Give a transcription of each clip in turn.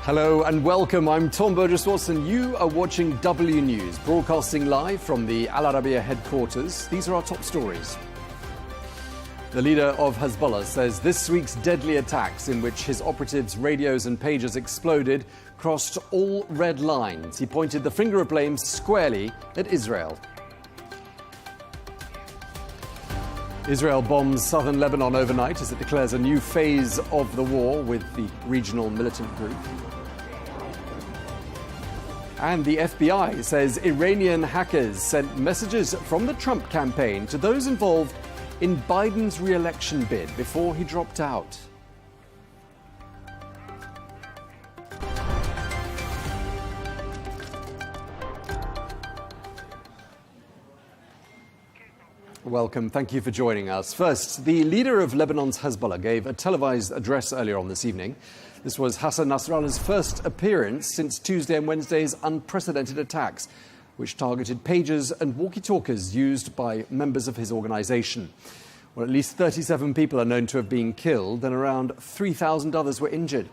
Hello and welcome. I'm Tom Burges Watson. You are watching W News, broadcasting live from the Al-Arabiya headquarters. These are our top stories. The leader of Hezbollah says this week's deadly attacks, in which his operatives' radios and pagers exploded, crossed all red lines. He pointed the finger of blame squarely at Israel. Israel bombs southern Lebanon overnight as it declares a new phase of the war with the regional militant group. And the FBI says Iranian hackers sent messages from the Trump campaign to those involved in Biden's re-election bid before he dropped out. Welcome. Thank you for joining us. First, the leader of Lebanon's Hezbollah gave a televised address earlier on this evening. This was Hassan Nasrallah's first appearance since Tuesday and Wednesday's unprecedented attacks, which targeted pagers and walkie-talkies used by members of his organisation. Well, at least 37 people are known to have been killed and around 3,000 others were injured.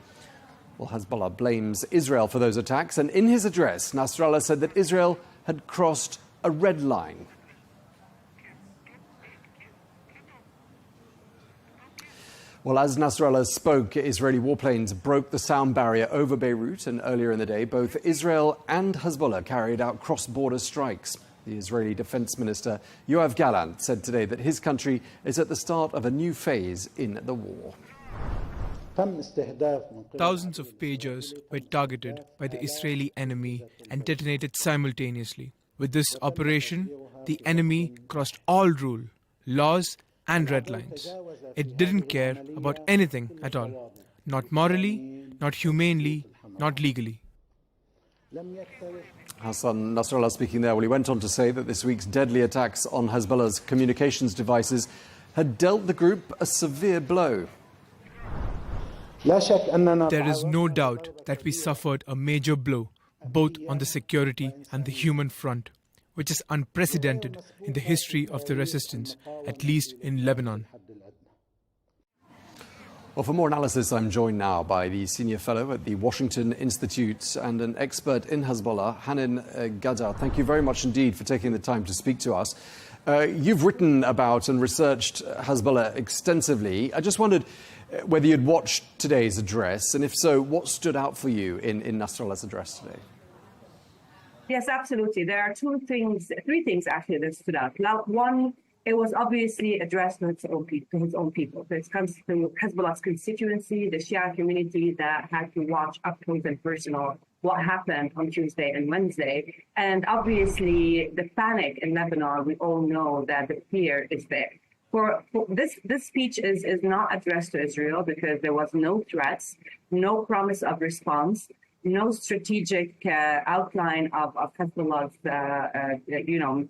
Well, Hezbollah blames Israel for those attacks, and in his address, Nasrallah said that Israel had crossed a red line. Well, as Nasrallah spoke, Israeli warplanes broke the sound barrier over Beirut, and earlier in the day, both Israel and Hezbollah carried out cross-border strikes. The Israeli Defense Minister Yoav Gallant said today that his country is at the start of a new phase in the war. Thousands of pagers were targeted by the Israeli enemy and detonated simultaneously. With this operation, the enemy crossed all rule, laws, and red lines. It didn't care about anything at all. Not morally, not humanely, not legally. Hassan Nasrallah speaking there. Well, he went on to say that this week's deadly attacks on Hezbollah's communications devices had dealt the group a severe blow. There is no doubt that we suffered a major blow, both on the security and the human front, which is unprecedented in the history of the resistance, at least in Lebanon. Well, for more analysis, I'm joined now by the senior fellow at the Washington Institute and an expert in Hezbollah, Hanin Ghaddar. Thank you very much indeed for taking the time to speak to us. You've written about and researched Hezbollah extensively. I just wondered whether you'd watched today's address, and if so, what stood out for you in Nasrallah's address today? Yes, absolutely. There are three things actually that stood out. Now, one, it was obviously addressed to his own people. It comes to Hezbollah's constituency, the Shia community that had to watch up close and personal what happened on Tuesday and Wednesday. And obviously, the panic in Lebanon, we all know that the fear is there. For this speech is not addressed to Israel because there was no threats, no promise of response, no strategic outline of Hezbollah's,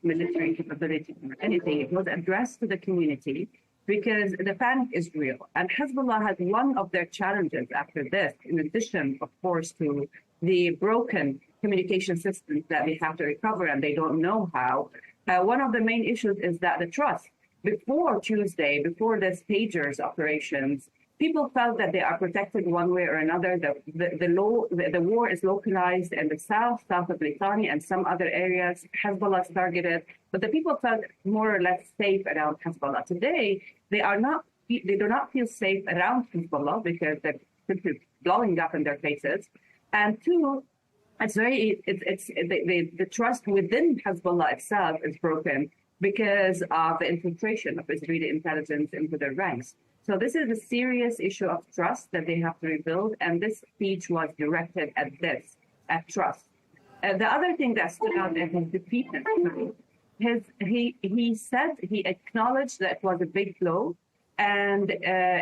military capability or anything. It was addressed to the community because the panic is real. And Hezbollah has one of their challenges after this, in addition, of course, to the broken communication systems that they have to recover and they don't know how. One of the main issues is that the trust. Before Tuesday, before this pagers operations, people felt that they are protected one way or another. The war is localized in the south of Lithuania and some other areas. Hezbollah is targeted, but the people felt more or less safe around Hezbollah. Today, they do not feel safe around Hezbollah because they're simply blowing up in their faces. And two, the trust within Hezbollah itself is broken because of the infiltration of Israeli intelligence into their ranks. So this is a serious issue of trust that they have to rebuild, and this speech was directed at trust. The other thing that stood out in his defeat, he acknowledged that it was a big blow, and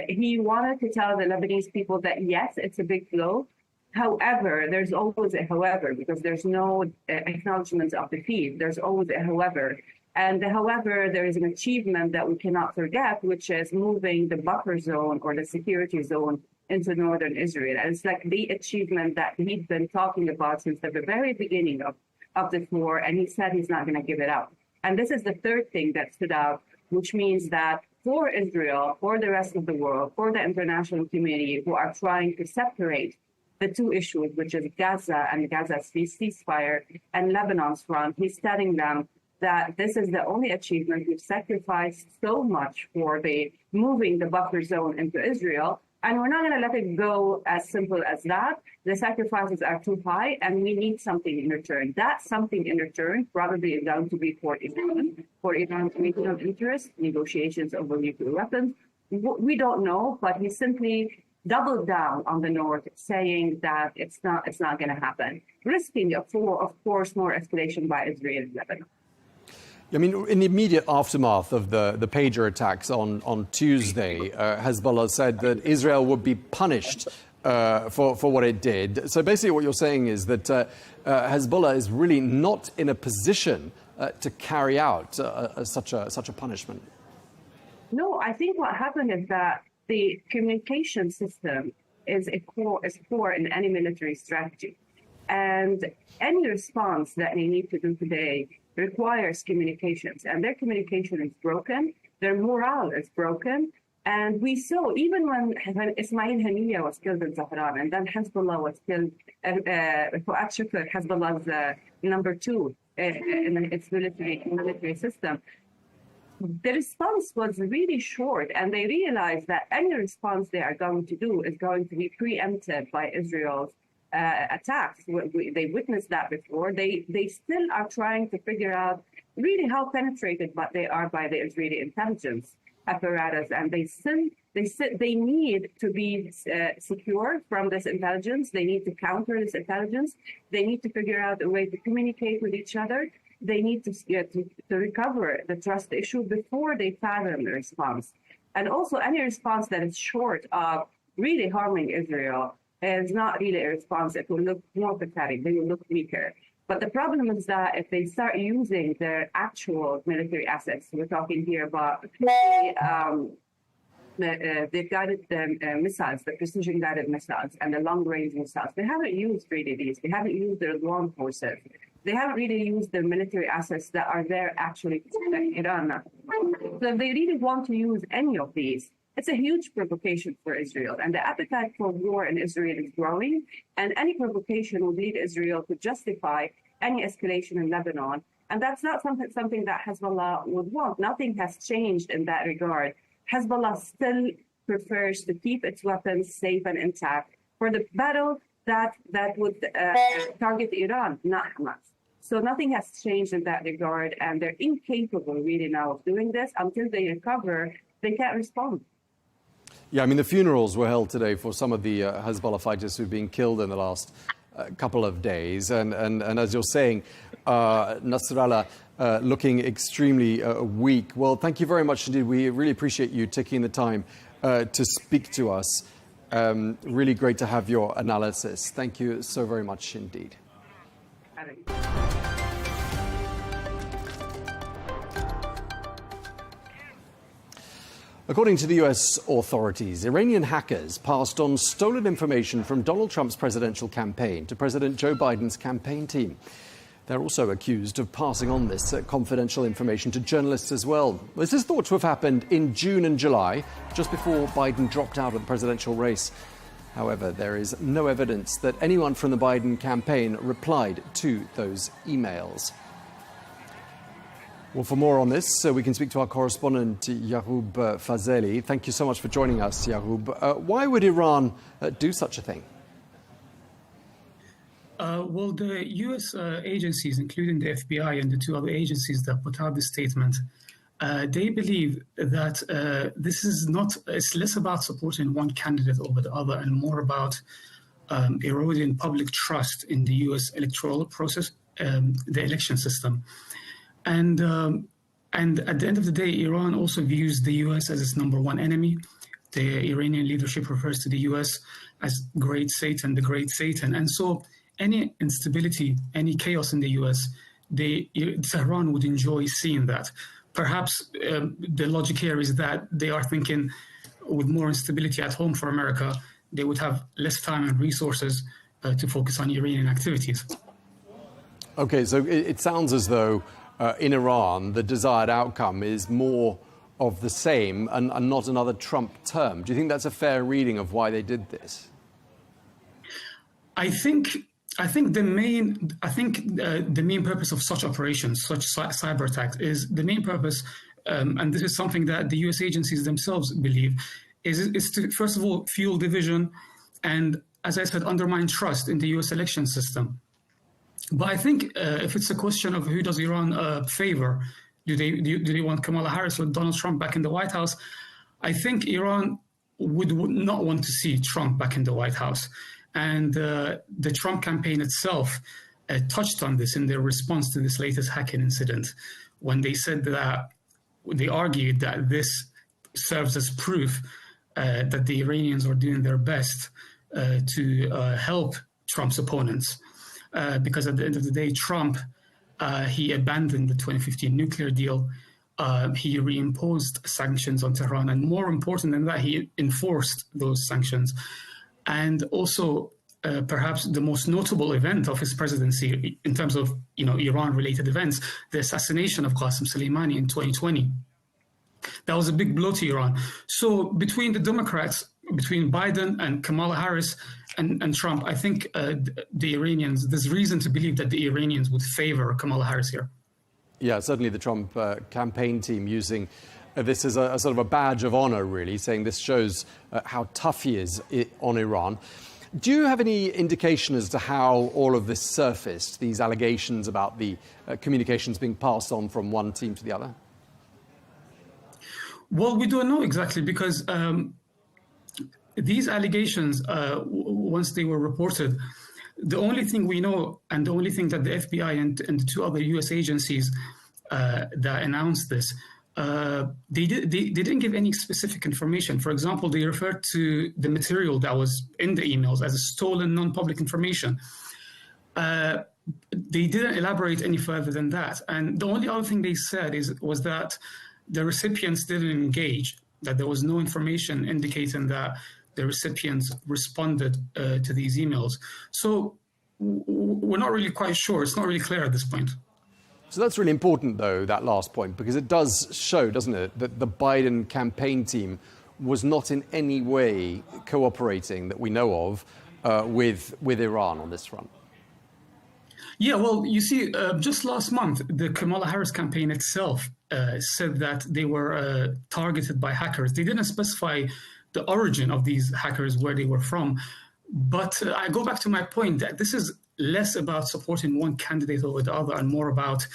he wanted to tell the Lebanese people that yes, it's a big blow. However, there's always a however, because there's no acknowledgement of defeat. There's always a however. And however, there is an achievement that we cannot forget, which is moving the buffer zone or the security zone into northern Israel. And it's like the achievement that he's been talking about since the very beginning of this war, and he said he's not going to give it up. And this is the third thing that stood out, which means that for Israel, for the rest of the world, for the international community who are trying to separate the two issues, which is Gaza and Gaza's ceasefire and Lebanon's front. He's telling them that this is the only achievement. We've sacrificed so much for the moving the buffer zone into Israel, and we're not going to let it go as simple as that. The sacrifices are too high, and we need something in return. That something in return probably is going to be for Iran's regional interest, negotiations over nuclear weapons. We don't know, but he simply doubled down on the North, saying that it's not going to happen, risking, of course, more escalation by Israel and Lebanon. I mean, in the immediate aftermath of the pager attacks on Tuesday, Hezbollah said that Israel would be punished for what it did. So basically what you're saying is that Hezbollah is really not in a position to carry out such a punishment. No, I think what happened is that the communication system is core in any military strategy. And any response that they need to do today requires communications, and their communication is broken, their morale is broken. And we saw, even when Ismail Haniyeh was killed in Tehran, and then Hezbollah was killed, Fuad Shukr, Hezbollah's number 2 in its military system, the response was really short, and they realized that any response they are going to do is going to be preempted by Israel's attacks. They witnessed that before. They still are trying to figure out really how penetrated they are by the Israeli intelligence apparatus, and they need to be secure from this intelligence. They need to counter this intelligence. They need to figure out a way to communicate with each other. They need to recover the trust issue before they fathom the response. And also, any response that is short of really harming Israel is not really a response. It will look more pathetic. They will look weaker. But the problem is that if they start using their actual military assets, we're talking here about the guided missiles, the precision-guided missiles, and the long-range missiles. They haven't used really these. They haven't used their ground forces. They haven't really used the military assets that are there actually to protect Iran. So if they really want to use any of these, it's a huge provocation for Israel. And the appetite for war in Israel is growing. And any provocation would lead Israel to justify any escalation in Lebanon. And that's not something that Hezbollah would want. Nothing has changed in that regard. Hezbollah still prefers to keep its weapons safe and intact for the battle that would target Iran, not Hamas. So nothing has changed in that regard, and they're incapable really now of doing this. Until they recover, they can't respond. Yeah, I mean, the funerals were held today for some of the Hezbollah fighters who've been killed in the last couple of days. And as you're saying, Nasrallah looking extremely weak. Well, thank you very much indeed. We really appreciate you taking the time to speak to us. Really great to have your analysis. Thank you so very much indeed. According to the US authorities, Iranian hackers passed on stolen information from Donald Trump's presidential campaign to President Joe Biden's campaign team. They're also accused of passing on this confidential information to journalists as well. This is thought to have happened in June and July, just before Biden dropped out of the presidential race. However, there is no evidence that anyone from the Biden campaign replied to those emails. Well, for more on this, we can speak to our correspondent, Yaghoub Fazeli. Thank you so much for joining us, Yaghoub. Why would Iran do such a thing? Well, the U.S. agencies, including the FBI and the two other agencies that put out this statement, they believe that it's less about supporting one candidate over the other and more about eroding public trust in the U.S. electoral process, the election system. And at the end of the day, Iran also views the U.S. as its number one enemy. The Iranian leadership refers to the U.S. as Great Satan, the Great Satan. And so any instability, any chaos in the U.S., Tehran would enjoy seeing that. Perhaps the logic here is that they are thinking with more instability at home for America, they would have less time and resources to focus on Iranian activities. Okay, so it sounds as though in Iran, the desired outcome is more of the same and not another Trump term. Do you think that's a fair reading of why they did this? I think the main purpose of such operations, such cyber attacks, is the main purpose, and this is something that the U.S. agencies themselves believe, is to first of all fuel division, and as I said, undermine trust in the U.S. election system. But I think if it's a question of who does Iran favor, do they want Kamala Harris or Donald Trump back in the White House? I think Iran would not want to see Trump back in the White House. And the Trump campaign itself touched on this in their response to this latest hacking incident, when they said that they argued that this serves as proof that the Iranians are doing their best to help Trump's opponents. Because at the end of the day, Trump, he abandoned the 2015 nuclear deal. He reimposed sanctions on Tehran, and more important than that, he enforced those sanctions. And also, perhaps the most notable event of his presidency in terms of Iran-related events, the assassination of Qasem Soleimani in 2020. That was a big blow to Iran. So between the Democrats, between Biden and Kamala Harris and Trump, I think the Iranians, there's reason to believe that the Iranians would favor Kamala Harris here. Yeah, certainly the Trump campaign team using this is a sort of a badge of honor, really, saying this shows how tough he is on Iran. Do you have any indication as to how all of this surfaced, these allegations about the communications being passed on from one team to the other? Well, we don't know exactly, because these allegations, once they were reported, the only thing we know, and the only thing that the FBI and the two other U.S. agencies that announced this, they didn't give any specific information. For example, they referred to the material that was in the emails as a stolen, non-public information. They didn't elaborate any further than that. And the only other thing they said was that the recipients didn't engage, that there was no information indicating that the recipients responded to these emails. So we're not really quite sure. It's not really clear at this point. So that's really important, though, that last point, because it does show, doesn't it, that the Biden campaign team was not in any way cooperating, that we know of, with Iran on this front. Yeah, well, you see, just last month, the Kamala Harris campaign itself said that they were targeted by hackers. They didn't specify the origin of these hackers, where they were from. But I go back to my point that this is less about supporting one candidate over the other and more about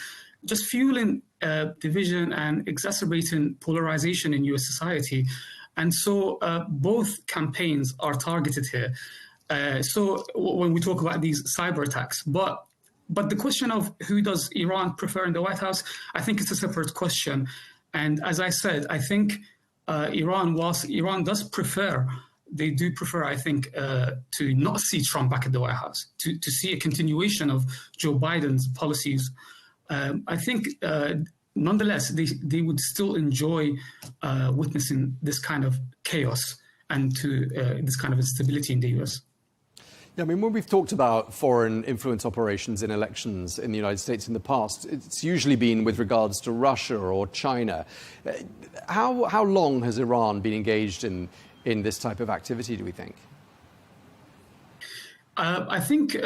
just fueling division and exacerbating polarization in U.S. society. And so both campaigns are targeted here. So when we talk about these cyber attacks, but the question of who does Iran prefer in the White House, I think it's a separate question. And as I said, I think Iran, whilst Iran does prefer, they do prefer, I think, to not see Trump back at the White House, to see a continuation of Joe Biden's policies. I think, nonetheless, they would still enjoy witnessing this kind of chaos and to this kind of instability in the U.S. Yeah, I mean, when we've talked about foreign influence operations in elections in the United States in the past, it's usually been with regards to Russia or China. How long has Iran been engaged in this type of activity, do we think? I think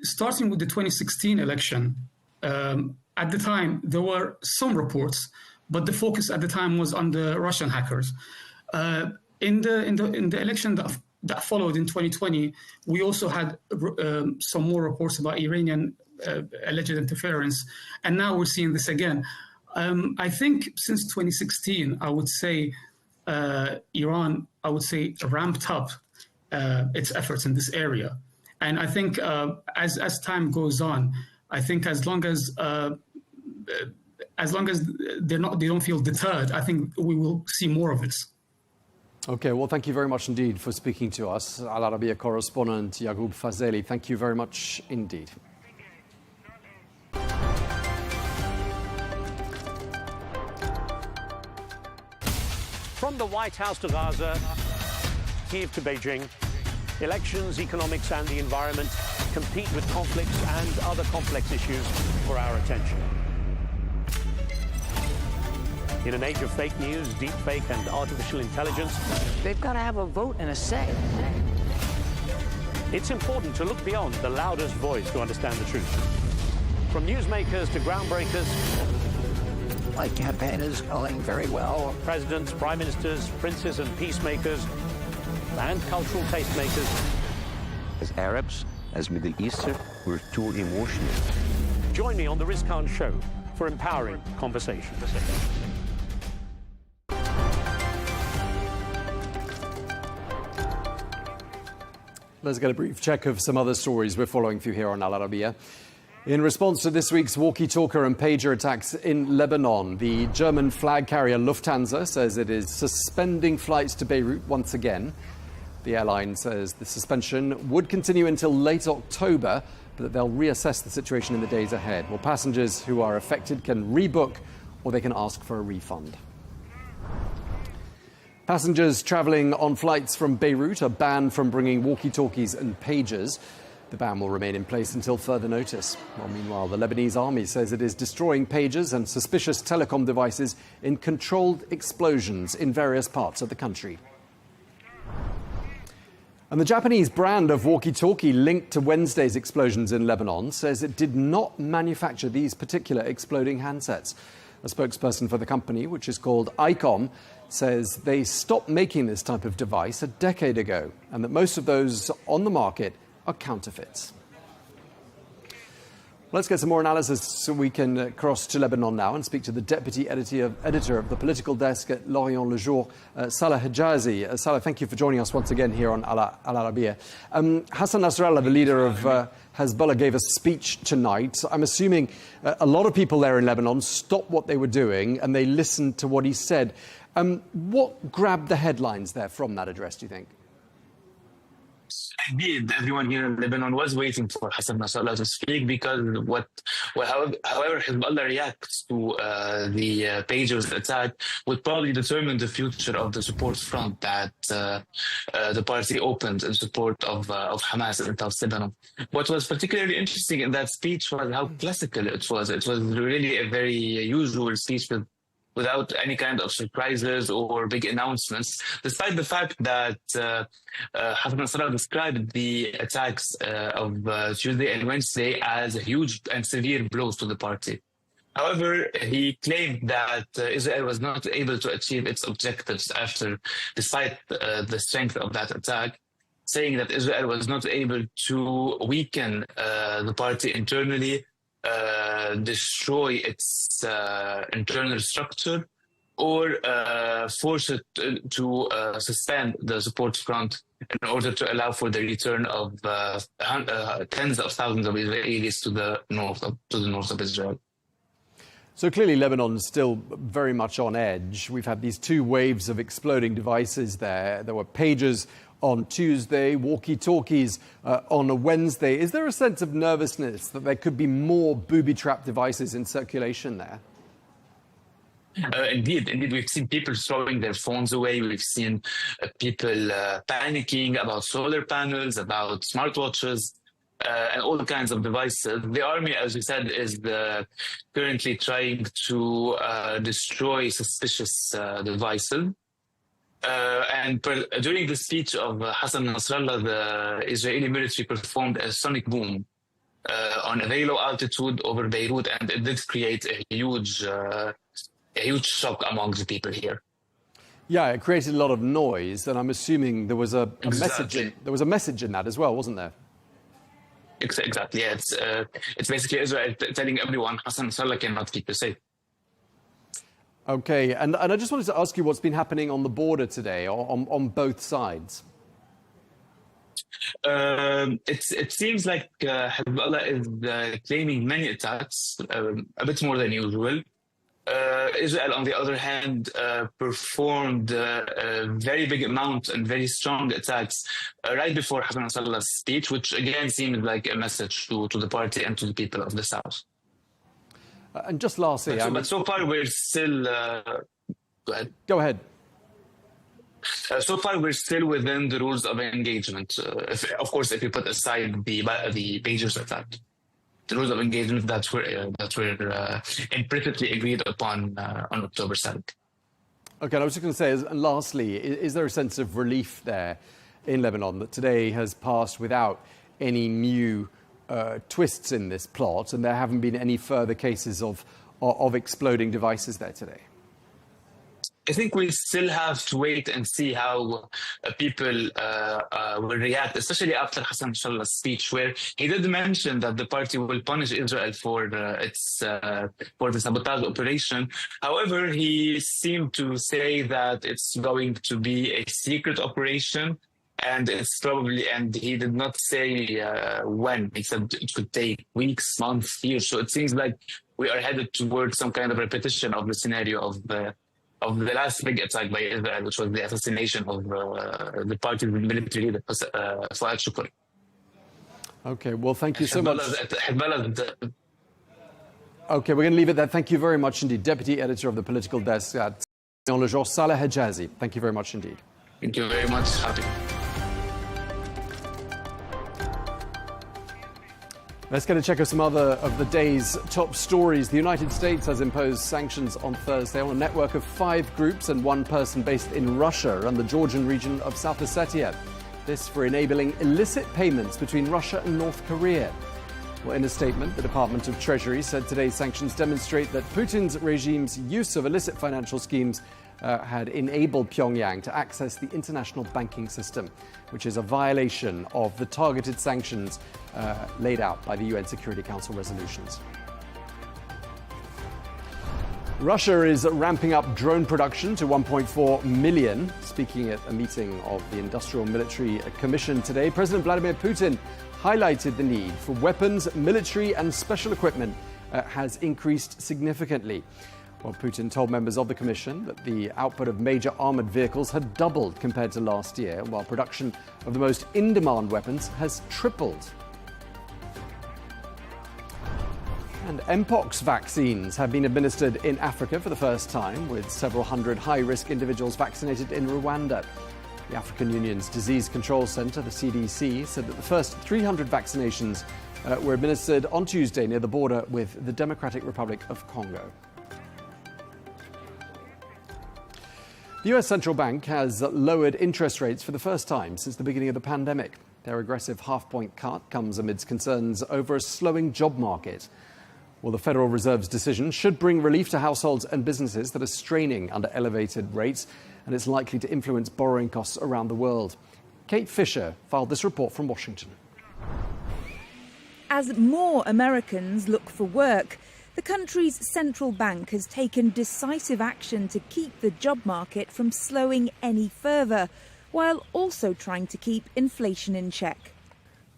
starting with the 2016 election, at the time, there were some reports, but the focus at the time was on the Russian hackers. In the election that followed in 2020, we also had some more reports about Iranian alleged interference, and now we're seeing this again. I think since 2016, I would say Iran, ramped up its efforts in this area. And I think as time goes on, I think as long as they don't feel deterred, I think we will see more of this. Okay, well, thank you very much indeed for speaking to us. Al-Arabiya correspondent Yaghoub Fazeli, thank you very much indeed. From the White House to Gaza, Kiev to Beijing, elections, economics and the environment compete with conflicts and other complex issues for our attention. In an age of fake news, deepfake and artificial intelligence, they've got to have a vote and a say. It's important to look beyond the loudest voice to understand the truth. From newsmakers to groundbreakers, My campaign is going very well. presidents, prime ministers, princes and peacemakers, and cultural tastemakers, As Arabs, as Middle Eastern, we're too emotional. join me on the Rizkan Show for empowering conversation. Let's get a brief check of some other stories we're following through here on Al Arabiya. In response to this week's walkie-talkie and pager attacks in Lebanon, the German flag carrier Lufthansa says it is suspending flights to Beirut once again. The airline says the suspension would continue until late October, but that they'll reassess the situation in the days ahead. Well, passengers who are affected can rebook or they can ask for a refund. Passengers travelling on flights from Beirut are banned from bringing walkie-talkies and pagers. The ban will remain in place until further notice. Well, meanwhile, the Lebanese army says it is destroying pagers and suspicious telecom devices in controlled explosions in various parts of the country. And the Japanese brand of walkie-talkie linked to Wednesday's explosions in Lebanon says it did not manufacture these particular exploding handsets. A spokesperson for the company, which is called ICOM, says they stopped making this type of device a decade ago and that most of those on the market are counterfeits. Let's get some more analysis so we can cross to Lebanon now and speak to the deputy editor of the political desk at L'Orient Le Jour, Salah Hijazi. Salah, thank you for joining us once again here on Al Arabiya. Hassan Nasrallah, the leader of Hezbollah, gave a speech tonight. I'm assuming a lot of people there in Lebanon stopped what they were doing and they listened to what he said. What grabbed the headlines there from that address, do you think? Indeed, everyone here in Lebanon was waiting for Hassan Nasrallah to speak because however Hezbollah reacts to the pagers attack would probably determine the future of the support front that the party opened in support of Hamas in South Lebanon. What was particularly interesting in that speech was how classical it was. It was really a very usual speech without any kind of surprises or big announcements, despite the fact that Hassan Nasrallah described the attacks of Tuesday and Wednesday as huge and severe blows to the party. However, he claimed that Israel was not able to achieve its objectives despite the strength of that attack, saying that Israel was not able to weaken the party internally, destroy its internal structure, or force it to suspend the support front in order to allow for the return of tens of thousands of Israelis to the north of Israel. So clearly Lebanon is still very much on edge. We've had these two waves of exploding devices there. There were pagers on Tuesday, walkie-talkies on a Wednesday. Is there a sense of nervousness that there could be more booby-trap devices in circulation there? Indeed, we've seen people throwing their phones away. We've seen people panicking about solar panels, about smartwatches, and all kinds of devices. The army, as we said, is currently trying to destroy suspicious devices. During the speech of Hassan Nasrallah, the Israeli military performed a sonic boom on a very low altitude over Beirut, and it did create a huge shock among the people here. Yeah, it created a lot of noise, and I'm assuming there was a message in that as well, wasn't there? Exactly. Yeah, it's basically Israel telling everyone Hassan Nasrallah cannot keep you safe. Okay, and I just wanted to ask you what's been happening on the border today, on both sides. It seems like Hezbollah is claiming many attacks, a bit more than usual. Israel, on the other hand, performed a very big amount and very strong attacks right before Hassan Nasrallah's speech, which again seemed like a message to the party and to the people of the South. And just lastly... But so far we're still... Go ahead. Go ahead. So far we're still within the rules of engagement. Of course, if you put aside the pagers attack. The rules of engagement that were implicitly agreed upon on October 7th. Okay, and I was just going to say, and lastly, is there a sense of relief there in Lebanon that today has passed without any new twists in this plot, and there haven't been any further cases of exploding devices there today? I think we still have to wait and see how people will react, especially after Hassan Nasrallah's speech, where he did mention that the party will punish Israel for the sabotage operation. However, he seemed to say that it's going to be a secret operation, and he did not say when. He said it could take weeks, months, years. So it seems like we are headed towards some kind of repetition of the scenario of the last big attack by Israel, which was the assassination of the party's military leader, Fuad Shukr. Okay, well, thank you so much. Hezbollah. Okay, we're going to leave it there. Thank you very much indeed. Deputy Editor of the Political Desk at Le Jour, Saleh Hejazi. Thank you very much indeed. Thank you very much. Happy. Let's get a check of some other of the day's top stories. The United States has imposed sanctions on Thursday on a network of 5 groups and 1 person based in Russia and the Georgian region of South Ossetia. This for enabling illicit payments between Russia and North Korea. Well, in a statement, the Department of Treasury said today's sanctions demonstrate that Putin's regime's use of illicit financial schemes had enabled Pyongyang to access the international banking system, which is a violation of the targeted sanctions laid out by the UN Security Council resolutions. Russia is ramping up drone production to 1.4 million. Speaking at a meeting of the Industrial Military Commission today, President Vladimir Putin highlighted the need for weapons, military and special equipment has increased significantly. Well, Putin told members of the Commission that the output of major armoured vehicles had doubled compared to last year, while production of the most in-demand weapons has tripled. And Mpox vaccines have been administered in Africa for the first time, with several hundred high-risk individuals vaccinated in Rwanda. The African Union's Disease Control Centre, the CDC, said that the first 300 vaccinations were administered on Tuesday near the border with the Democratic Republic of Congo. The US Central Bank has lowered interest rates for the first time since the beginning of the pandemic. Their aggressive half-point cut comes amidst concerns over a slowing job market. Well, the Federal Reserve's decision should bring relief to households and businesses that are straining under elevated rates, and it's likely to influence borrowing costs around the world. Kate Fisher filed this report from Washington. As more Americans look for work, the country's central bank has taken decisive action to keep the job market from slowing any further, while also trying to keep inflation in check.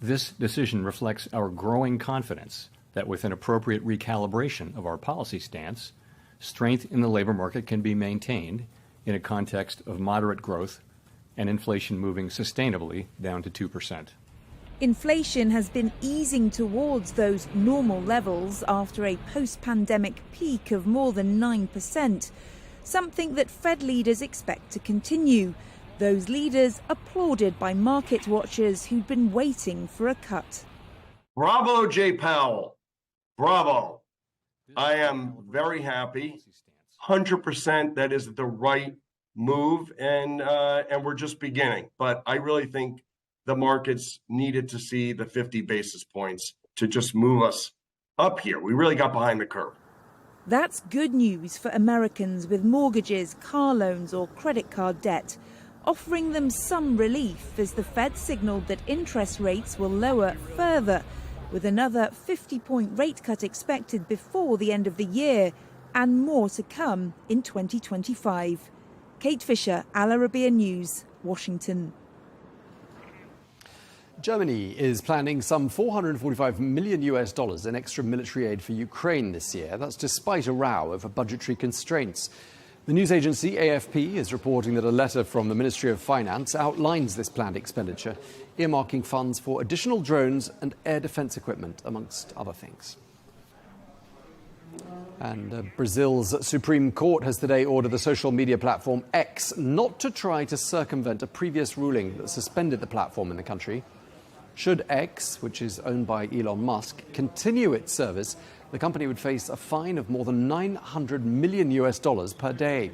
This decision reflects our growing confidence that with an appropriate recalibration of our policy stance, strength in the labor market can be maintained in a context of moderate growth and inflation moving sustainably down to 2%. Inflation has been easing towards those normal levels after a post-pandemic peak of more than 9%, something that Fed leaders expect to continue. Those leaders applauded by market watchers who'd been waiting for a cut. Bravo, Jay Powell. Bravo. I am very happy. 100% that is the right move, and we're just beginning. But I really think the markets needed to see the 50 basis points to just move us up here. We really got behind the curve. That's good news for Americans with mortgages, car loans or credit card debt, offering them some relief as the Fed signaled that interest rates will lower further, with another 50-point rate cut expected before the end of the year and more to come in 2025. Kate Fisher, Al-Arabiya News, Washington. Germany is planning some $445 million in extra military aid for Ukraine this year. That's despite a row over budgetary constraints. The news agency AFP is reporting that a letter from the Ministry of Finance outlines this planned expenditure, earmarking funds for additional drones and air defense equipment, amongst other things. And Brazil's Supreme Court has today ordered the social media platform X not to try to circumvent a previous ruling that suspended the platform in the country. Should X, which is owned by Elon Musk, continue its service, the company would face a fine of more than $900 million per day.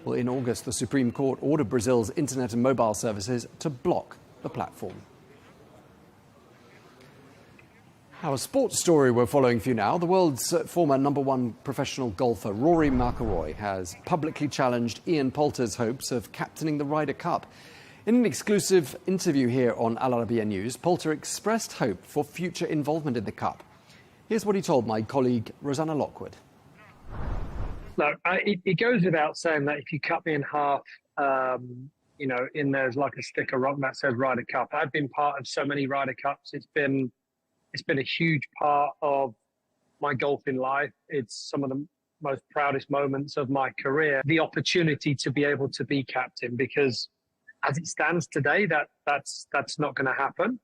Well, in August, the Supreme Court ordered Brazil's internet and mobile services to block the platform. Our sports story we're following for you now. The world's former #1 professional golfer, Rory McIlroy, has publicly challenged Ian Poulter's hopes of captaining the Ryder Cup. In an exclusive interview here on Al-Arabiya News, Poulter expressed hope for future involvement in the Cup. Here's what he told my colleague Rosanna Lockwood. Look, it goes without saying that if you cut me in half, in there's like a stick of rock that says Ryder Cup. I've been part of so many Ryder Cups. It's been a huge part of my golfing life. It's some of the most proudest moments of my career. The opportunity to be able to be captain, because as it stands today, that's not going to happen.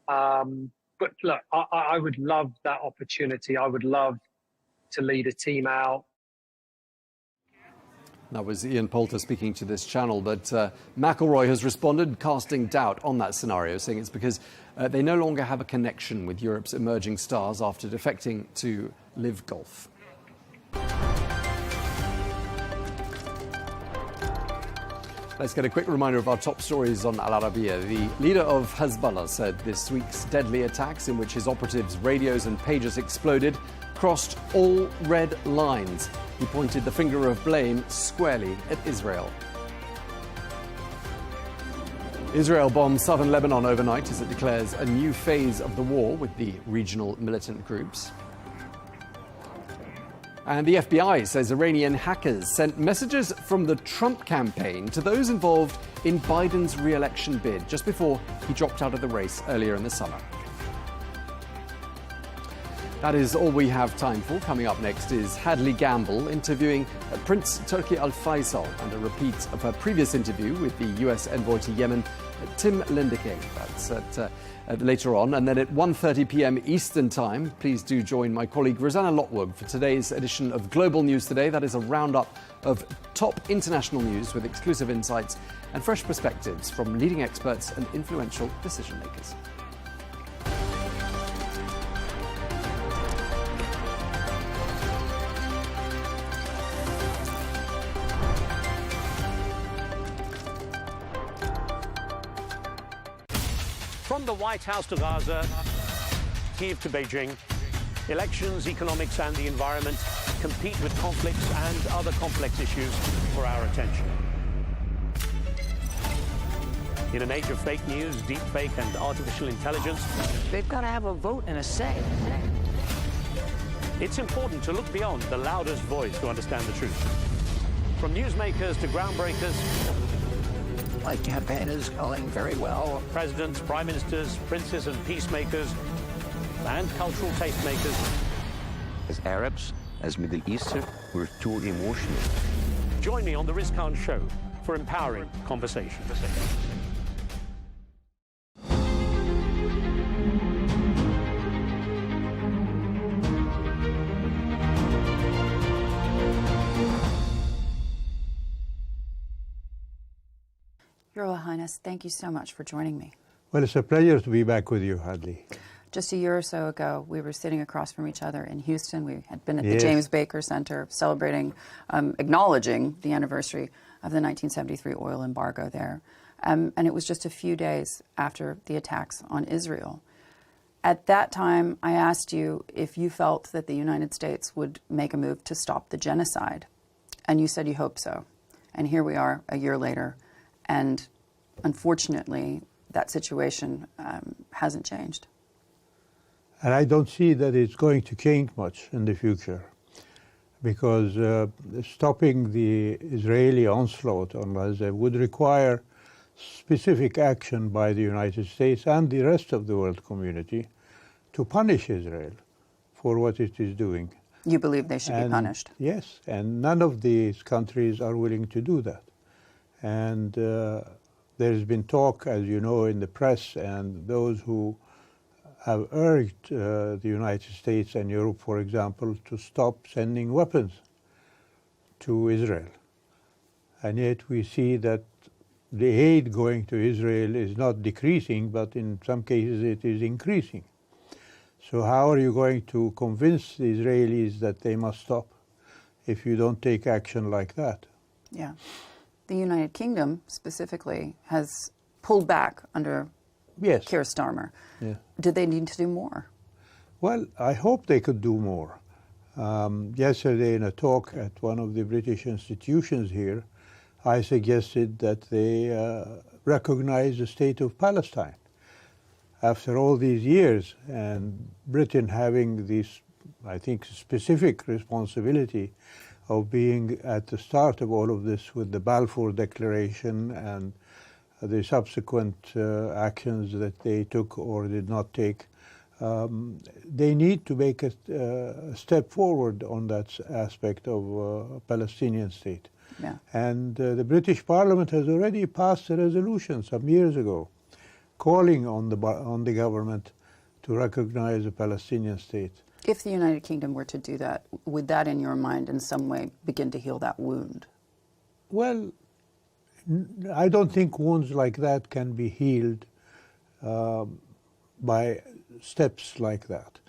But look, I would love that opportunity. I would love to lead a team out. That was Ian Poulter speaking to this channel, but McIlroy has responded, casting doubt on that scenario, saying it's because they no longer have a connection with Europe's emerging stars after defecting to Live Golf. Let's get a quick reminder of our top stories on Al Arabiya. The leader of Hezbollah said this week's deadly attacks, in which his operatives' radios and pagers exploded, crossed all red lines. He pointed the finger of blame squarely at Israel. Israel bombs southern Lebanon overnight as it declares a new phase of the war with the regional militant groups. And the FBI says Iranian hackers sent messages from the Trump campaign to those involved in Biden's re-election bid just before he dropped out of the race earlier in the summer. That is all we have time for. Coming up next is Hadley Gamble interviewing Prince Turki Al-Faisal, and a repeat of her previous interview with the US envoy to Yemen, Tim Lindeking. That's later on. And then at 1:30 p.m. Eastern Time, please do join my colleague Rosanna Lockwood for today's edition of Global News Today. That is a roundup of top international news with exclusive insights and fresh perspectives from leading experts and influential decision makers. From the White House to Gaza, Kiev to Beijing, elections, economics and the environment compete with conflicts and other complex issues for our attention. In an age of fake news, deepfake and artificial intelligence, They've got to have a vote and a say. it's important to look beyond the loudest voice to understand the truth. From newsmakers to groundbreakers, My campaign is going very well. presidents, prime ministers, princes and peacemakers, and cultural tastemakers. As Arabs, as Middle Eastern, we're too emotional. Join me on The Riz Khan Show for empowering conversation. Your Royal Highness, thank you so much for joining me. Well, it's a pleasure to be back with you, Hadley. Just a year or so ago, we were sitting across from each other in Houston. We had been at the James Baker Center celebrating, acknowledging the anniversary of the 1973 oil embargo there. And it was just a few days after the attacks on Israel. At that time, I asked you if you felt that the United States would make a move to stop the genocide. And you said you hoped so. And here we are a year later. And unfortunately, that situation hasn't changed. And I don't see that it's going to change much in the future, because stopping the Israeli onslaught on Gaza would require specific action by the United States and the rest of the world community to punish Israel for what it is doing. You believe they should be punished? Yes, and none of these countries are willing to do that. And there's been talk, as you know, in the press, and those who have urged the United States and Europe, for example, to stop sending weapons to Israel. And yet we see that the aid going to Israel is not decreasing, but in some cases it is increasing. So how are you going to convince the Israelis that they must stop if you don't take action like that? Yeah. The United Kingdom, specifically, has pulled back under Yes. Keir Starmer. Yeah. Did they need to do more? Well, I hope they could do more. Yesterday in a talk at one of the British institutions here, I suggested that they recognize the state of Palestine. After all these years, and Britain having this, I think, specific responsibility of being at the start of all of this with the Balfour Declaration and the subsequent actions that they took or did not take, they need to make a step forward on that aspect of a Palestinian state. Yeah. And the British Parliament has already passed a resolution some years ago calling on the government to recognize a Palestinian state. If the United Kingdom were to do that, would that, in your mind, in some way begin to heal that wound? Well, I don't think wounds like that can be healed by steps like that.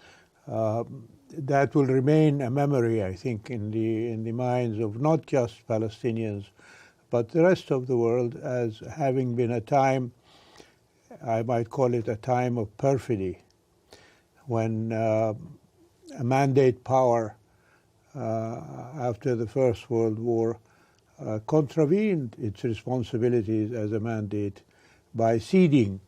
That will remain a memory, I think, in the minds of not just Palestinians, but the rest of the world as having been a time, I might call it a time of perfidy, when a mandate power after the First World War contravened its responsibilities as a mandate by ceding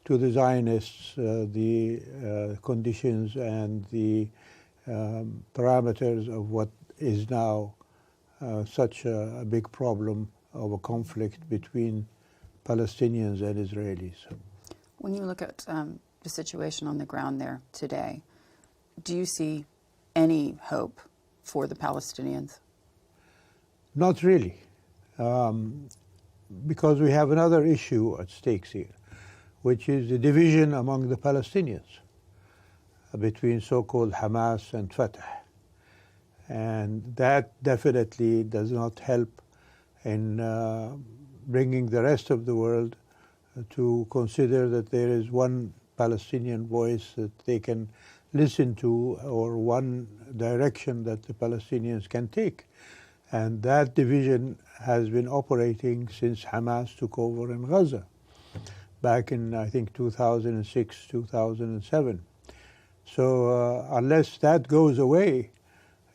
to the Zionists the conditions and the parameters of what is now such a big problem of a conflict between Palestinians and Israelis. When you look at the situation on the ground there today, do you see any hope for the Palestinians? Not really, because we have another issue at stake here, which is the division among the Palestinians between so-called Hamas and Fatah. And that definitely does not help in bringing the rest of the world to consider that there is one Palestinian voice that they can listen to, or one direction that the Palestinians can take. And that division has been operating since Hamas took over in Gaza back in, I think, 2006, 2007. So unless that goes away,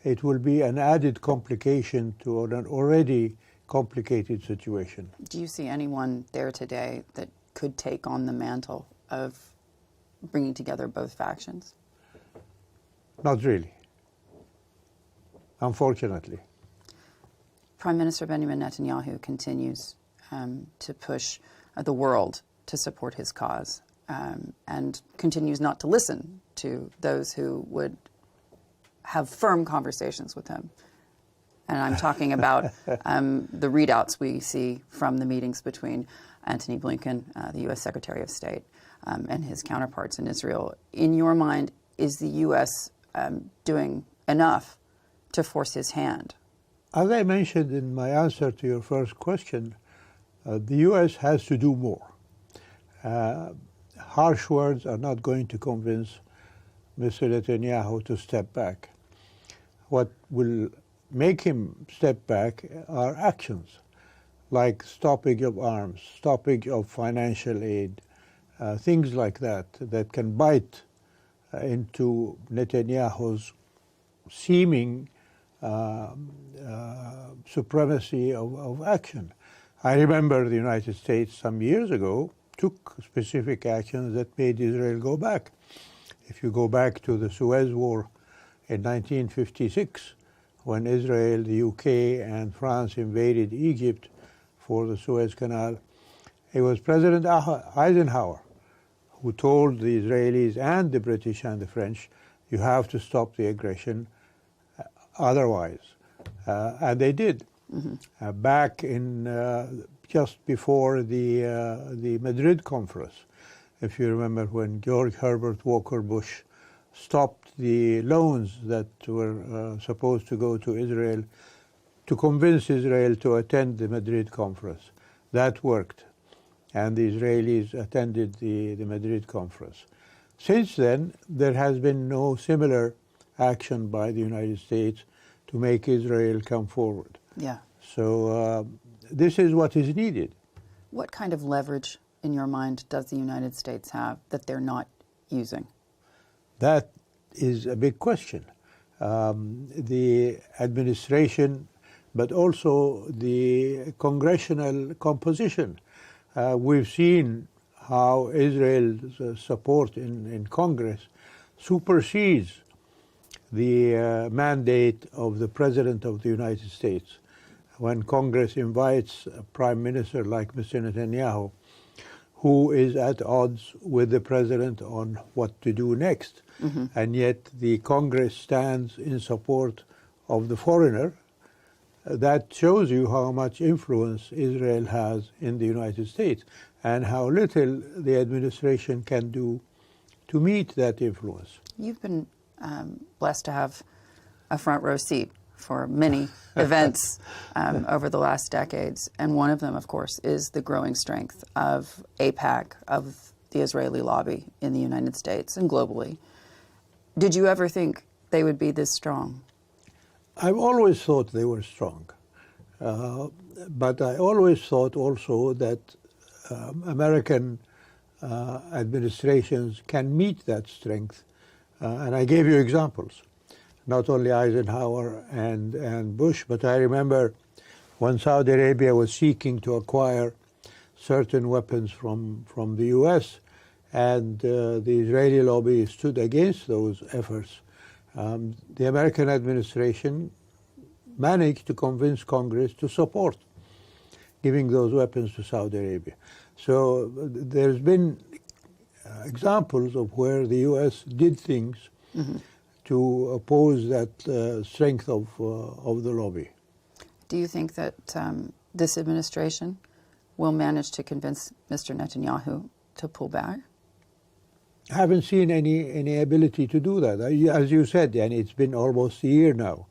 it will be an added complication to an already complicated situation. Do you see anyone there today that could take on the mantle of bringing together both factions? Not really, unfortunately. Prime Minister Benjamin Netanyahu continues to push the world to support his cause and continues not to listen to those who would have firm conversations with him. And I'm talking about the readouts we see from the meetings between Antony Blinken, the U.S. Secretary of State, and his counterparts in Israel. In your mind, is the U.S. Doing enough to force his hand? As I mentioned in my answer to your first question, the U.S. has to do more. Harsh words are not going to convince Mr. Netanyahu to step back. What will make him step back are actions, like stoppage of arms, stoppage of financial aid, things like that, that can bite into Netanyahu's seeming supremacy of action. I remember the United States some years ago took specific actions that made Israel go back. If you go back to the Suez War in 1956, when Israel, the UK, and France invaded Egypt for the Suez Canal, it was President Eisenhower who told the Israelis and the British and the French, you have to stop the aggression otherwise. And they did. Mm-hmm. Back in just before the Madrid conference, if you remember, when George Herbert Walker Bush stopped the loans that were supposed to go to Israel to convince Israel to attend the Madrid conference. That worked, and the Israelis attended the Madrid conference. Since then, there has been no similar action by the United States to make Israel come forward. Yeah. So this is what is needed. What kind of leverage, in your mind, does the United States have that they're not using? That is a big question. The administration, but also the congressional composition. We've seen how Israel's support in Congress supersedes the mandate of the President of the United States. When Congress invites a Prime Minister like Mr. Netanyahu, who is at odds with the President on what to do next, and yet the Congress stands in support of the foreigner, that shows you how much influence Israel has in the United States and how little the administration can do to meet that influence. You've been blessed to have a front row seat for many events over the last decades, and one of them, of course, is the growing strength of AIPAC, of the Israeli lobby in the United States and globally. Did you ever think they would be this strong? I've always thought they were strong, but I always thought also that American administrations can meet that strength, and I gave you examples. Not only Eisenhower and Bush, but I remember when Saudi Arabia was seeking to acquire certain weapons from the U.S., and the Israeli lobby stood against those efforts. The American administration managed to convince Congress to support giving those weapons to Saudi Arabia. So there's been examples of where the U.S. did things to oppose that strength of the lobby. Do you think that this administration will manage to convince Mr. Netanyahu to pull back? I haven't seen any ability to do that. As you said, and it's been almost a year now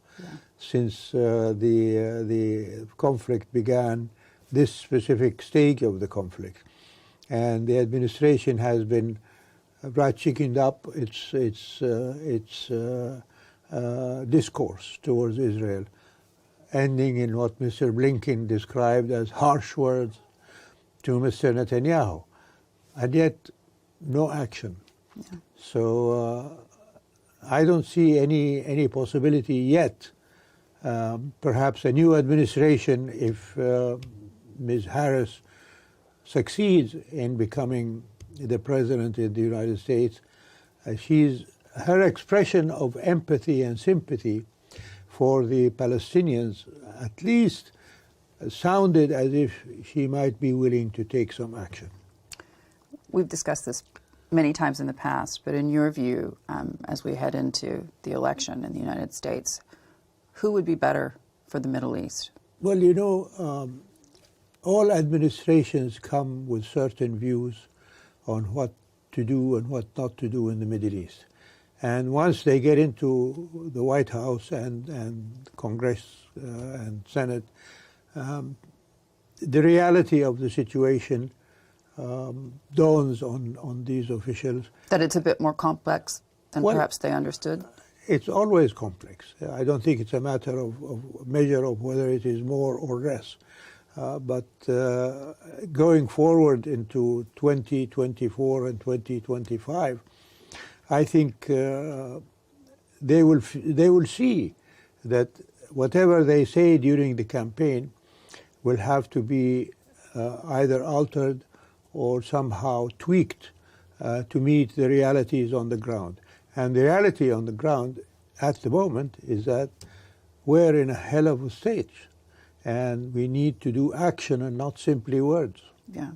since the conflict began, this specific stage of the conflict. And the administration has been chickened up its discourse towards Israel, ending in what Mr. Blinken described as harsh words to Mr. Netanyahu, and yet no action. Yeah. So I don't see any possibility yet. Perhaps a new administration, if Ms. Harris succeeds in becoming the president in the United States, her expression of empathy and sympathy for the Palestinians at least sounded as if she might be willing to take some action. We've discussed this many times in the past, but in your view, as we head into the election in the United States, who would be better for the Middle East? Well, you know, all administrations come with certain views on what to do and what not to do in the Middle East. And once they get into the White House and Congress and Senate, the reality of the situation dawns on these officials. That it's a bit more complex than perhaps they understood? It's always complex. I don't think it's a matter of measure of whether it is more or less. But going forward into 2024 and 2025, I think they will see that whatever they say during the campaign will have to be either altered or somehow tweaked to meet the realities on the ground. And the reality on the ground at the moment is that we're in a hell of a stage, and we need to do action and not simply words. Yeah.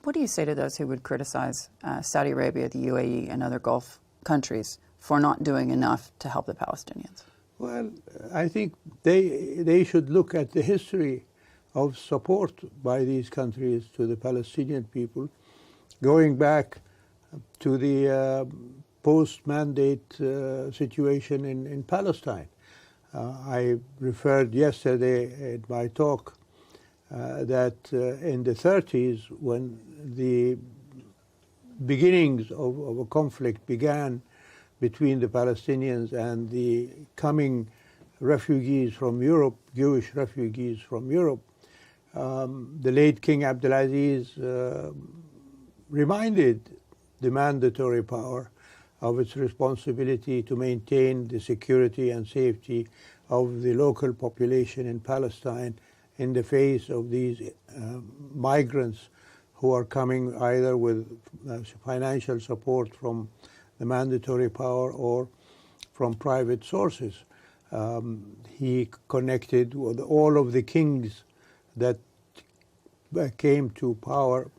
What do you say to those who would criticize Saudi Arabia, the UAE, and other Gulf countries for not doing enough to help the Palestinians? Well, I think they should look at the history of support by these countries to the Palestinian people, going back to the post-mandate situation in Palestine. I referred yesterday in my talk that in the 30s, when the beginnings of a conflict began between the Palestinians and the coming refugees from Europe, Jewish refugees from Europe, the late King Abdulaziz reminded the mandatory power of its responsibility to maintain the security and safety of the local population in Palestine in the face of these migrants who are coming either with financial support from the mandatory power or from private sources. He connected with all of the kings that came to power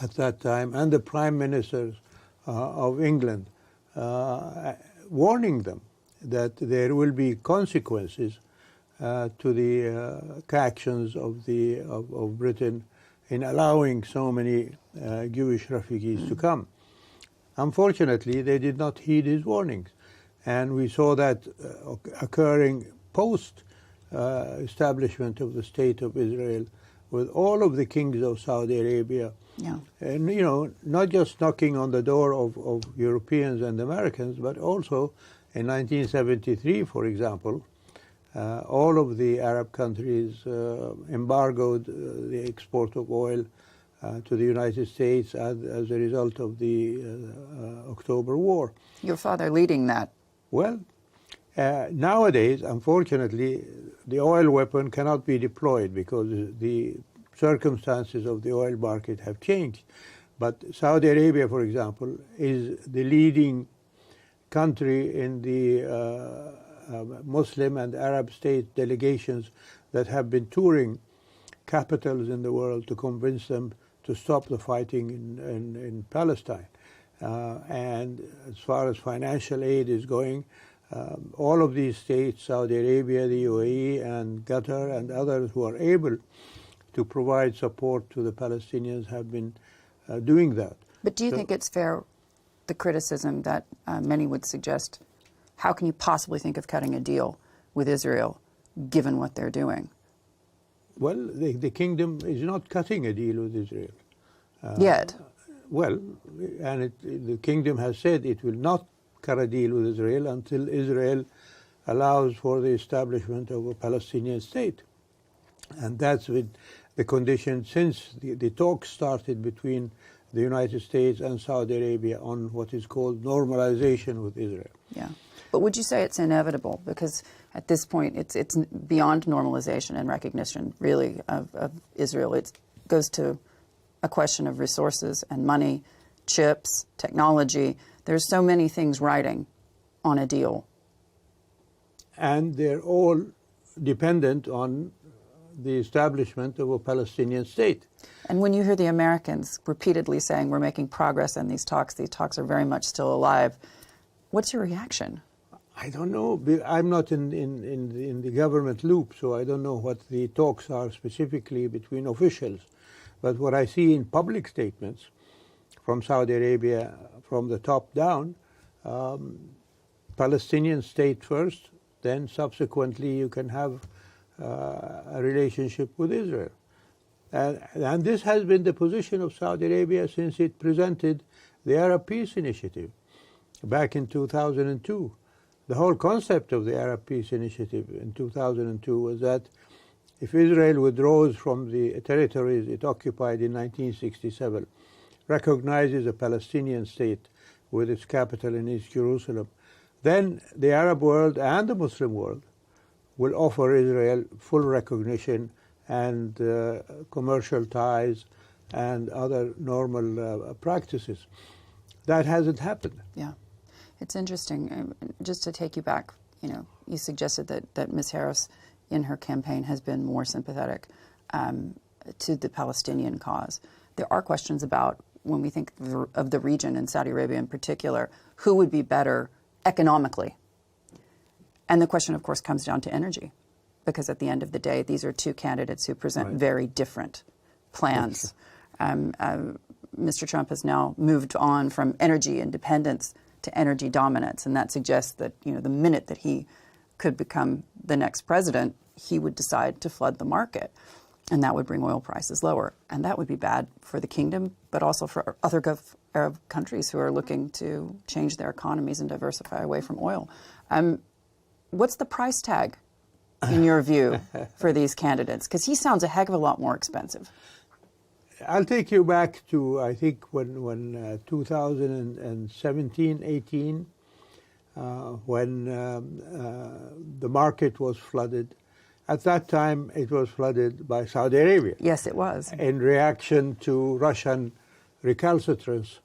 at that time and the prime ministers of England, warning them that there will be consequences to the actions of Britain in allowing so many Jewish refugees to come. Unfortunately, they did not heed his warnings, and we saw that occurring post establishment of the State of Israel, with all of the kings of Saudi Arabia, and not just knocking on the door of Europeans and Americans, but also in 1973, for example, all of the Arab countries embargoed the export of oil to the United States as a result of the October War. Your father leading that. Well, nowadays, unfortunately, the oil weapon cannot be deployed because the circumstances of the oil market have changed. But Saudi Arabia, for example, is the leading country in the Muslim and Arab state delegations that have been touring capitals in the world to convince them to stop the fighting in Palestine. And as far as financial aid is going, all of these states, Saudi Arabia, the UAE, and Ghaddar, and others who are able to provide support to the Palestinians have been doing that. But do you think it's fair, the criticism that many would suggest, how can you possibly think of cutting a deal with Israel given what they're doing? Well, the kingdom is not cutting a deal with Israel. Yet. Well, and the kingdom has said it will not cut a deal with Israel until Israel allows for the establishment of a Palestinian state. And that's with the condition since the talks started between the United States and Saudi Arabia on what is called normalization with Israel. Yeah. But would you say it's inevitable? Because at this point, it's beyond normalization and recognition, really, of Israel. It goes to a question of resources and money, chips, technology. There's so many things riding on a deal. And they're all dependent on the establishment of a Palestinian state. And when you hear the Americans repeatedly saying we're making progress in these talks are very much still alive, what's your reaction? I don't know. I'm not in the government loop, so I don't know what the talks are specifically between officials. But what I see in public statements from Saudi Arabia, from the top down, Palestinian state first, then subsequently you can have a relationship with Israel. And this has been the position of Saudi Arabia since it presented the Arab Peace Initiative back in 2002. The whole concept of the Arab Peace Initiative in 2002 was that if Israel withdraws from the territories it occupied in 1967, recognizes a Palestinian state with its capital in East Jerusalem, then the Arab world and the Muslim world will offer Israel full recognition and commercial ties and other normal practices. That hasn't happened. Yeah. It's interesting. Just to take you back, you suggested that Ms. Harris in her campaign has been more sympathetic to the Palestinian cause. There are questions about, when we think of the region and Saudi Arabia in particular, who would be better economically? And the question, of course, comes down to energy, because at the end of the day, these are two candidates who present very different plans. Mr. Trump has now moved on from energy independence to energy dominance, and that suggests that the minute that he could become the next president, he would decide to flood the market, and that would bring oil prices lower, and that would be bad for the kingdom, but also for other Arab countries who are looking to change their economies and diversify away from oil. What's the price tag in your view, for these candidates? Because he sounds a heck of a lot more expensive. I'll take you back to, I think, when 2017, 18, when the market was flooded. At that time, it was flooded by Saudi Arabia. Yes, it was. In reaction to Russian recalcitrance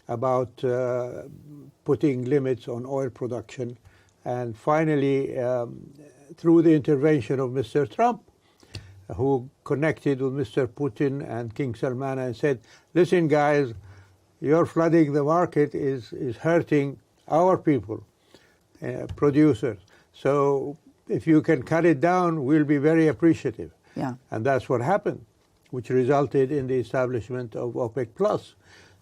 about putting limits on oil production. And finally, through the intervention of Mr. Trump, who connected with Mr. Putin and King Salman and said, listen, guys, your flooding the market is hurting our people, producers. So if you can cut it down, we'll be very appreciative. Yeah. And that's what happened, which resulted in the establishment of OPEC+.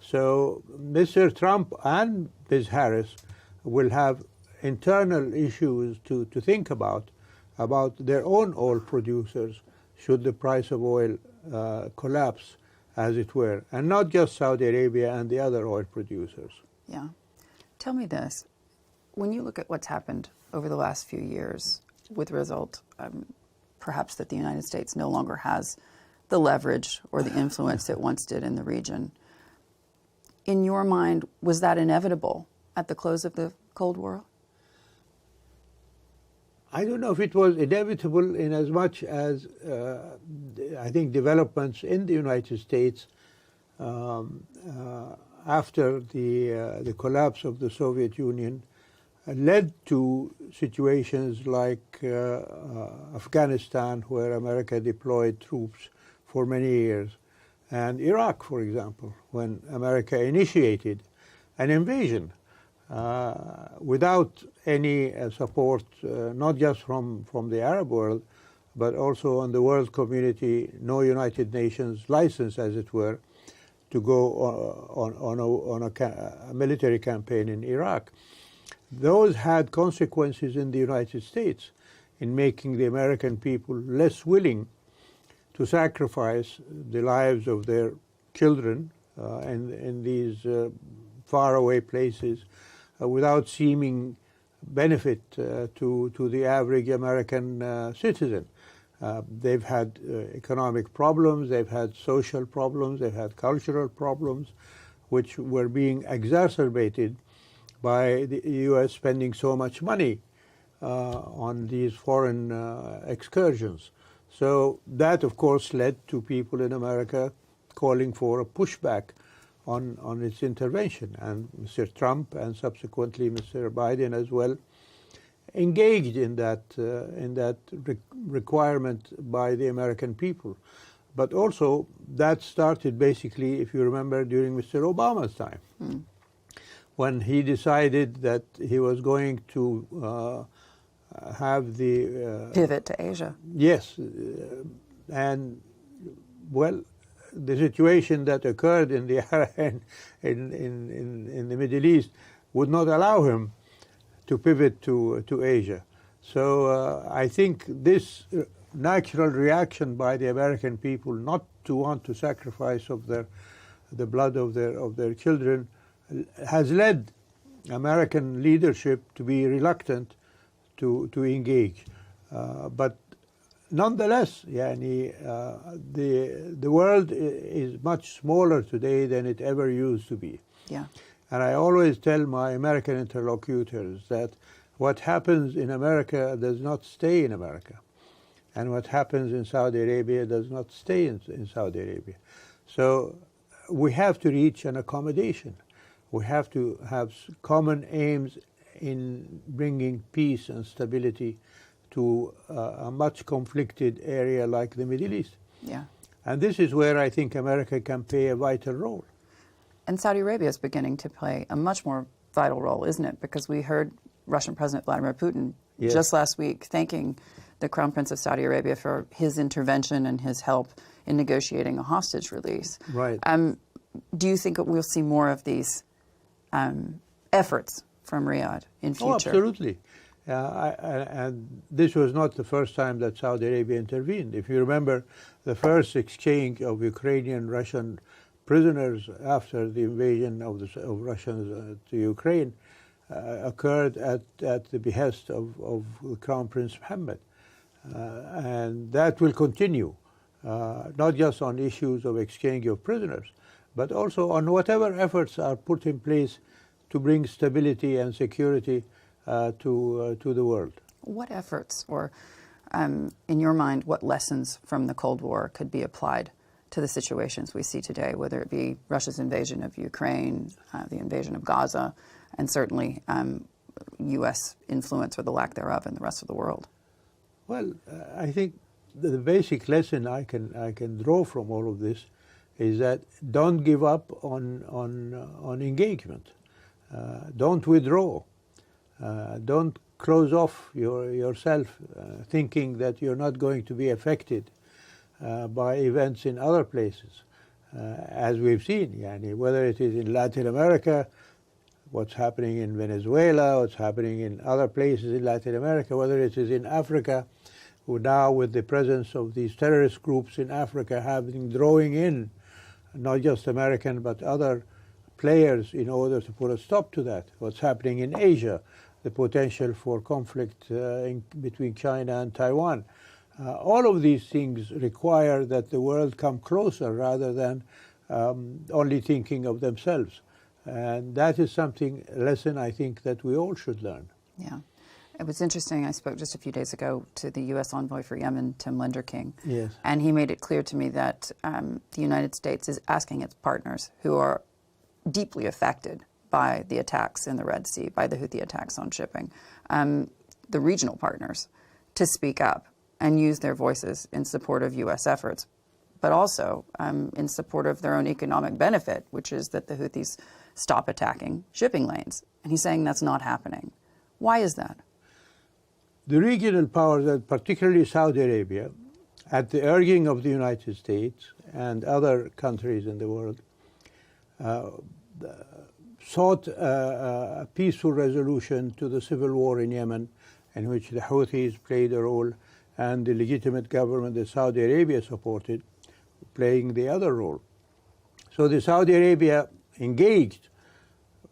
So Mr. Trump and Ms. Harris will have internal issues to think about their own oil producers should the price of oil collapse, as it were, and not just Saudi Arabia and the other oil producers. Yeah. Tell me this. When you look at what's happened over the last few years, with the result, perhaps that the United States no longer has the leverage or the influence it once did in the region, in your mind, was that inevitable at the close of the Cold War? I don't know if it was inevitable in as much as I think developments in the United States after the collapse of the Soviet Union led to situations like Afghanistan, where America deployed troops for many years, and Iraq, for example, when America initiated an invasion without any support, not just from the Arab world, but also on the world community, no United Nations license, as it were, to go on a military campaign in Iraq. Those had consequences in the United States in making the American people less willing to sacrifice the lives of their children in these faraway places without seeming benefit to the average American citizen. They've had economic problems, they've had social problems, they've had cultural problems, which were being exacerbated by the U.S. spending so much money on these foreign excursions. So that, of course, led to people in America calling for a pushback on its intervention. And Mr. Trump and subsequently Mr. Biden as well engaged in that requirement by the American people. But also that started basically, if you remember, during Mr. Obama's time. When he decided that he was going to have the pivot to Asia. Yes, and well, the situation that occurred in the in the Middle East would not allow him to pivot to Asia. So I think this natural reaction by the American people not to want to sacrifice of the blood of their children has led American leadership to be reluctant to engage. But nonetheless, the world is much smaller today than it ever used to be. Yeah. And I always tell my American interlocutors that what happens in America does not stay in America. And what happens in Saudi Arabia does not stay in Saudi Arabia. So we have to reach an accommodation. We have to have common aims in bringing peace and stability to a much conflicted area like the Middle East. Yeah. And this is where I think America can play a vital role. And Saudi Arabia is beginning to play a much more vital role, isn't it? Because we heard Russian President Vladimir Putin just last week thanking the Crown Prince of Saudi Arabia for his intervention and his help in negotiating a hostage release. Right. Do you think we'll see more of these efforts from Riyadh in future? Oh, absolutely. And this was not the first time that Saudi Arabia intervened. If you remember, the first exchange of Ukrainian-Russian prisoners after the invasion of Russians to Ukraine occurred at the behest of Crown Prince Mohammed. And that will continue, not just on issues of exchange of prisoners, but also on whatever efforts are put in place to bring stability and security to the world. What efforts, or in your mind, what lessons from the Cold War could be applied to the situations we see today, whether it be Russia's invasion of Ukraine, the invasion of Gaza, and certainly U.S. influence or the lack thereof in the rest of the world? Well, I think the basic lesson I can draw from all of this is that don't give up on engagement. Don't withdraw. Don't close off yourself, thinking that you're not going to be affected by events in other places, as we've seen, whether it is in Latin America, what's happening in Venezuela, what's happening in other places in Latin America, whether it is in Africa, who now with the presence of these terrorist groups in Africa drawing in not just American but other players in order to put a stop to that. What's happening in Asia, the potential for conflict between China and Taiwan. All of these things require that the world come closer rather than only thinking of themselves. And that is a lesson I think that we all should learn. Yeah. It was interesting. I spoke just a few days ago to the U.S. envoy for Yemen, Tim Linderking. Yes. And he made it clear to me that the United States is asking its partners who are deeply affected by the attacks in the Red Sea, by the Houthi attacks on shipping, the regional partners, to speak up and use their voices in support of U.S. efforts, but also in support of their own economic benefit, which is that the Houthis stop attacking shipping lanes. And he's saying that's not happening. Why is that? The regional powers, and particularly Saudi Arabia, at the urging of the United States and other countries in the world, sought a peaceful resolution to the civil war in Yemen, in which the Houthis played a role and the legitimate government that Saudi Arabia supported playing the other role. So the Saudi Arabia engaged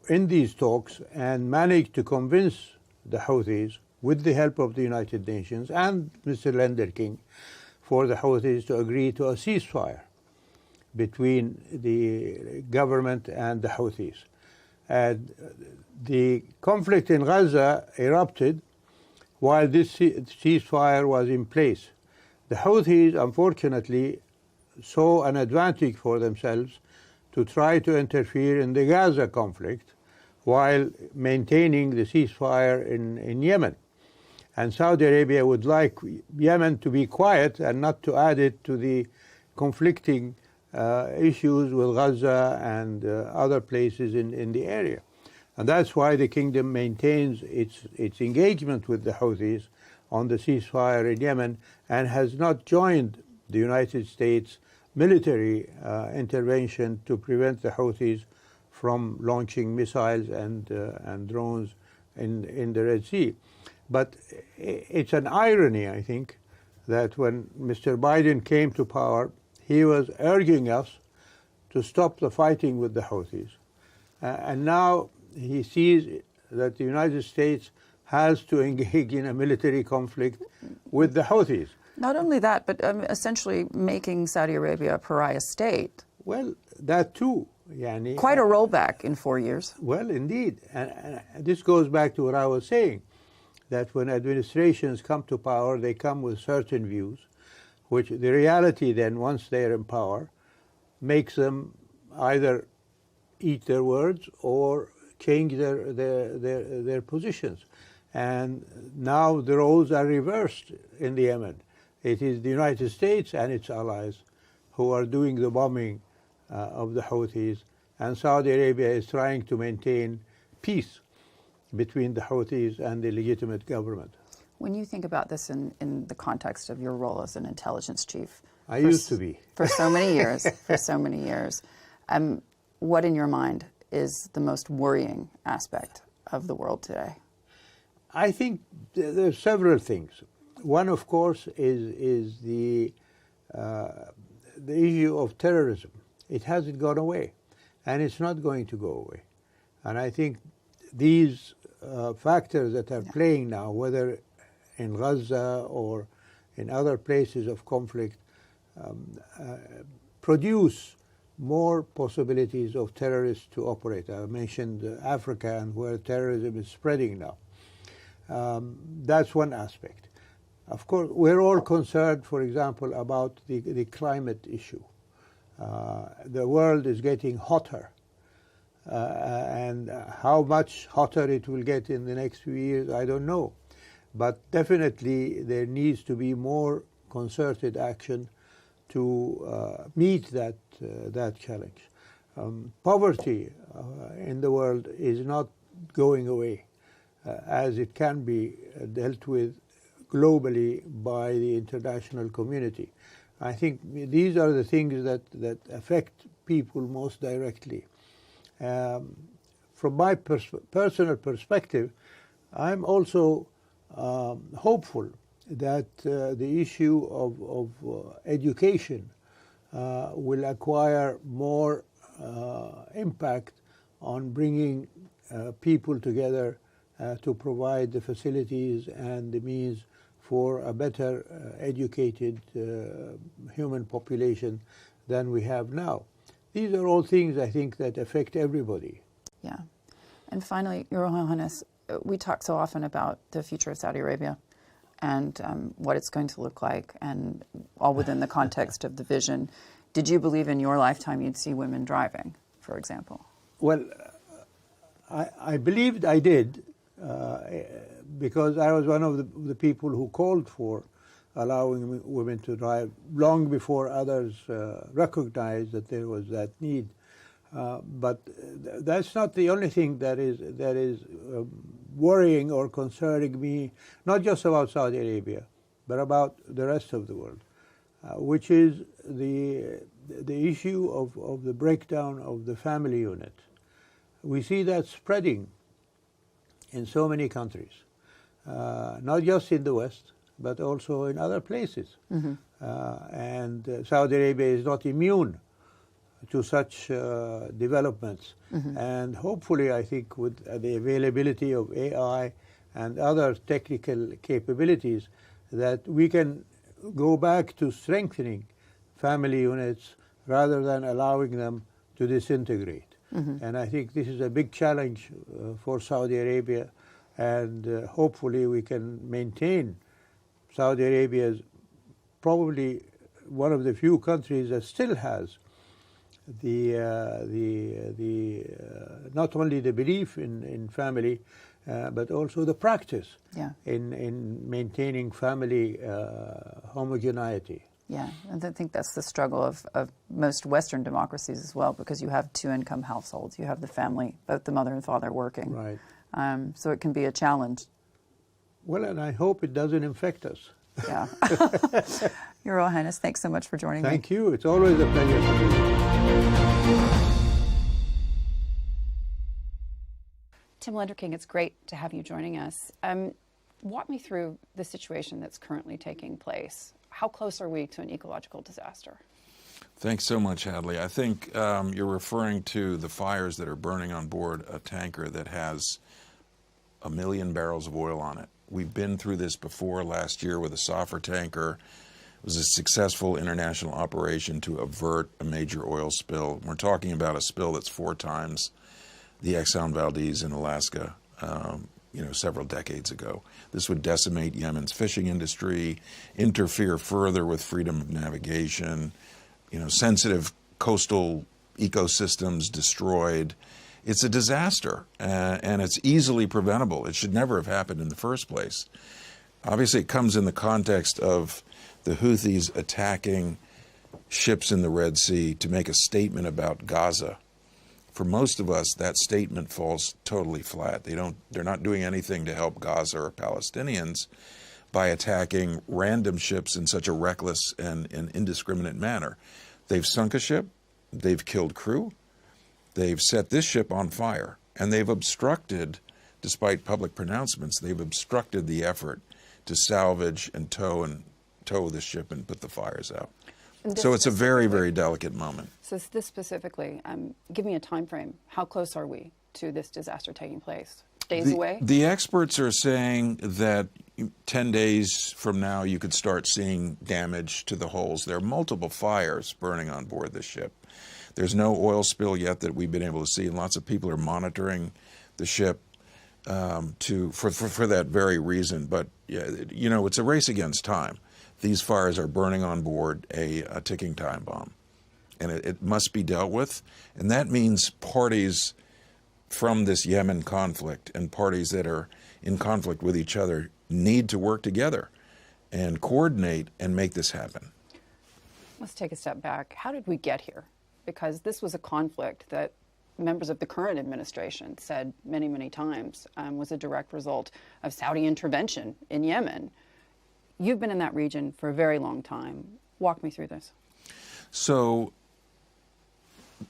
in these talks and managed to convince the Houthis, with the help of the United Nations and Mr. Lenderking, for the Houthis to agree to a ceasefire between the government and the Houthis. And the conflict in Gaza erupted while this ceasefire was in place. The Houthis, unfortunately, saw an advantage for themselves to try to interfere in the Gaza conflict while maintaining the ceasefire in Yemen. And Saudi Arabia would like Yemen to be quiet and not to add it to the conflicting issues with Gaza and other places in the area. And that's why the kingdom maintains its engagement with the Houthis on the ceasefire in Yemen and has not joined the United States military intervention to prevent the Houthis from launching missiles and drones in the Red Sea. But it's an irony, I think, that when Mr. Biden came to power, he was urging us to stop the fighting with the Houthis. And now he sees that the United States has to engage in a military conflict with the Houthis. Not only that, but essentially making Saudi Arabia a pariah state. Well, that too. Quite a rollback in 4 years. Well, indeed. And this goes back to what I was saying, that when administrations come to power, they come with certain views, which the reality then, once they're in power, makes them either eat their words or change their positions. And now the roles are reversed in the Yemen. It is the United States and its allies who are doing the bombing of the Houthis, and Saudi Arabia is trying to maintain peace between the Houthis and the legitimate government. When you think about this in the context of your role as an intelligence chief, I used to be for so many years, what in your mind is the most worrying aspect of the world today? I think there are several things. One, of course, is the issue of terrorism. It hasn't gone away, and it's not going to go away. And I think these factors that are playing now, whether in Gaza or in other places of conflict produce more possibilities of terrorists to operate. I mentioned Africa and where terrorism is spreading now. That's one aspect. Of course, we're all concerned, for example, about the climate issue. The world is getting hotter, and how much hotter it will get in the next few years, I don't know. But definitely there needs to be more concerted action to meet that challenge. Poverty in the world is not going away, as it can be dealt with globally by the international community. I think these are the things that affect people most directly. From my personal perspective, I'm also hopeful that the issue of education will acquire more impact on bringing people together to provide the facilities and the means for a better educated human population than we have now. These are all things, I think, that affect everybody. Yeah. And finally, Your Royal Highness, we talk so often about the future of Saudi Arabia and what it's going to look like, and all within the context of the vision. Did you believe in your lifetime you'd see women driving, for example? Well, I believed I did, because I was one of the people who called for allowing women to drive long before others recognized that there was that need. But that's not the only thing that is worrying or concerning me, not just about Saudi Arabia, but about the rest of the world, which is the issue of the breakdown of the family unit. We see that spreading in so many countries, not just in the West, but also in other places. Mm-hmm. And Saudi Arabia is not immune to such developments. Mm-hmm. And hopefully, I think, with the availability of AI and other technical capabilities, that we can go back to strengthening family units rather than allowing them to disintegrate. Mm-hmm. And I think this is a big challenge for Saudi Arabia, and hopefully we can maintain Saudi Arabia as probably one of the few countries that still has not only the belief in family, but also the practice in maintaining family homogeneity. Yeah, and I think that's the struggle of most Western democracies as well, because you have two-income households. You have the family, both the mother and father working. Right. So it can be a challenge. Well, and I hope it doesn't infect us. Yeah. Your Royal Highness, thanks so much for joining me. Thank you. It's always a pleasure for me. Tim Lenderking, it's great to have you joining us. Walk me through the situation that's currently taking place. How close are we to an ecological disaster? Thanks so much, Hadley. I think you're referring to the fires that are burning on board a tanker that has 1 million barrels of oil on it. We've been through this before last year with a Safar tanker. It was a successful international operation to avert a major oil spill. We're talking about a spill that's 4 times the Exxon Valdez in Alaska, several decades ago. This would decimate Yemen's fishing industry, interfere further with freedom of navigation, sensitive coastal ecosystems destroyed. It's a disaster, and it's easily preventable. It should never have happened in the first place. Obviously, it comes in the context of the Houthis attacking ships in the Red Sea to make a statement about Gaza. For most of us, that statement falls totally flat. They're not doing anything to help Gaza or Palestinians by attacking random ships in such a reckless and indiscriminate manner. They've sunk a ship, they've killed crew, they've set this ship on fire, and they've obstructed, despite public pronouncements, they've obstructed the effort to salvage and tow the ship and put the fires out. So it's a very, very delicate moment. So this specifically, give me a time frame. How close are we to this disaster taking place? Days away? The experts are saying that 10 days from now, you could start seeing damage to the hulls. There are multiple fires burning on board the ship. There's no oil spill yet that we've been able to see, and lots of people are monitoring the ship for that very reason. But you know, it's a race against time. These fires are burning on board a ticking time bomb, and it must be dealt with. And that means parties from this Yemen conflict and parties that are in conflict with each other need to work together and coordinate and make this happen. Let's take a step back. How did we get here? Because this was a conflict that members of the current administration said many, many times was a direct result of Saudi intervention in Yemen. You've been in that region for a very long time. Walk me through this. So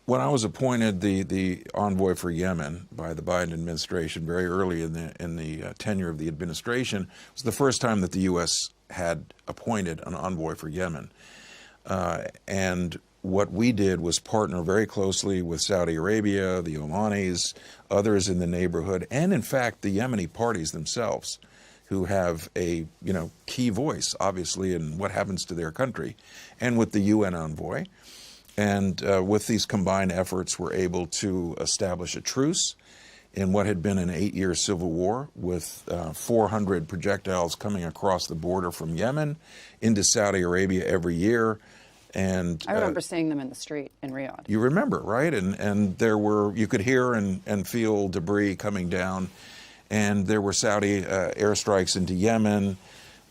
when I was appointed the envoy for Yemen by the Biden administration very early in the tenure of the administration, it was the first time that the U.S. had appointed an envoy for Yemen. And what we did was partner very closely with Saudi Arabia, the Omanis, others in the neighborhood, and in fact the Yemeni parties themselves, who have a key voice, obviously, in what happens to their country, and with the UN envoy. And with these combined efforts, we're able to establish a truce in what had been an 8-year civil war with 400 projectiles coming across the border from Yemen into Saudi Arabia every year. And I remember seeing them in the street in Riyadh. You remember, right? And there were, you could hear and feel debris coming down. And there were Saudi airstrikes into Yemen,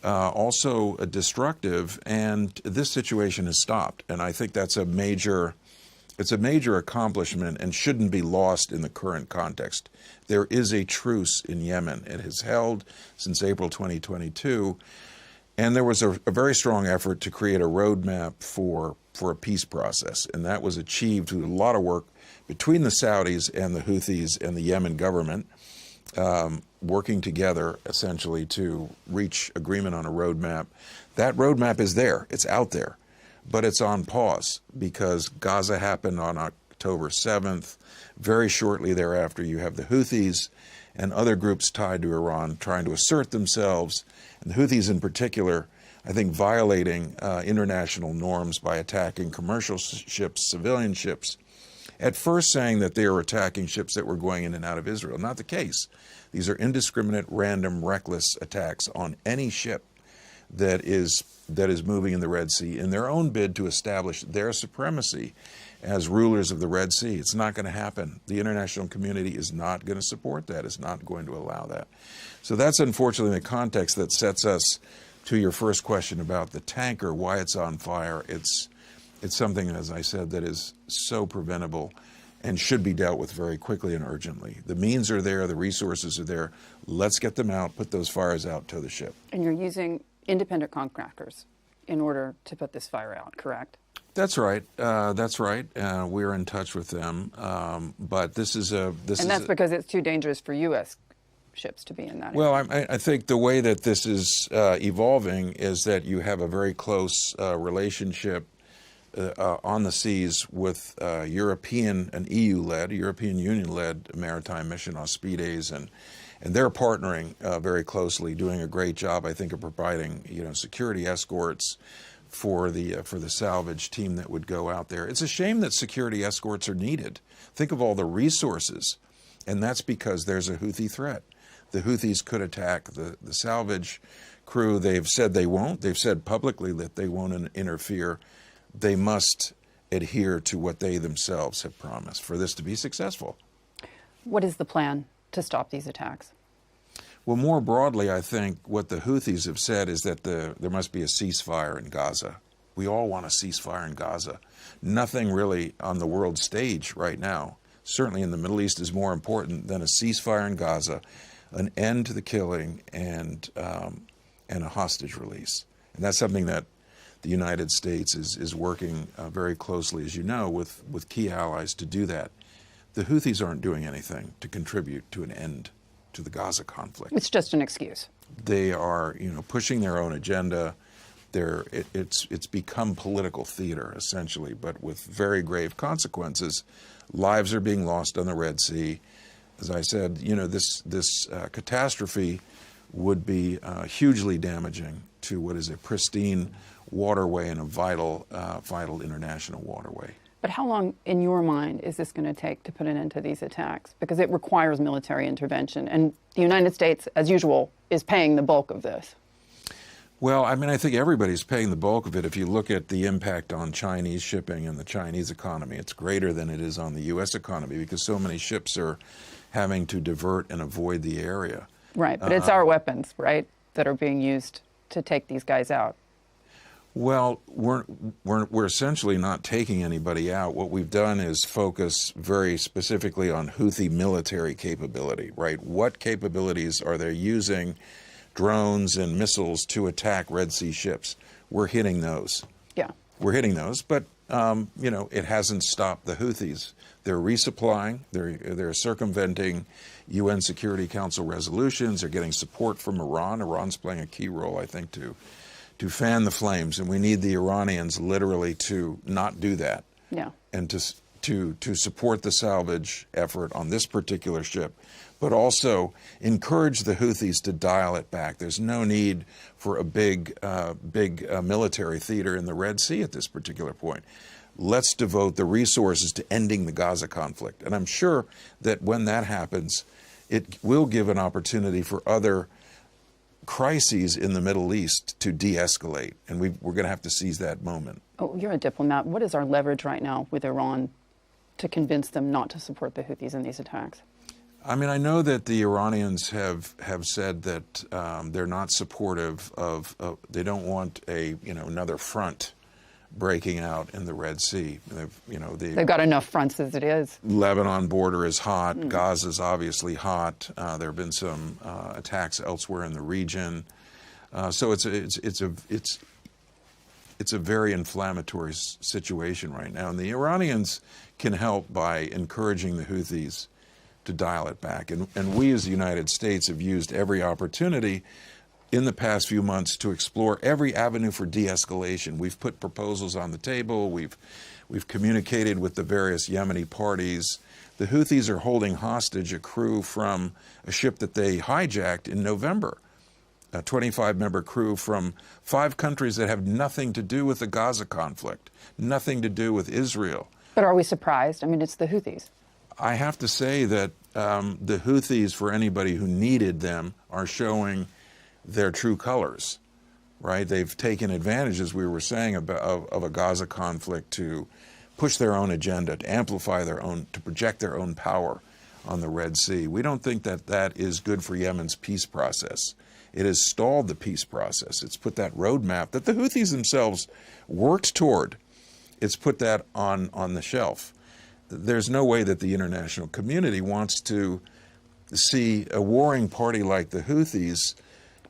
also destructive. And this situation has stopped. And I think that's it's a major accomplishment and shouldn't be lost in the current context. There is a truce in Yemen. It has held since April 2022. And there was a very strong effort to create a roadmap for a peace process. And that was achieved through a lot of work between the Saudis and the Houthis and the Yemen government, working together essentially to reach agreement on a roadmap. That roadmap is there. It's out there. But it's on pause because Gaza happened on October 7th. Very shortly thereafter, you have the Houthis and other groups tied to Iran trying to assert themselves, and the Houthis in particular, I think, violating international norms by attacking commercial ships, civilian ships, at first saying that they were attacking ships that were going in and out of Israel. Not the case. These are indiscriminate, random, reckless attacks on any ship that is moving in the Red Sea in their own bid to establish their supremacy as rulers of the Red Sea. It's not going to happen. The international community is not going to support that. It's not going to allow that. So that's unfortunately the context that sets us to your first question about the tanker, why it's on fire. It's something, as I said, that is so preventable and should be dealt with very quickly and urgently. The means are there. The resources are there. Let's get them out, put those fires out, tow the ship. And you're using independent contractors in order to put this fire out, correct? That's right. That's right. We're in touch with them, but this is a. And that's because it's too dangerous for U.S. ships to be in that. Well, I think the way that this is evolving is that you have a very close relationship on the seas with European and EU-led, European Union-led maritime mission, Auspides, and they're partnering very closely, doing a great job, I think, of providing security escorts for the salvage team that would go out there. It's a shame that security escorts are needed. Think of all the resources, and that's because there's a Houthi threat. The Houthis could attack the salvage crew. They've said they won't. They've said publicly that they won't interfere. They must adhere to what they themselves have promised for this to be successful. What is the plan to stop these attacks? Well, more broadly, I think what the Houthis have said is that there must be a ceasefire in Gaza. We all want a ceasefire in Gaza. Nothing really on the world stage right now, certainly in the Middle East, is more important than a ceasefire in Gaza, an end to the killing, and a hostage release. And that's something that the United States is working very closely, as you know, with key allies to do that. The Houthis aren't doing anything to contribute to an end to the Gaza conflict. It's just an excuse. They are, pushing their own agenda. It's become political theater, essentially, but with very grave consequences. Lives are being lost on the Red Sea. As I said, this catastrophe would be hugely damaging to what is a pristine waterway and a vital international waterway. But how long, in your mind, is this going to take to put an end to these attacks? Because it requires military intervention, and the United States, as usual, is paying the bulk of this. Well, I mean, I think everybody's paying the bulk of it. If you look at the impact on Chinese shipping and the Chinese economy, it's greater than it is on the U.S. economy because so many ships are having to divert and avoid the area. Right, but it's our weapons, right, that are being used to take these guys out. Well, we're essentially not taking anybody out. What we've done is focus very specifically on Houthi military capability, right? What capabilities are they using, drones and missiles, to attack Red Sea ships? We're hitting those. Yeah. We're hitting those, but, you know, it hasn't stopped the Houthis. They're resupplying. They're circumventing UN Security Council resolutions. They're getting support from Iran. Iran's playing a key role, I think, to fan the flames, and we need the Iranians literally to not do that. Yeah. And to support the salvage effort on this particular ship, but also encourage the Houthis to dial it back. There's no need for a big military theater in the Red Sea at this particular point. Let's devote the resources to ending the Gaza conflict. And I'm sure that when that happens, it will give an opportunity for other crises in the Middle East to de-escalate, and we're going to have to seize that moment. Oh, you're a diplomat. What is our leverage right now with Iran to convince them not to support the Houthis in these attacks? I mean, I know that the Iranians have said that they're not supportive of, they don't want another front breaking out in the Red Sea. They've got enough fronts as it is. Lebanon border is hot. Gaza's obviously hot. There have been some attacks elsewhere in the region. So it's a very inflammatory situation right now. And the Iranians can help by encouraging the Houthis to dial it back. And we as the United States have used every opportunity in the past few months to explore every avenue for de-escalation. We've put proposals on the table. We've communicated with the various Yemeni parties. The Houthis are holding hostage a crew from a ship that they hijacked in November, a 25-member crew from 5 countries that have nothing to do with the Gaza conflict, nothing to do with Israel. But are we surprised? I mean, it's the Houthis. I have to say that the Houthis, for anybody who needed them, are showing their true colors, right? They've taken advantage, as we were saying, of a Gaza conflict to push their own agenda, to amplify their own, to project their own power on the Red Sea. We don't think that that is good for Yemen's peace process. It has stalled the peace process. It's put that roadmap that the Houthis themselves worked toward. It's put that on the shelf. There's no way that the international community wants to see a warring party like the Houthis.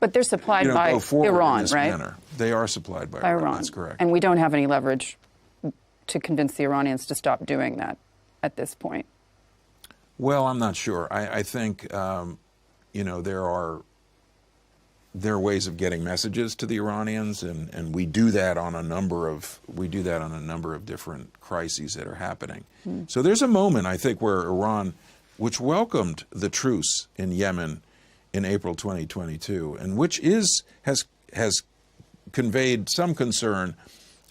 But they're supplied by Iran, right? Manner. They are supplied by Iran. That's correct. And we don't have any leverage to convince the Iranians to stop doing that at this point. Well, I'm not sure. I think there are ways of getting messages to the Iranians, and we do that on a number of different crises that are happening. So there's a moment, I think, where Iran, which welcomed the truce in Yemen in April 2022, and which has conveyed some concern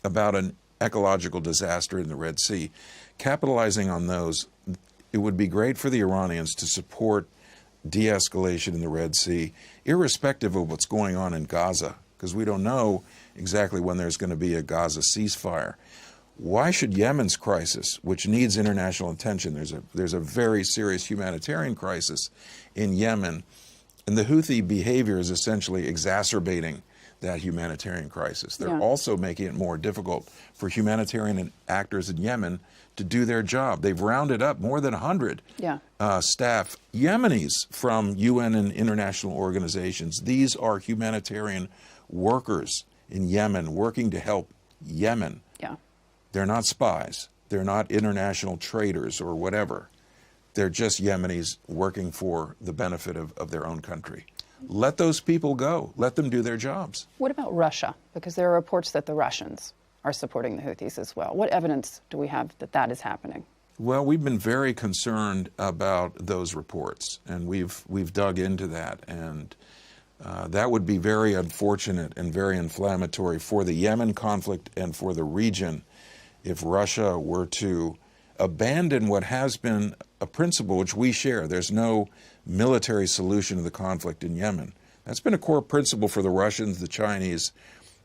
about an ecological disaster in the Red Sea. Capitalizing on those, it would be great for the Iranians to support de-escalation in the Red Sea, irrespective of what's going on in Gaza, because we don't know exactly when there's going to be a Gaza ceasefire. Why should Yemen's crisis, which needs international attention, there's a very serious humanitarian crisis in Yemen, and the Houthi behavior is essentially exacerbating that humanitarian crisis. They're also making it more difficult for humanitarian actors in Yemen to do their job. They've rounded up more than 100 staff, Yemenis from UN and international organizations. These are humanitarian workers in Yemen working to help Yemen. They're not spies. They're not international traders or whatever. They're just Yemenis working for the benefit of their own country. Let those people go. Let them do their jobs. What about Russia? Because there are reports that the Russians are supporting the Houthis as well. What evidence do we have that that is happening? Well, we've been very concerned about those reports, and we've dug into that. And That would be very unfortunate and very inflammatory for the Yemen conflict and for the region if Russia were to abandon what has been a principle which we share. There's no military solution to the conflict in Yemen. That's been a core principle for the Russians, the Chinese,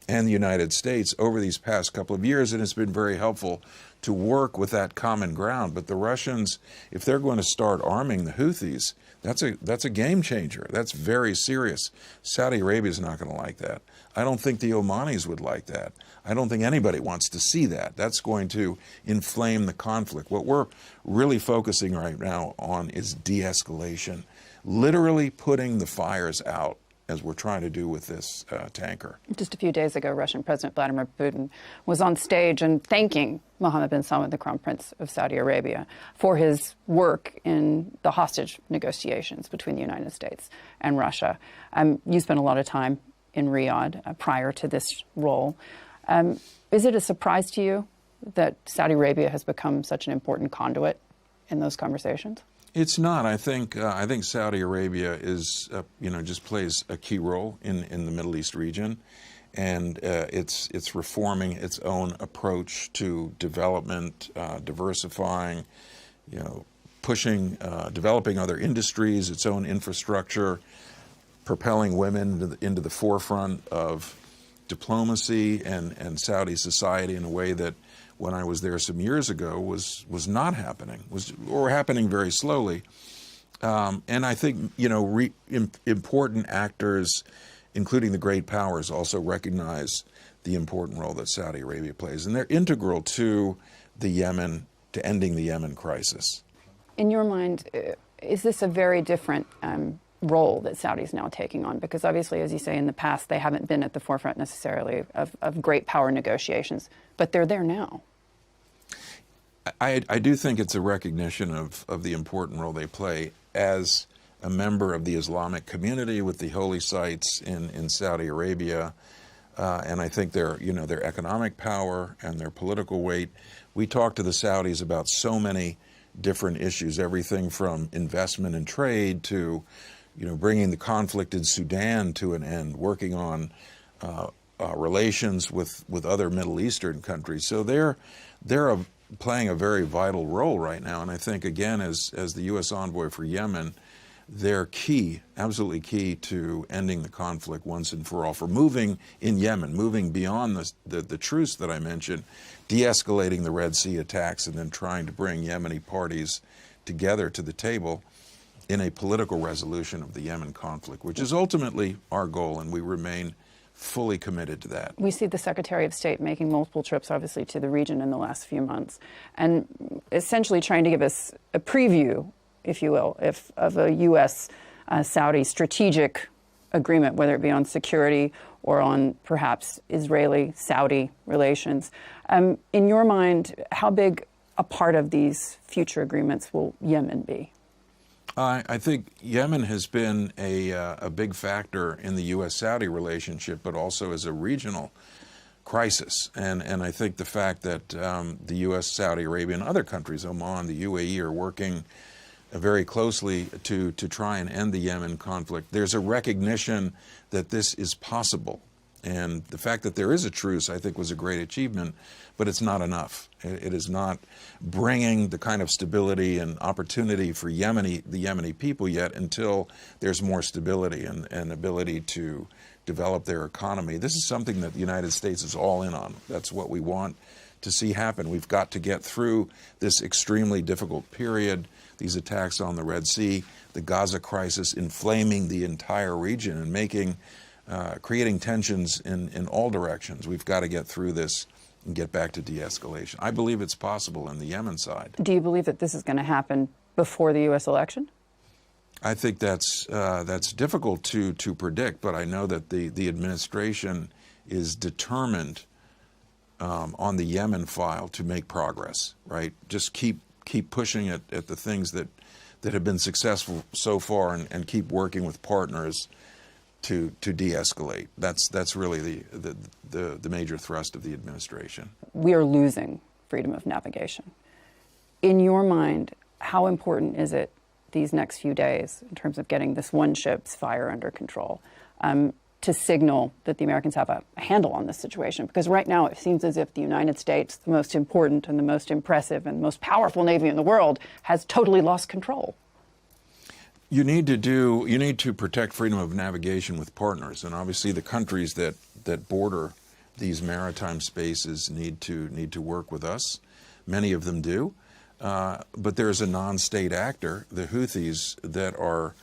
and the United States over these past couple of years, and it's been very helpful to work with that common ground. But the Russians, if they're going to start arming the Houthis, that's a game changer. That's very serious. Saudi Arabia is not going to like that. I don't think the Omanis would like that. I don't think anybody wants to see that. That's going to inflame the conflict. What we're really focusing right now on is de-escalation, literally putting the fires out, as we're trying to do with this tanker. Just a few days ago, Russian President Vladimir Putin was on stage and thanking Mohammed bin Salman, the Crown Prince of Saudi Arabia, for his work in the hostage negotiations between the United States and Russia. You spent a lot of time in Riyadh prior to this role. Is it a surprise to you that Saudi Arabia has become such an important conduit in those conversations? It's not. I think Saudi Arabia is, just plays a key role in the Middle East region, and it's reforming its own approach to development, diversifying, pushing, developing other industries, its own infrastructure, propelling women into the forefront of diplomacy and Saudi society in a way that, when I was there some years ago, was not happening, or happening very slowly. And I think, important actors, including the great powers, also recognize the important role that Saudi Arabia plays. And they're integral to to ending the Yemen crisis. In your mind, is this a very different role that Saudi's now taking on? Because obviously, as you say, in the past, they haven't been at the forefront necessarily of great power negotiations, but they're there now. I do think it's a recognition of the important role they play as a member of the Islamic community with the holy sites in Saudi Arabia, and I think their economic power and their political weight. We talk to the Saudis about so many different issues, everything from investment and trade to bringing the conflict in Sudan to an end, working on relations with other Middle Eastern countries. So they're playing a very vital role right now, and I think, again, as the U.S. envoy for Yemen, they're key, absolutely key to ending the conflict once and for all, for moving in Yemen, moving beyond the truce that I mentioned, de-escalating the Red Sea attacks, and then trying to bring Yemeni parties together to the table in a political resolution of the Yemen conflict, which is ultimately our goal, and we remain fully committed to that. We see the Secretary of State making multiple trips, obviously, to the region in the last few months, and essentially trying to give us a preview, if you will, of a U.S.-Saudi strategic agreement, whether it be on security or on perhaps Israeli-Saudi relations. In your mind, how big a part of these future agreements will Yemen be? I think Yemen has been a big factor in the U.S.-Saudi relationship, but also as a regional crisis. And I think the fact that the U.S., Saudi Arabia, and other countries, Oman, the UAE, are working very closely to try and end the Yemen conflict, there's a recognition that this is possible. And the fact that there is a truce, I think, was a great achievement, but it's not enough. It is not bringing the kind of stability and opportunity for the Yemeni people yet until there's more stability and ability to develop their economy. This is something that the United States is all in on. That's what we want to see happen. We've got to get through this extremely difficult period, these attacks on the Red Sea, the Gaza crisis inflaming the entire region and creating tensions in all directions. We've got to get through this and get back to de-escalation. I believe it's possible on the Yemen side. Do you believe that this is going to happen before the U.S. election? I think that's difficult to predict, but I know that the administration is determined on the Yemen file to make progress, right? Just keep pushing at the things that have been successful so far and keep working with partners to de-escalate. That's really the major thrust of the administration. We are losing freedom of navigation. In your mind, how important is it these next few days in terms of getting this one ship's fire under control? to signal that the Americans have a handle on this situation. Because right now it seems as if the United States, the most important and the most impressive and most powerful navy in the world, has totally lost control. You need to protect freedom of navigation with partners, and obviously the countries that border these maritime spaces need to work with us. Many of them do, but there's a non-state actor, the Houthis, that are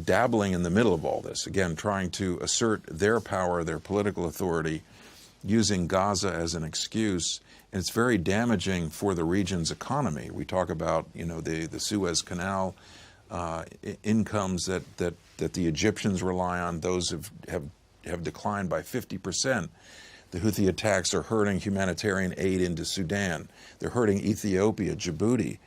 dabbling in the middle of all this, again, trying to assert their power, their political authority, using Gaza as an excuse. And it's very damaging for the region's economy. We talk about, the Suez Canal incomes that the Egyptians rely on. Those have declined by 50%. The Houthi attacks are hurting humanitarian aid into Sudan. They're hurting Ethiopia, Djibouti.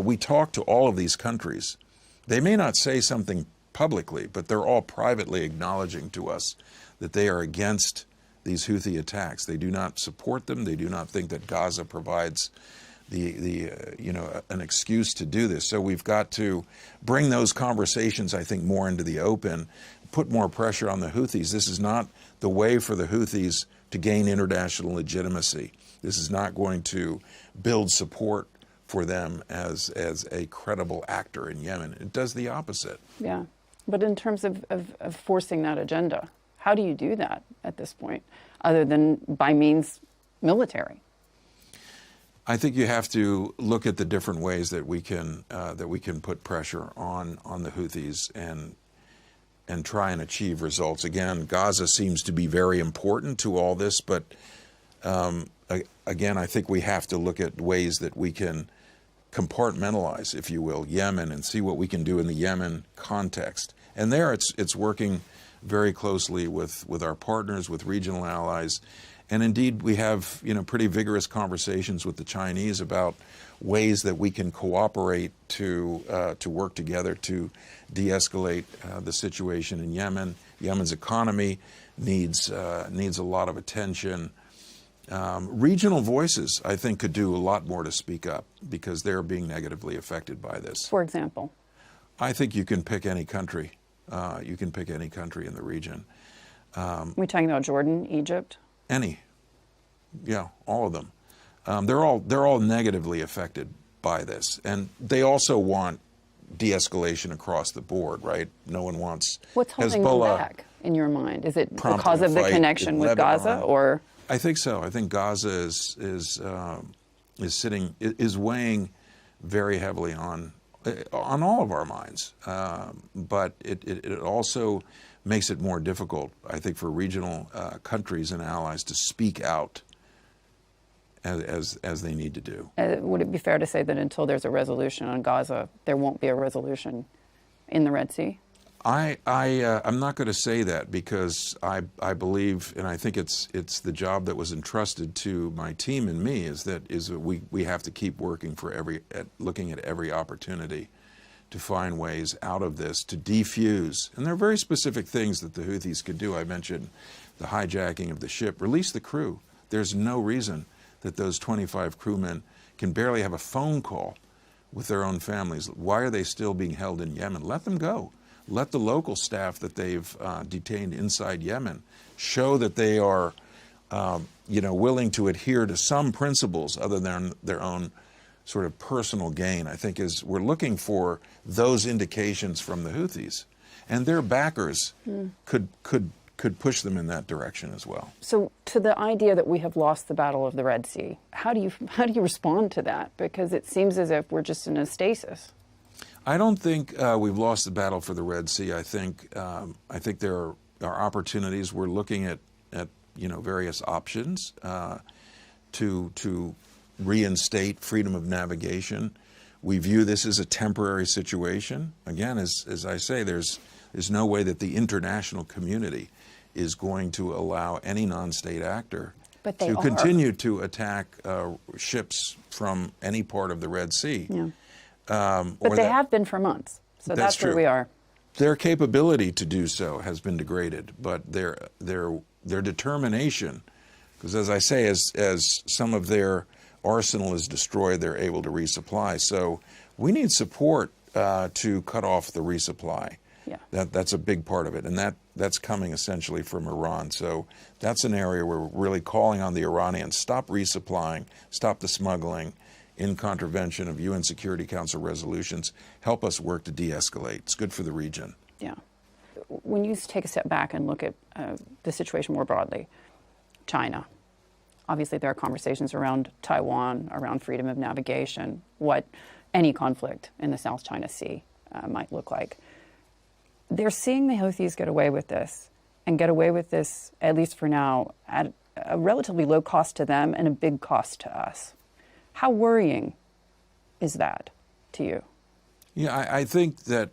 We talk to all of these countries. They may not say something publicly, but they're all privately acknowledging to us that they are against these Houthi attacks. They do not support them. They do not think that Gaza provides an excuse to do this. So we've got to bring those conversations, I think, more into the open, put more pressure on the Houthis. This is not the way for the Houthis to gain international legitimacy. This is not going to build support for them as a credible actor in Yemen. It does the opposite. Yeah. But in terms of forcing that agenda, how do you do that at this point, other than by means military? I think you have to look at the different ways that we can put pressure on the Houthis and try and achieve results. Again, Gaza seems to be very important to all this, but again, I think we have to look at ways that we can compartmentalize, if you will, Yemen and see what we can do in the Yemen context. And there it's working very closely with our partners, with regional allies. And indeed, we have pretty vigorous conversations with the Chinese about ways that we can cooperate to work together to de-escalate the situation in Yemen. Yemen's economy needs a lot of attention. Regional voices, I think, could do a lot more to speak up because they're being negatively affected by this. For example? I think you can pick any country. You can pick any country in the region. Are we talking about Jordan, Egypt? Any. Yeah, all of them. They're all negatively affected by this. And they also want de-escalation across the board, right? No one wants What's holding them back, in your mind? Is it because of the connection with Gaza, or? I think so. I think Gaza is weighing very heavily on all of our minds, but it also makes it more difficult, I think, for regional countries and allies to speak out as they need to do. Would it be fair to say that until there's a resolution on Gaza, there won't be a resolution in the Red Sea? I'm not going to say that because I believe, and I think it's the job that was entrusted to my team and me, is that we have to keep working looking at every opportunity to find ways out of this, to defuse. And there are very specific things that the Houthis could do. I mentioned the hijacking of the ship. Release the crew. There's no reason that those 25 crewmen can barely have a phone call with their own families. Why are they still being held in Yemen? Let them go. Let the local staff that they've detained inside Yemen show that they are, willing to adhere to some principles other than their own sort of personal gain. I think we're looking for those indications from the Houthis, and their backers could push them in that direction as well. So, to the idea that we have lost the battle of the Red Sea, how do you respond to that? Because it seems as if we're just in a stasis. I don't think we've lost the battle for the Red Sea. I think there are opportunities. We're looking at various options to reinstate freedom of navigation. We view this as a temporary situation. Again, as I say, there's no way that the international community is going to allow any non-state actor to continue to attack ships from any part of the Red Sea. Yeah. But they have been for months, so that's where we are. Their capability to do so has been degraded, but their determination, because as I say, as some of their arsenal is destroyed, they're able to resupply. So we need support to cut off the resupply. Yeah. That's a big part of it, and that's coming essentially from Iran. So that's an area where we're really calling on the Iranians, stop resupplying, stop the smuggling in contravention of UN Security Council resolutions, help us work to de-escalate. It's good for the region. Yeah. When you take a step back and look at the situation more broadly, China, obviously there are conversations around Taiwan, around freedom of navigation, what any conflict in the South China Sea might look like. They're seeing the Houthis get away with this, and get away with this, at least for now, at a relatively low cost to them and a big cost to us. How worrying is that to you? Yeah, I think that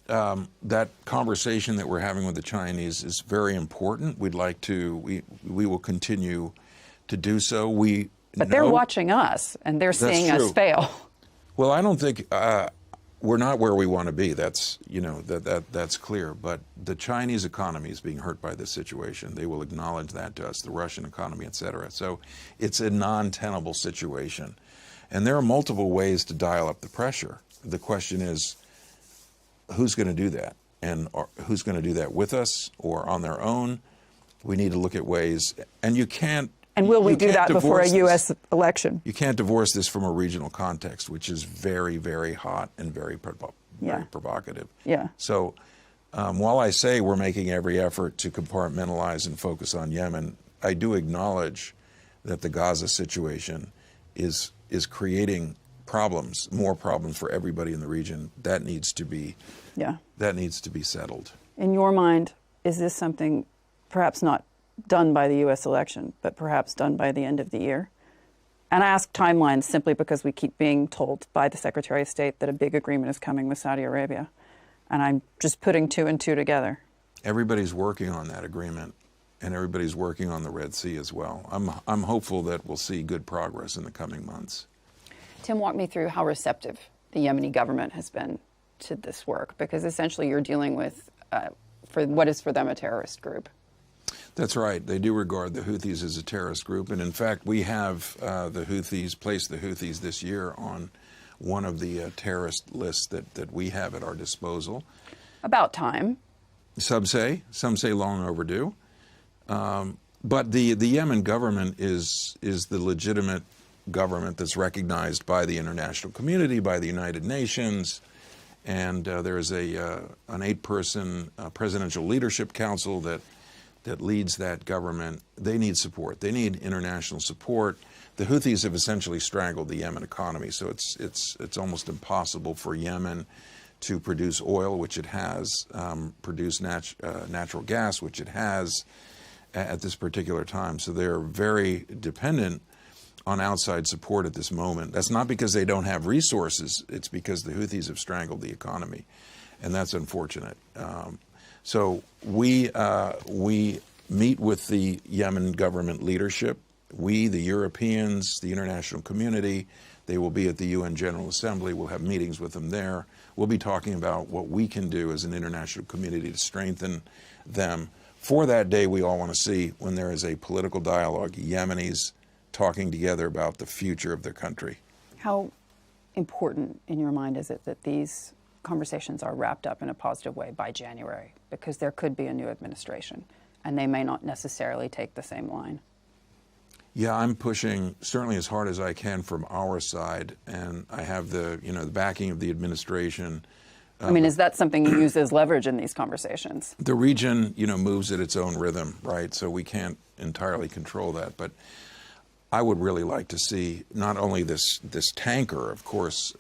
that conversation that we're having with the Chinese is very important. We'd like to, we will continue to do so. But they're watching us, and they're seeing us fail. Well, I don't think we're not where we want to be. That's, you know, that's clear. But the Chinese economy is being hurt by this situation. They will acknowledge that to us, the Russian economy, et cetera. So it's a non-tenable situation. And there are multiple ways to dial up the pressure. The question is, who's going to do that? And who's going to do that with us or on their own? We need to look at ways. And you can't. And will we do that before a U.S. election? You can't divorce this from a regional context, which is very, very hot and very provocative. Yeah. So while I say we're making every effort to compartmentalize and focus on Yemen, I do acknowledge that the Gaza situation is creating problems, more problems for everybody in the region. That needs to be settled. In your mind, is this something perhaps not done by the U.S. election, but perhaps done by the end of the year? And I ask timelines simply because we keep being told by the Secretary of State that a big agreement is coming with Saudi Arabia. And I'm just putting two and two together. Everybody's working on that agreement, and everybody's working on the Red Sea as well. I'm hopeful that we'll see good progress in the coming months. Tim, walk me through how receptive the Yemeni government has been to this work, because essentially you're dealing with for what is for them a terrorist group. That's right. They do regard the Houthis as a terrorist group. And in fact, we have placed the Houthis this year on one of the terrorist lists that we have at our disposal. About time. Some say long overdue. But the Yemen government is the legitimate government that's recognized by the international community, by the United Nations. And there is an 8-person presidential leadership council that leads that government. They need support. They need international support. The Houthis have essentially strangled the Yemen economy, so it's almost impossible for Yemen to produce oil, which it has, produce natural gas, which it has at this particular time. So they're very dependent on outside support at this moment. That's not because they don't have resources. It's because the Houthis have strangled the economy, and that's unfortunate. So we meet with the Yemen government leadership. We, the Europeans, the international community, they will be at the UN General Assembly. We'll have meetings with them there. We'll be talking about what we can do as an international community to strengthen them. For that day, we all want to see when there is a political dialogue, Yemenis talking together about the future of their country. How important in your mind is it that these conversations are wrapped up in a positive way by January? Because there could be a new administration, and they may not necessarily take the same line. Yeah, I'm pushing certainly as hard as I can from our side, and I have the backing of the administration. I mean, is that something you use as leverage in these conversations? The region, moves at its own rhythm, right? So we can't entirely control that, but I would really like to see not only this tanker, of course,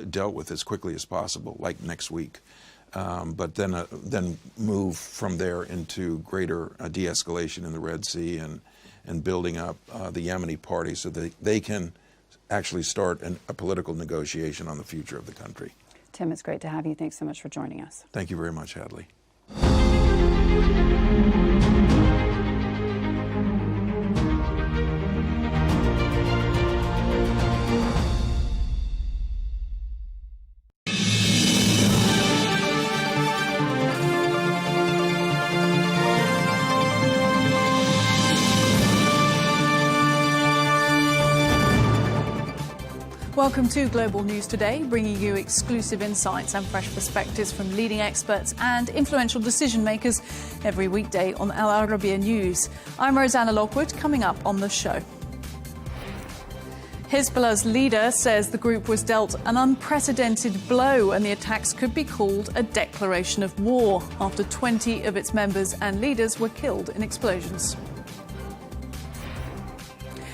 dealt with as quickly as possible, like next week, but then move from there into greater de-escalation in the Red Sea and building up the Yemeni party so that they can actually start a political negotiation on the future of the country. Tim, it's great to have you. Thanks so much for joining us. Thank you very much, Hadley. Welcome to Global News Today, bringing you exclusive insights and fresh perspectives from leading experts and influential decision makers every weekday on Al-Arabiya News. I'm Rosanna Lockwood, coming up on the show. Hezbollah's leader says the group was dealt an unprecedented blow and the attacks could be called a declaration of war after 20 of its members and leaders were killed in explosions.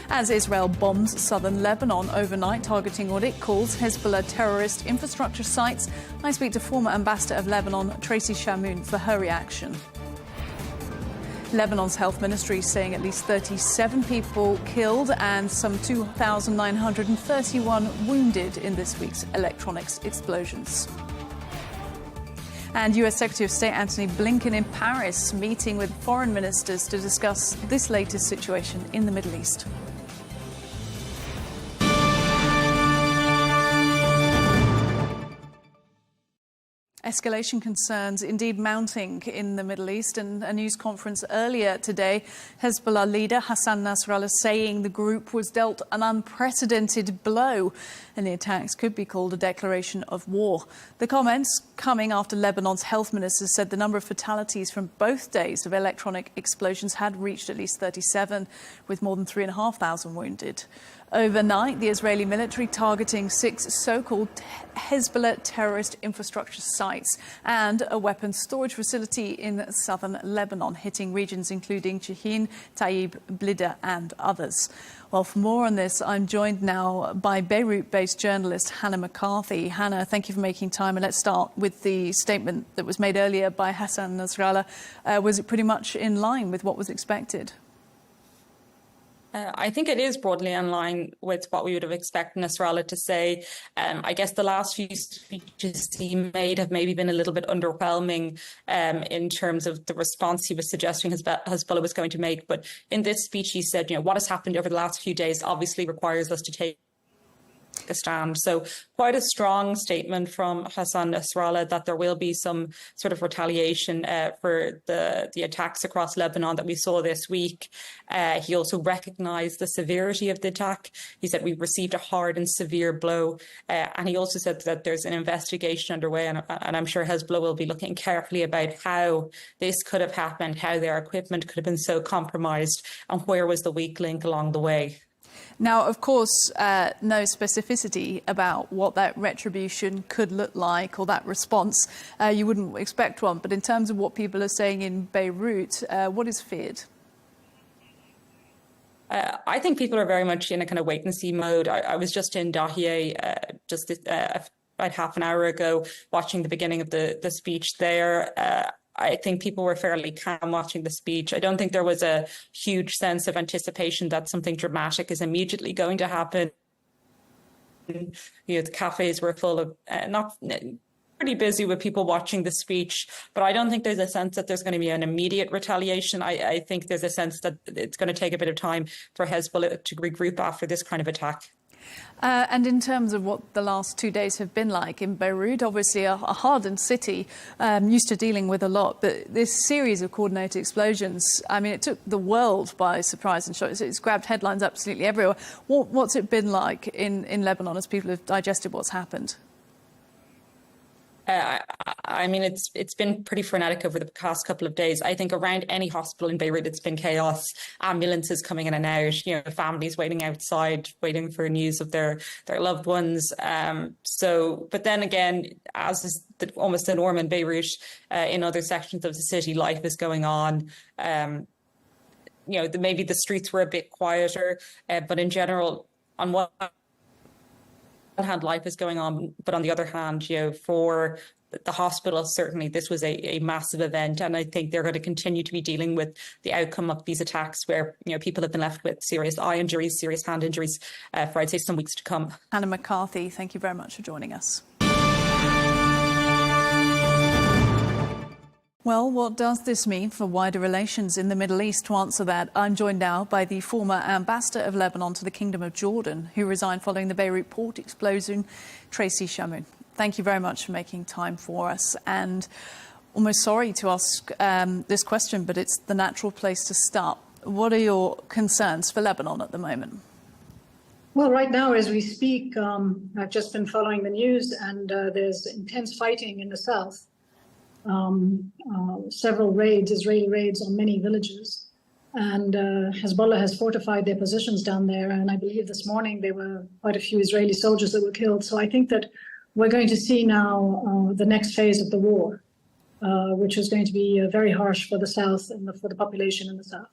As Israel bombs southern Lebanon overnight, targeting what it calls Hezbollah terrorist infrastructure sites, I speak to former ambassador of Lebanon, Tracy Shamoun, for her reaction. Lebanon's health ministry saying at least 37 people killed and some 2,931 wounded in this week's electronics explosions. And US Secretary of State Antony Blinken in Paris meeting with foreign ministers to discuss this latest situation in the Middle East. Escalation concerns indeed mounting in the Middle East, and a news conference earlier today, Hezbollah leader Hassan Nasrallah saying the group was dealt an unprecedented blow and the attacks could be called a declaration of war. The comments coming after Lebanon's health minister said the number of fatalities from both days of electronic explosions had reached at least 37, with more than 3,500 wounded. Overnight, the Israeli military targeting 6 so-called Hezbollah terrorist infrastructure sites and a weapons storage facility in southern Lebanon, hitting regions including Jehin, Taib, Blida and others. Well, for more on this, I'm joined now by Beirut-based journalist Hannah McCarthy. Hannah, thank you for making time. And let's start with the statement that was made earlier by Hassan Nasrallah. Was it pretty much in line with what was expected? I think it is broadly in line with what we would have expected Nasrallah to say. I guess the last few speeches he made have maybe been a little bit underwhelming in terms of the response he was suggesting Hezbollah was going to make. But in this speech, he said, what has happened over the last few days obviously requires us to take a stand. So quite a strong statement from Hassan Nasrallah that there will be some sort of retaliation for the attacks across Lebanon that we saw this week. He also recognised the severity of the attack. He said we've received a hard and severe blow. And he also said that there's an investigation underway, and I'm sure Hezbollah will be looking carefully about how this could have happened, how their equipment could have been so compromised, and where was the weak link along the way. Now, of course, no specificity about what that retribution could look like or that response. You wouldn't expect one. But in terms of what people are saying in Beirut, what is feared? I think people are very much in a kind of wait-and-see mode. I was just in Dahieh about half an hour ago watching the beginning of the speech there. I think people were fairly calm watching the speech. I don't think there was a huge sense of anticipation that something dramatic is immediately going to happen. The cafes were full of pretty busy with people watching the speech, but I don't think there's a sense that there's going to be an immediate retaliation. I think there's a sense that it's going to take a bit of time for Hezbollah to regroup after this kind of attack. And in terms of what the last 2 days have been like in Beirut, obviously a hardened city, used to dealing with a lot, but this series of coordinated explosions, I mean, it took the world by surprise and shock. It's grabbed headlines absolutely everywhere. What's it been like in Lebanon as people have digested what's happened? I mean, it's been pretty frenetic over the past couple of days. I think around any hospital in Beirut, it's been chaos. Ambulances coming in and out, families waiting outside, waiting for news of their loved ones. But then again, as is almost the norm in Beirut, in other sections of the city, life is going on. Maybe the streets were a bit quieter, but in general, on one hand, life is going on, but on the other hand, for the hospital, certainly this was a massive event, and I think they're going to continue to be dealing with the outcome of these attacks, where people have been left with serious eye injuries, serious hand injuries for I'd say some weeks to come. Hannah McCarthy, thank you very much for joining us. Well, what does this mean for wider relations in the Middle East? To answer that, I'm joined now by the former ambassador of Lebanon to the Kingdom of Jordan, who resigned following the Beirut port explosion, Tracy Shamoun. Thank you very much for making time for us. And almost sorry to ask this question, but it's the natural place to start. What are your concerns for Lebanon at the moment? Well, right now, as we speak, I've just been following the news, and there's intense fighting in the south. Several raids, Israeli raids on many villages. And Hezbollah has fortified their positions down there. And I believe this morning there were quite a few Israeli soldiers that were killed. So I think that we're going to see now the next phase of the war, which is going to be very harsh for the south and for the population in the south.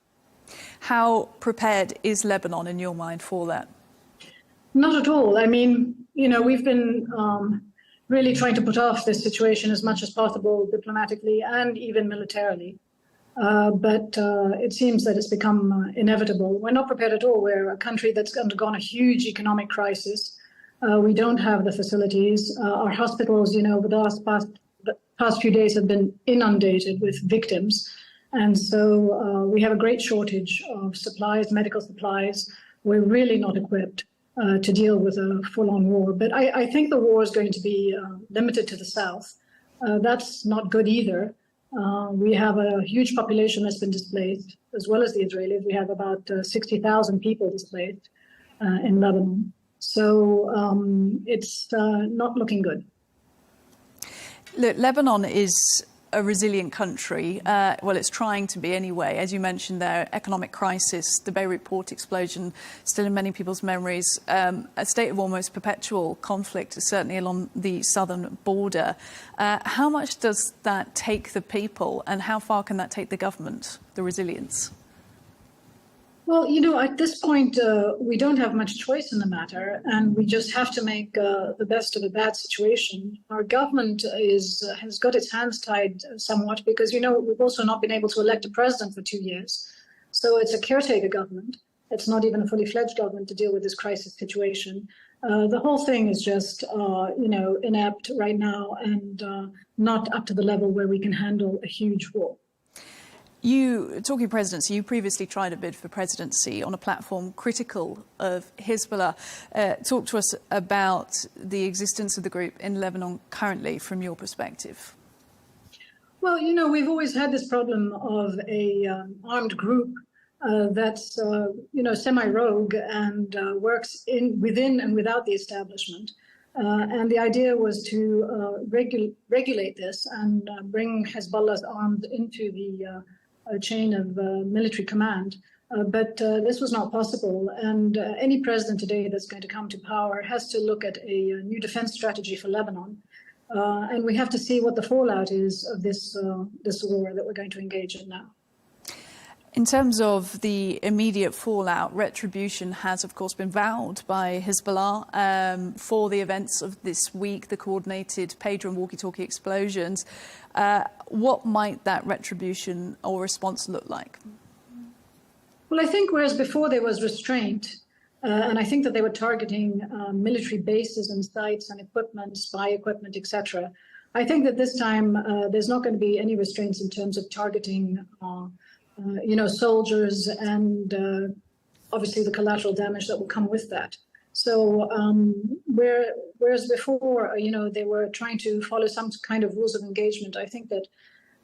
How prepared is Lebanon in your mind for that? Not at all. I mean, you know, we've been really trying to put off this situation as much as possible diplomatically and even militarily. But it seems that it's become inevitable. We're not prepared at all. We're a country that's undergone a huge economic crisis. We don't have the facilities. Our hospitals, you know, over the past few days have been inundated with victims. And so we have a great shortage of supplies, medical supplies. We're really not equipped to deal with a full-on war. But I think the war is going to be limited to the south. That's not good either. We have a huge population that's been displaced, as well as the Israelis. We have about 60,000 people displaced in Lebanon. So it's not looking good. Look, Lebanon is a resilient country. Well, it's trying to be anyway. As you mentioned there, economic crisis, the Beirut port explosion, still in many people's memories, a state of almost perpetual conflict, certainly along the southern border. How much does that take the people, and how far can that take the government, the resilience? Well, you know, at this point, we don't have much choice in the matter, and we just have to make the best of a bad situation. Our government has got its hands tied somewhat because, you know, we've also not been able to elect a president for 2 years. So it's a caretaker government. It's not even a fully fledged government to deal with this crisis situation. The whole thing is just, you know, inept right now and not up to the level where we can handle a huge war. You, talking presidency, you previously tried a bid for presidency on a platform critical of Hezbollah. Talk to us about the existence of the group in Lebanon currently from your perspective. Well, you know, we've always had this problem of a armed group that's, you know, semi-rogue and works within and without the establishment. And the idea was to regulate this and bring Hezbollah's arms into the a chain of military command. But this was not possible. And any president today that's going to come to power has to look at a new defense strategy for Lebanon. And we have to see what the fallout is of this war that we're going to engage in now. In terms of the immediate fallout, retribution has, of course, been vowed by Hezbollah for the events of this week, the coordinated pager and walkie-talkie explosions. What might that retribution or response look like? Well, I think whereas before there was restraint, and I think that they were targeting military bases and sites and equipment, spy equipment, etc. I think that this time there's not going to be any restraints in terms of targeting you know, soldiers and obviously the collateral damage that will come with that. So whereas before, you know, they were trying to follow some kind of rules of engagement, I think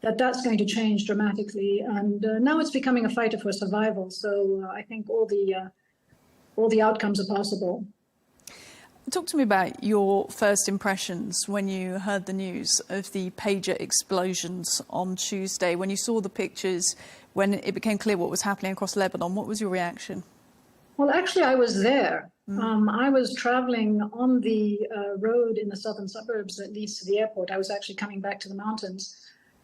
that's going to change dramatically. And now it's becoming a fight for survival. So I think all the outcomes are possible. Talk to me about your first impressions when you heard the news of the pager explosions on Tuesday, when you saw the pictures, when it became clear what was happening across Lebanon. What was your reaction? Well, actually, I was there. I was traveling on the road in the southern suburbs that leads to the airport. I was actually coming back to the mountains,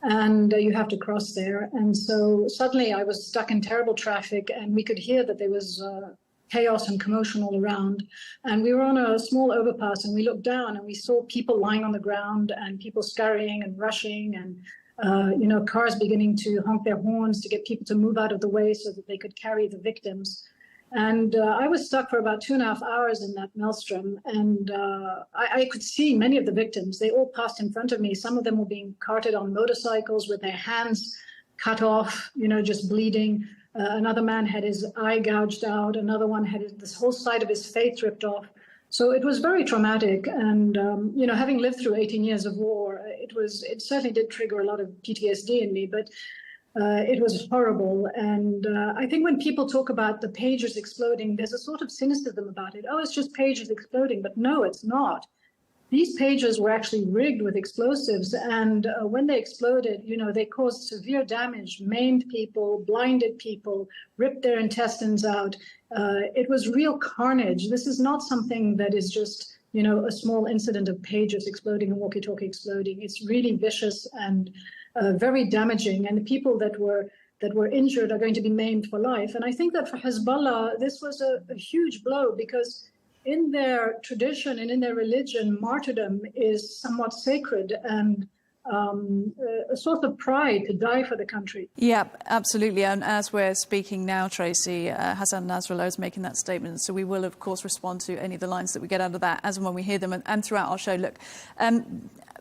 and you have to cross there. And so suddenly I was stuck in terrible traffic, and we could hear that there was chaos and commotion all around. And we were on a small overpass, and we looked down and we saw people lying on the ground and people scurrying and rushing and you know, cars beginning to honk their horns to get people to move out of the way so that they could carry the victims. And I was stuck for about 2.5 hours in that maelstrom. And I could see many of the victims. They all passed in front of me. Some of them were being carted on motorcycles with their hands cut off, you know, just bleeding. Another man had his eye gouged out. Another one had this whole side of his face ripped off. So it was very traumatic. And, you know, having lived through 18 years of war, it certainly did trigger a lot of PTSD in me. But It was horrible. And I think when people talk about the pagers exploding, there's a sort of cynicism about it. Oh, it's just pagers exploding. But no, it's not. These pagers were actually rigged with explosives. And when they exploded, they caused severe damage, maimed people, blinded people, ripped their intestines out. It was real carnage. This is not something that is just, a small incident of pagers exploding and walkie-talkie exploding. It's really vicious and very damaging, and the people that were injured are going to be maimed for life. And I think that for Hezbollah, this was a huge blow, because in their tradition and in their religion, martyrdom is somewhat sacred and a source of pride to die for the country. Yeah, absolutely. And as we're speaking now, Tracy, Hassan Nasrallah is making that statement. So we will, of course, respond to any of the lines that we get out of that as and when we hear them, and throughout our show. Look,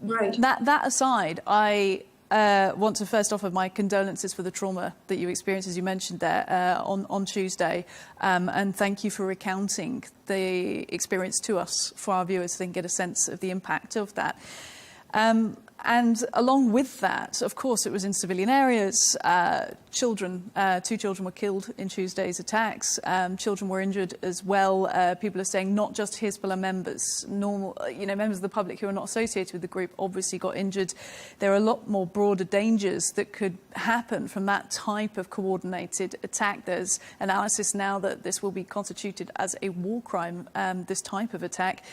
right. That aside, I want to first offer my condolences for the trauma that you experienced, as you mentioned there, on Tuesday. And thank you for recounting the experience to us for our viewers so they can get a sense of the impact of that. And along with that, of course, it was in civilian areas. Children, 2 children were killed in Tuesday's attacks. Children were injured as well. People are saying not just Hezbollah members, normal, members of the public who are not associated with the group obviously got injured. There are a lot more broader dangers that could happen from that type of coordinated attack. There's analysis now that this will be constituted as a war crime, this type of attack.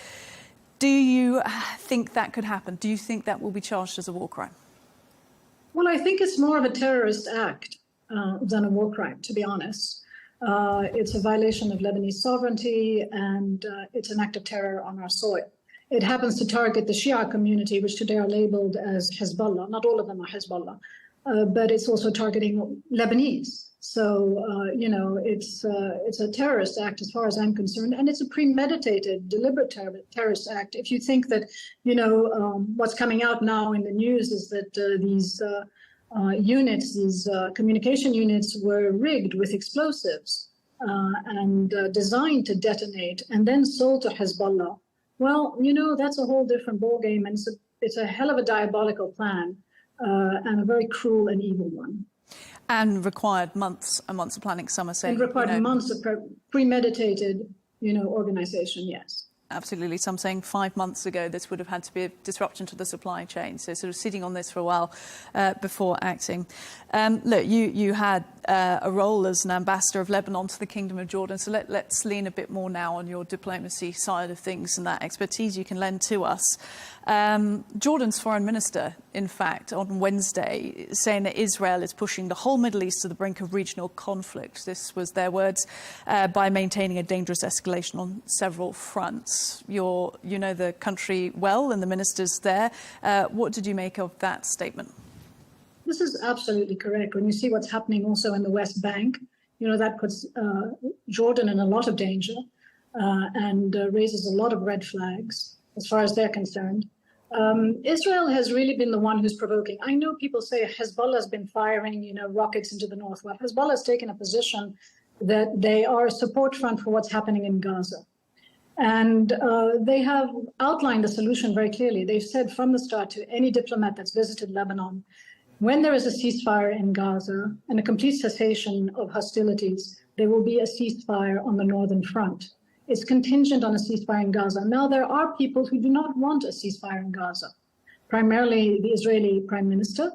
Do you think that could happen? Do you think that will be charged as a war crime? Well, I think it's more of a terrorist act than a war crime, to be honest. It's a violation of Lebanese sovereignty, and it's an act of terror on our soil. It happens to target the Shia community, which today are labeled as Hezbollah. Not all of them are Hezbollah, but it's also targeting Lebanese. So, it's a terrorist act as far as I'm concerned, and it's a premeditated, deliberate terrorist act. If you think that, what's coming out now in the news is that these units, these communication units were rigged with explosives and designed to detonate and then sold to Hezbollah. Well, that's a whole different ballgame, and it's a hell of a diabolical plan and a very cruel and evil one. And required months and months of planning, some are saying. And required months of premeditated, organization, yes. Absolutely. Some saying 5 months ago this would have had to be a disruption to the supply chain. So sort of sitting on this for a while before acting. Look, you had a role as an ambassador of Lebanon to the Kingdom of Jordan. So let's lean a bit more now on your diplomacy side of things and that expertise you can lend to us. Jordan's foreign minister, in fact, on Wednesday, saying that Israel is pushing the whole Middle East to the brink of regional conflict. This was their words, by maintaining a dangerous escalation on several fronts. You know the country well and the ministers there. What did you make of that statement? This is absolutely correct. When you see what's happening also in the West Bank, that puts Jordan in a lot of danger and raises a lot of red flags as far as they're concerned. Israel has really been the one who's provoking. I know people say Hezbollah has been firing, rockets into the north. Well, Hezbollah has taken a position that they are a support front for what's happening in Gaza. And they have outlined the solution very clearly. They've said from the start to any diplomat that's visited Lebanon, when there is a ceasefire in Gaza and a complete cessation of hostilities, there will be a ceasefire on the northern front. It's contingent on a ceasefire in Gaza. Now, there are people who do not want a ceasefire in Gaza, primarily the Israeli prime minister,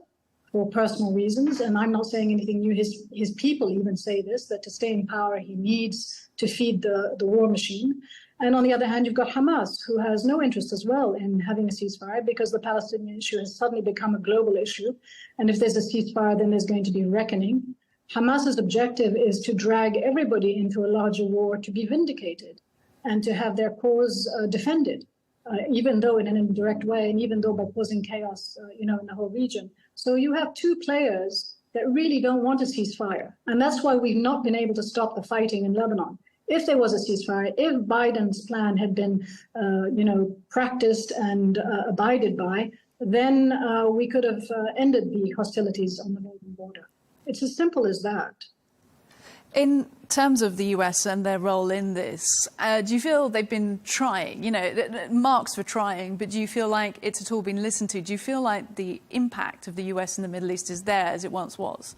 for personal reasons. And I'm not saying anything new. His people even say this, that to stay in power, he needs to feed the war machine. And on the other hand, you've got Hamas, who has no interest as well in having a ceasefire because the Palestinian issue has suddenly become a global issue. And if there's a ceasefire, then there's going to be reckoning. Hamas's objective is to drag everybody into a larger war to be vindicated and to have their cause defended, even though in an indirect way and even though by causing chaos, in the whole region. So you have two players that really don't want a ceasefire. And that's why we've not been able to stop the fighting in Lebanon. If there was a ceasefire, if Biden's plan had been, practiced and abided by, then we could have ended the hostilities on the northern border. It's as simple as that. In terms of the US and their role in this, do you feel they've been trying? Marks for trying, but do you feel like it's at all been listened to? Do you feel like the impact of the US in the Middle East is there as it once was?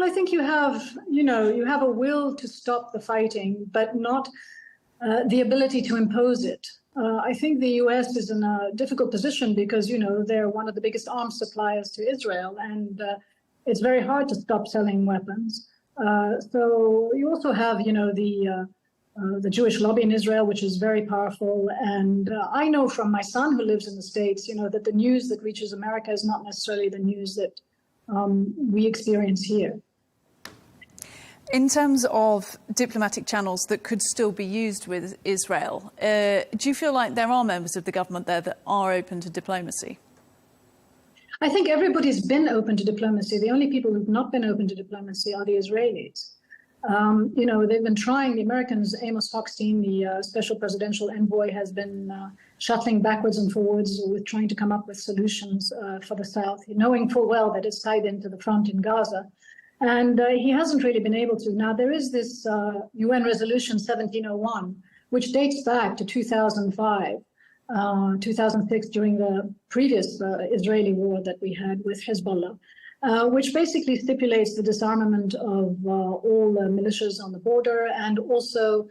Well, I think you have a will to stop the fighting, but not the ability to impose it. I think the US is in a difficult position because, they're one of the biggest arms suppliers to Israel, and it's very hard to stop selling weapons. So you also have, the Jewish lobby in Israel, which is very powerful. And I know from my son who lives in the States, that the news that reaches America is not necessarily the news that we experience here. In terms of diplomatic channels that could still be used with Israel, do you feel like there are members of the government there that are open to diplomacy? I think everybody's been open to diplomacy. The only people who've not been open to diplomacy are the Israelis. They've been trying. The Americans, Amos Hochstein, the special presidential envoy, has been shuttling backwards and forwards with trying to come up with solutions for the South, knowing full well that it's tied into the front in Gaza. And he hasn't really been able to. Now, there is this UN Resolution 1701, which dates back to 2005, 2006, during the previous Israeli war that we had with Hezbollah, which basically stipulates the disarmament of all militias on the border and also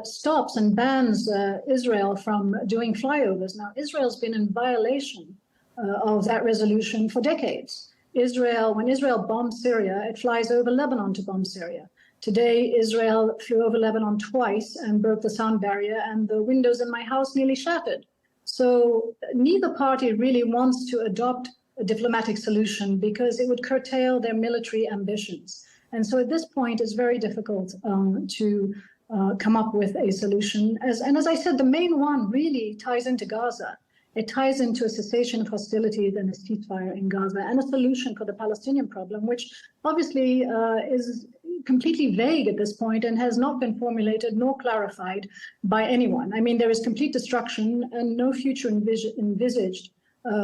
stops and bans Israel from doing flyovers. Now, Israel's been in violation of that resolution for decades. When Israel bombs Syria, it flies over Lebanon to bomb Syria. Today, Israel flew over Lebanon twice and broke the sound barrier, and the windows in my house nearly shattered. So neither party really wants to adopt a diplomatic solution because it would curtail their military ambitions. And so at this point, it's very difficult to come up with a solution. And as I said, the main one really ties into Gaza. It ties into a cessation of hostilities and a ceasefire in Gaza and a solution for the Palestinian problem, which obviously is completely vague at this point and has not been formulated nor clarified by anyone. I mean, there is complete destruction and no future envisaged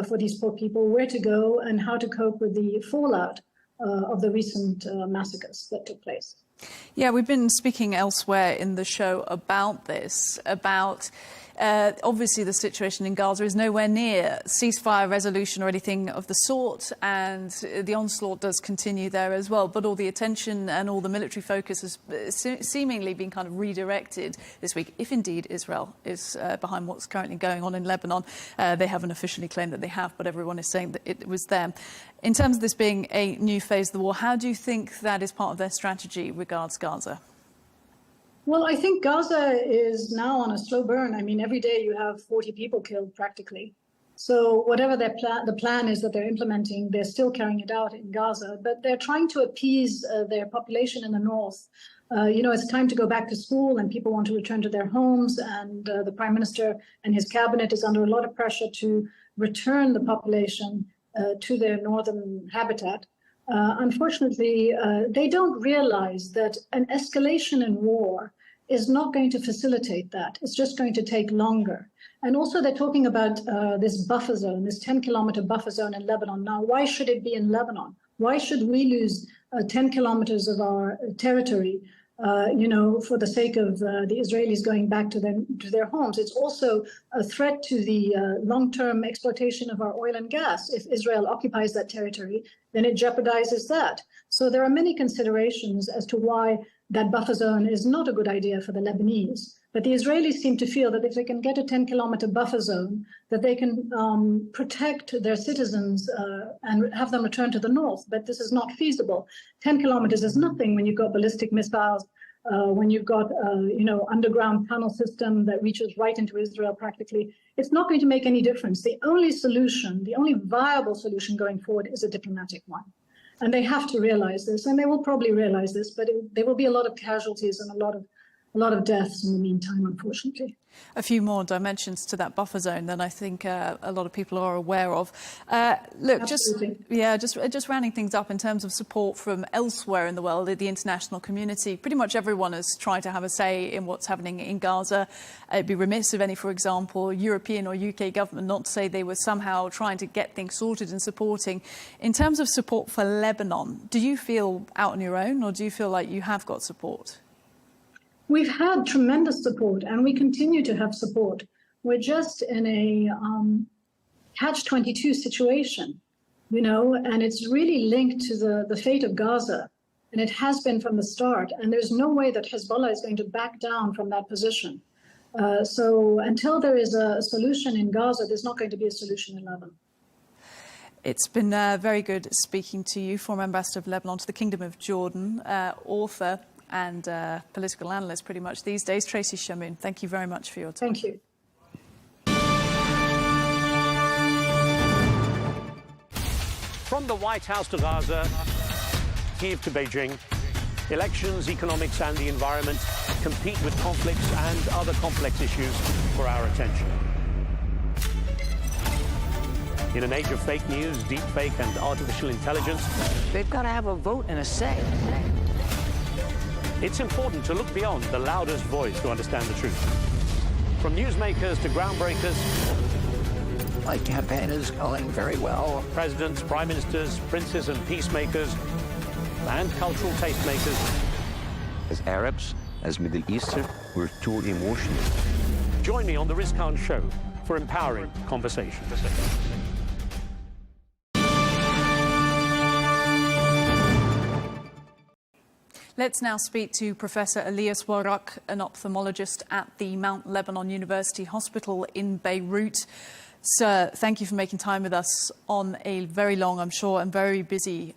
for these poor people, where to go and how to cope with the fallout of the recent massacres that took place. Yeah, we've been speaking elsewhere in the show about this, obviously the situation in Gaza is nowhere near ceasefire resolution or anything of the sort, and the onslaught does continue there as well. But all the attention and all the military focus has seemingly been kind of redirected this week, if indeed Israel is behind what's currently going on in Lebanon. They haven't officially claimed that they have, but everyone is saying that it was them. In terms of this being a new phase of the war, how do you think that is part of their strategy regards Gaza? Well, I think Gaza is now on a slow burn. I mean, every day you have 40 people killed practically. So whatever the plan is that they're implementing, they're still carrying it out in Gaza, but they're trying to appease their population in the north. It's time to go back to school and people want to return to their homes, and the prime minister and his cabinet is under a lot of pressure to return the population to their northern habitat. Unfortunately, they don't realize that an escalation in war is not going to facilitate that. It's just going to take longer. And also they're talking about this buffer zone, this 10-kilometer buffer zone in Lebanon. Now, why should it be in Lebanon? Why should we lose 10 kilometers of our territory, for the sake of the Israelis going back to their homes? It's also a threat to the long-term exploitation of our oil and gas. If Israel occupies that territory, then it jeopardizes that. So there are many considerations as to why that buffer zone is not a good idea for the Lebanese. But the Israelis seem to feel that if they can get a 10-kilometer buffer zone, that they can protect their citizens and have them return to the north. But this is not feasible. 10 kilometers is nothing when you've got ballistic missiles, when you've got underground tunnel system that reaches right into Israel practically. It's not going to make any difference. The only solution, the only viable solution going forward is a diplomatic one. And they have to realize this, and they will probably realize this, but there will be a lot of casualties and a lot of deaths in the meantime, unfortunately. A few more dimensions to that buffer zone than I think a lot of people are aware of. Look, just rounding things up in terms of support from elsewhere in the world, the international community, pretty much everyone has tried to have a say in what's happening in Gaza. It'd be remiss of any, for example, European or UK government not to say they were somehow trying to get things sorted and supporting. In terms of support for Lebanon, do you feel out on your own, or do you feel like you have got support? We've had tremendous support, and we continue to have support. We're just in a catch-22 situation, and it's really linked to the fate of Gaza. And it has been from the start. And there's no way that Hezbollah is going to back down from that position. So until there is a solution in Gaza, there's not going to be a solution in Lebanon. It's been very good speaking to you, former Ambassador of Lebanon to the Kingdom of Jordan, author and political analyst pretty much these days, Tracy Shamoun. Thank you very much for your time. Thank you. From the White House to Gaza, Kiev to Beijing, elections, economics and the environment compete with conflicts and other complex issues for our attention. In an age of fake news, deepfake and artificial intelligence, they've got to have a vote and a say. It's important to look beyond the loudest voice to understand the truth. From newsmakers to groundbreakers, my campaign is going very well. Presidents, prime ministers, princes and peacemakers, and cultural tastemakers. As Arabs, as Middle Eastern, we're too emotional. Join me on the Rizkan Show for empowering conversation. Let's now speak to Professor Elias Warak, an ophthalmologist at the Mount Lebanon University Hospital in Beirut. Sir, thank you for making time with us on a very long, I'm sure, and very busy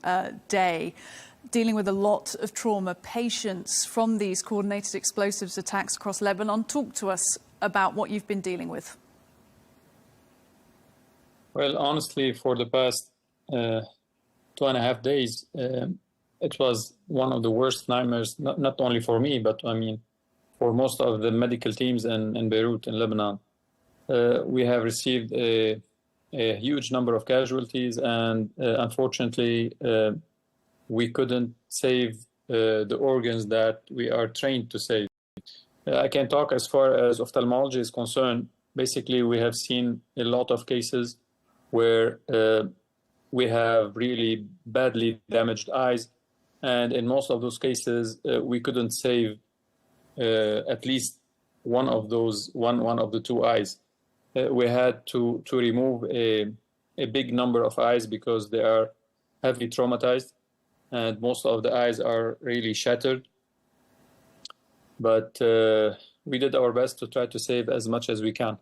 day, dealing with a lot of trauma, patients from these coordinated explosives attacks across Lebanon. Talk to us about what you've been dealing with. Well, honestly, for the past 2.5 days, it was one of the worst nightmares, not only for me, but I mean, for most of the medical teams in Beirut, in Lebanon. We have received a huge number of casualties, and unfortunately, we couldn't save the organs that we are trained to save. I can talk as far as ophthalmology is concerned. Basically, we have seen a lot of cases where we have really badly damaged eyes. And in most of those cases, we couldn't save at least one of the two eyes. We had to remove a big number of eyes because they are heavily traumatized, and most of the eyes are really shattered. But we did our best to try to save as much as we can.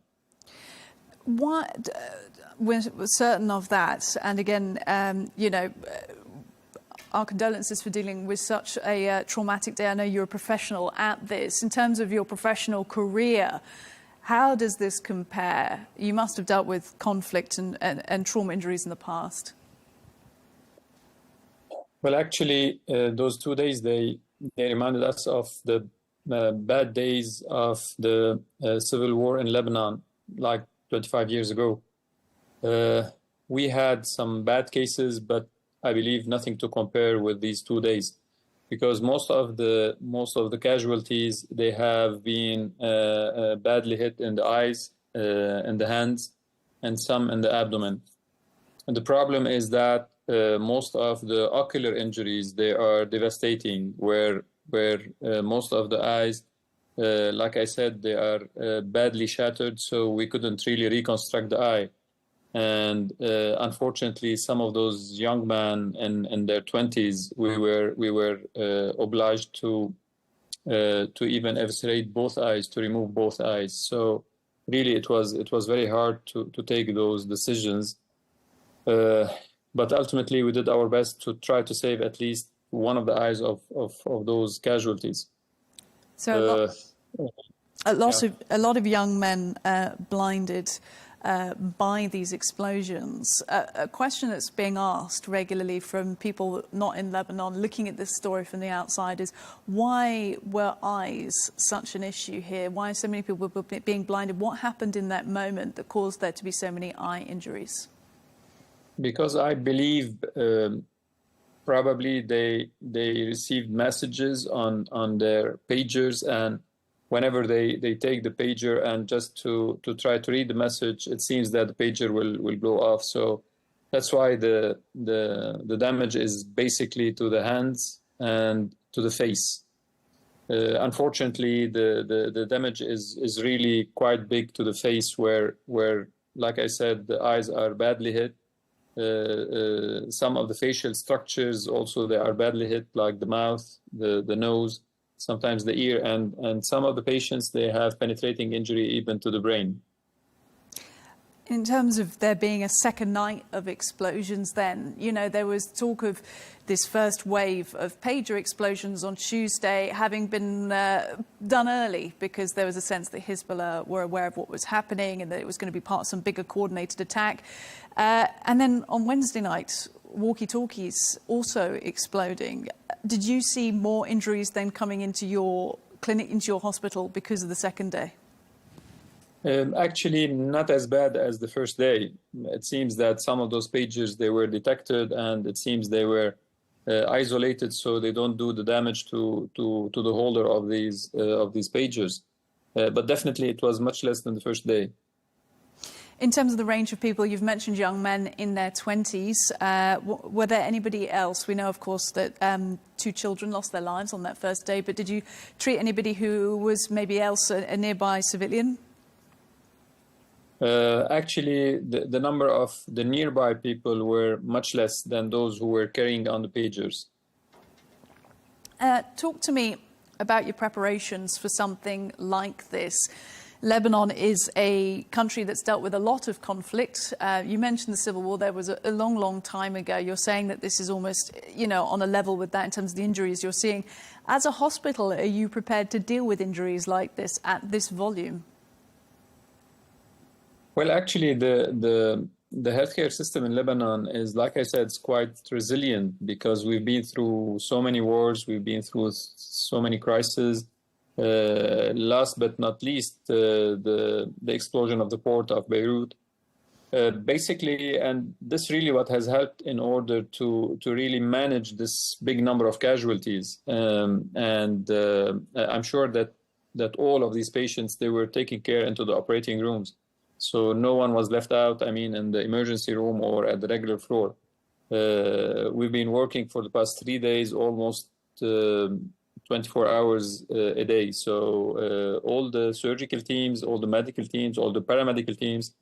What, we're certain of that, and again, our condolences for dealing with such a traumatic day. I know you're a professional at this. In terms of your professional career, how does this compare? You must have dealt with conflict and trauma injuries in the past. Well, actually, those 2 days, they reminded us of the bad days of the civil war in Lebanon, like 25 years ago. We had some bad cases, but I believe nothing to compare with these 2 days, because most of the casualties, they have been badly hit in the eyes, in the hands, and some in the abdomen. And the problem is that most of the ocular injuries, they are devastating, where most of the eyes, like I said, they are badly shattered, so we couldn't really reconstruct the eye. And unfortunately, some of those young men in their 20s, we were obliged to even eviscerate both eyes, to remove both eyes. So really, it was very hard to take those decisions. But ultimately, we did our best to try to save at least one of the eyes of those casualties. So a lot of young men blinded by these explosions. A question that's being asked regularly from people not in Lebanon looking at this story from the outside is, why were eyes such an issue here? Why so many people were being blinded? What happened in that moment that caused there to be so many eye injuries? Because I believe probably they received messages on their pagers, and whenever they take the pager and just to try to read the message, it seems that the pager will blow off. So that's why the damage is basically to the hands and to the face. Unfortunately, the damage is really quite big to the face, where like I said, the eyes are badly hit, some of the facial structures also, they are badly hit, like the mouth, the nose, sometimes the ear, and some of the patients, they have penetrating injury even to the brain. In terms of there being a second night of explosions then, you know, there was talk of this first wave of pager explosions on Tuesday having been done early because there was a sense that Hezbollah were aware of what was happening and that it was going to be part of some bigger coordinated attack. And then on Wednesday night, walkie-talkies also exploding. Did you see more injuries then coming into your clinic, into your hospital because of the second day? Actually, not as bad as the first day. It seems that some of those pagers, they were detected, and it seems they were isolated, so they don't do the damage to the holder of these pagers. But definitely, it was much less than the first day. In terms of the range of people, you've mentioned young men in their 20s. Were there anybody else? We know, of course, that 2 children lost their lives on that first day, but did you treat anybody who was maybe else a nearby civilian? Actually, the number of the nearby people were much less than those who were carrying on the pagers. Talk to me about your preparations for something like this. Lebanon is a country that's dealt with a lot of conflict. You mentioned the civil war. There was a long, long time ago. You're saying that this is almost, you know, on a level with that in terms of the injuries you're seeing. As a hospital, are you prepared to deal with injuries like this at this volume? Well, actually, the healthcare system in Lebanon is, like I said, it's quite resilient because we've been through so many wars, we've been through so many crises. Last but not least, the explosion of the port of Beirut. Basically, and this really what has helped in order to really manage this big number of casualties. I'm sure that all of these patients, they were taken care into the operating rooms. So no one was left out, I mean, in the emergency room or at the regular floor. We've been working for the past 3 days, almost 24 hours a day. So all the surgical teams, all the medical teams, all the paramedical teams,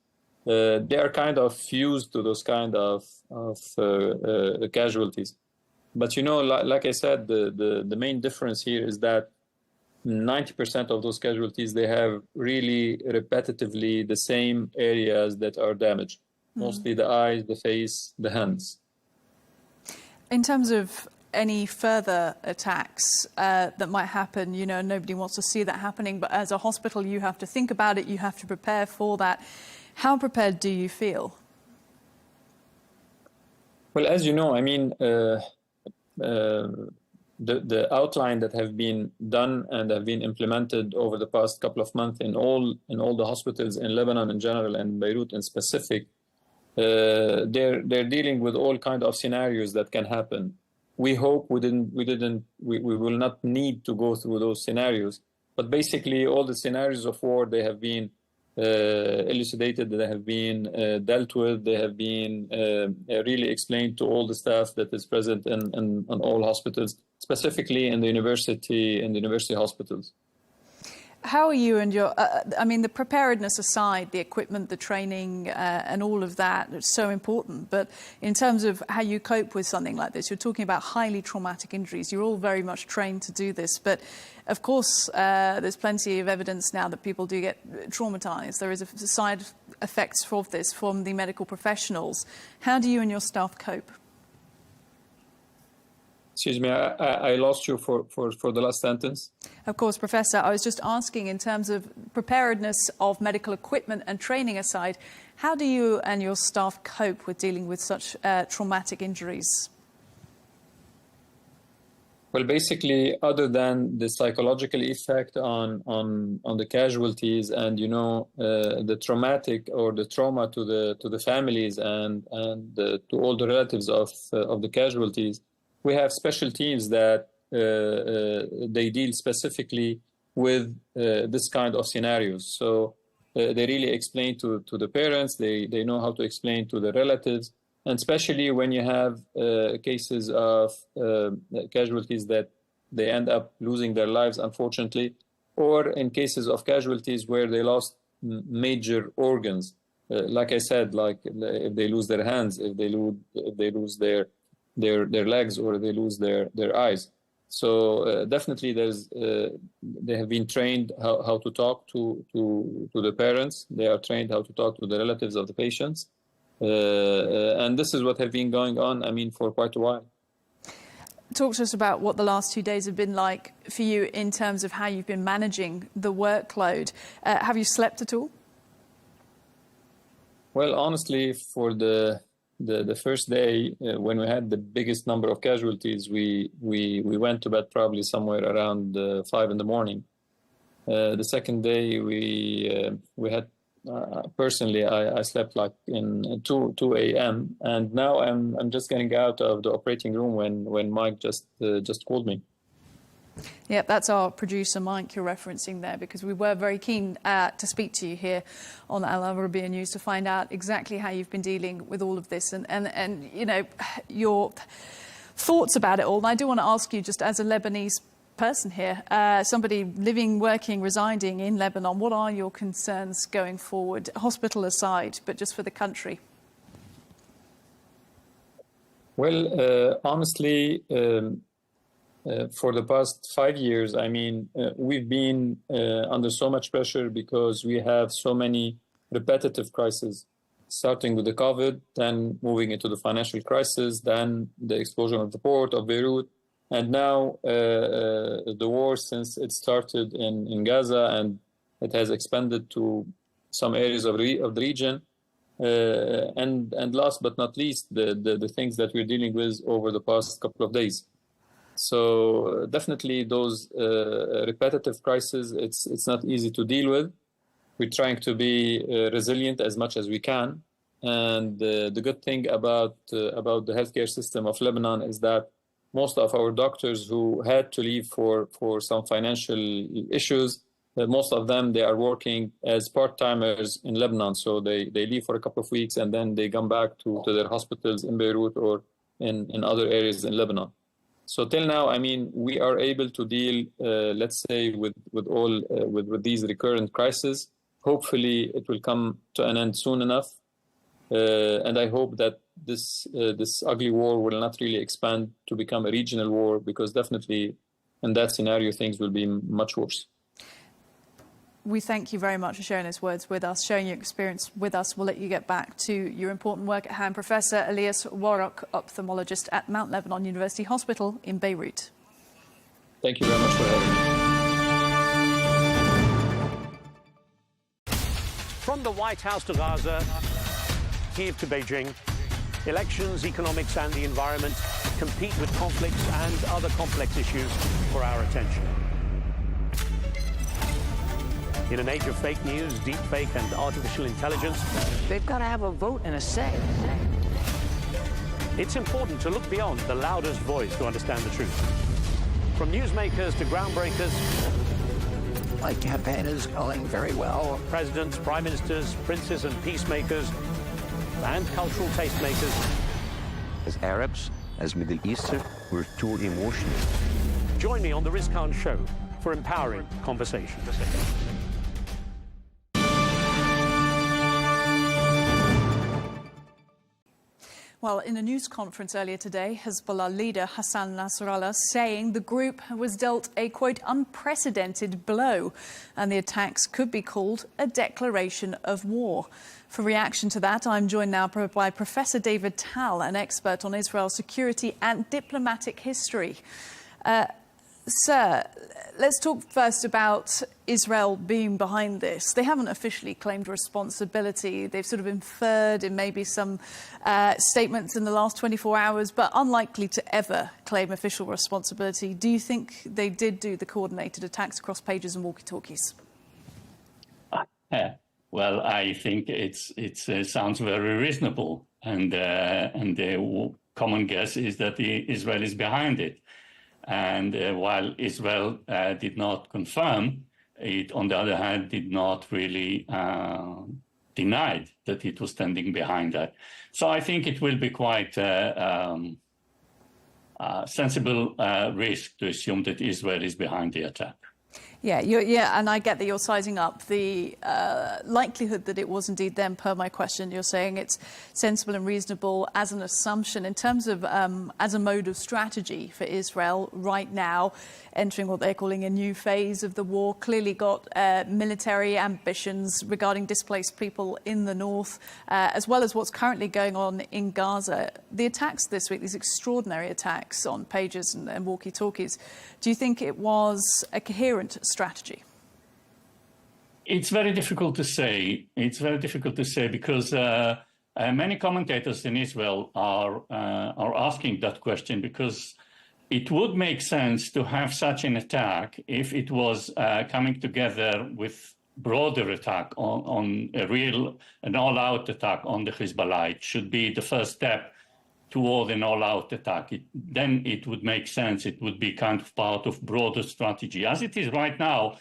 they are kind of fused to those kind of casualties. But, you know, like I said, the main difference here is that 90% of those casualties, they have really repetitively the same areas that are damaged, mostly the eyes, the face, the hands. In terms of any further attacks that might happen, you know, nobody wants to see that happening, but as a hospital, you have to think about it, you have to prepare for that. How prepared do you feel? Well, as you know, I mean, the outline that have been done and have been implemented over the past couple of months in all the hospitals in Lebanon in general and Beirut in specific, they're dealing with all kind of scenarios that can happen. We hope we will not need to go through those scenarios, but basically all the scenarios of war, they have been elucidated, they have been dealt with, they have been really explained to all the staff that is present in all hospitals, specifically in the university hospitals. How are you and your, I mean, the preparedness aside, the equipment, the training, and all of that is so important. But in terms of how you cope with something like this, you're talking about highly traumatic injuries. You're all very much trained to do this. But of course, there's plenty of evidence now that people do get traumatized. There is a side effects of this from the medical professionals. How do you and your staff cope? Excuse me, I lost you for the last sentence. Of course, Professor, I was just asking in terms of preparedness of medical equipment and training aside, how do you and your staff cope with dealing with such traumatic injuries? Well, basically, other than the psychological effect on the casualties and, you know, the traumatic or the trauma to the families and to all the relatives of the casualties, we have special teams that they deal specifically with this kind of scenarios. So they really explain to the parents, they know how to explain to the relatives, and especially when you have cases of casualties that they end up losing their lives, unfortunately, or in cases of casualties where they lost major organs. like I said, like if they lose their hands, if they lose their legs, or they lose their eyes. So definitely they have been trained how to talk to the parents. They are trained how to talk to the relatives of the patients. And this is what has been going on, I mean, for quite a while. Talk to us about what the last 2 days have been like for you in terms of how you've been managing the workload. Have you slept at all? Well, honestly, for the first day, when we had the biggest number of casualties, we went to bed probably somewhere around 5 in the morning. The second day, we had, personally, I slept like in 2 a.m. And now I'm just getting out of the operating room when Mike just called me. Yep, that's our producer, Mike, you're referencing there, because we were very keen to speak to you here on Al-Arabiya News to find out exactly how you've been dealing with all of this and you know, your thoughts about it all. And I do want to ask you, just as a Lebanese person here, somebody living, working, residing in Lebanon, what are your concerns going forward, hospital aside, but just for the country? Well, honestly, for the past 5 years, I mean, we've been under so much pressure because we have so many repetitive crises, starting with the COVID, then moving into the financial crisis, then the explosion of the port of Beirut, and now the war since it started in Gaza, and it has expanded to some areas of the region. And last but not least, the things that we're dealing with over the past couple of days. So definitely those repetitive crises, it's not easy to deal with. We're trying to be resilient as much as we can. And the good thing about the healthcare system of Lebanon is that most of our doctors who had to leave for some financial issues, most of them, they are working as part-timers in Lebanon. So they leave for a couple of weeks and then they come back to their hospitals in Beirut or in other areas in Lebanon. So till now, I mean, we are able to deal, let's say, with these recurrent crises. Hopefully, it will come to an end soon enough, and I hope that this ugly war will not really expand to become a regional war, because definitely, in that scenario, things will be much worse. We thank you very much for sharing those words with us, sharing your experience with us. We'll let you get back to your important work at hand. Professor Elias Warrock, ophthalmologist at Mount Lebanon University Hospital in Beirut. Thank you very much for having me. From the White House to Gaza, Kiev to Beijing, elections, economics and the environment compete with conflicts and other complex issues for our attention. In an age of fake news, deepfake and artificial intelligence, they've got to have a vote and a say. It's important to look beyond the loudest voice to understand the truth. From newsmakers to groundbreakers, my campaign is going very well. Presidents, prime ministers, princes and peacemakers, and cultural tastemakers. As Arabs, as Middle Eastern, we're too emotional. Join me on the Riz Khan Show for empowering conversation. Well, in a news conference earlier today, Hezbollah leader Hassan Nasrallah saying the group was dealt a, quote, unprecedented blow, and the attacks could be called a declaration of war. For reaction to that, I'm joined now by Professor David Tal, an expert on Israel's security and diplomatic history. Sir, let's talk first about Israel being behind this. They haven't officially claimed responsibility. They've sort of inferred in maybe some statements in the last 24 hours, but unlikely to ever claim official responsibility. Do you think they did do the coordinated attacks across pages and walkie-talkies? Well, I think it sounds very reasonable, and the common guess is that Israel is behind it. And while Israel did not confirm, it, on the other hand, did not really deny that it was standing behind that. So I think it will be quite sensible risk to assume that Israel is behind the attack. Yeah, and I get that you're sizing up the likelihood that it was indeed them, per my question. You're saying it's sensible and reasonable as an assumption. In terms of as a mode of strategy for Israel right now, entering what they're calling a new phase of the war, clearly got military ambitions regarding displaced people in the north, as well as what's currently going on in Gaza. The attacks this week, these extraordinary attacks on pages and walkie-talkies, do you think it was a coherent strategy? It's very difficult to say. It's very difficult to say because many commentators in Israel are asking that question, because it would make sense to have such an attack if it was coming together with broader attack on an all-out attack on the Hezbollah. It should be the first step toward an all-out attack. Then it would make sense. It would be kind of part of broader strategy. As it is right now,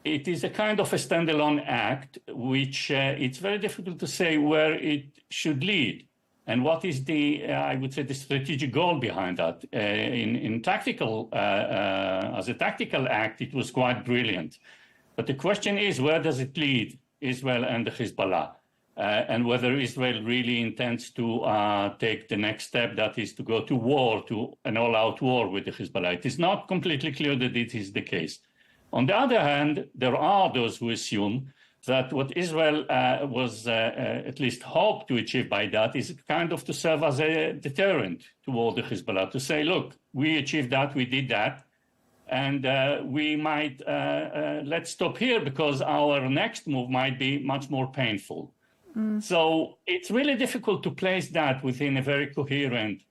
it is a kind of a standalone act, which it's very difficult to say where it should lead and what is I would say, the strategic goal behind that. In tactical, as a tactical act, it was quite brilliant. But the question is, where does it lead Israel and the Hezbollah? And whether Israel really intends to take the next step, that is to go to war, to an all-out war with the Hezbollah. It is not completely clear that it is the case. On the other hand, there are those who assume that what Israel was at least hoped to achieve by that is kind of to serve as a deterrent toward the Hezbollah, to say, look, we achieved that, we did that, and we might, let's stop here because our next move might be much more painful. So it's really difficult to place that within a very coherent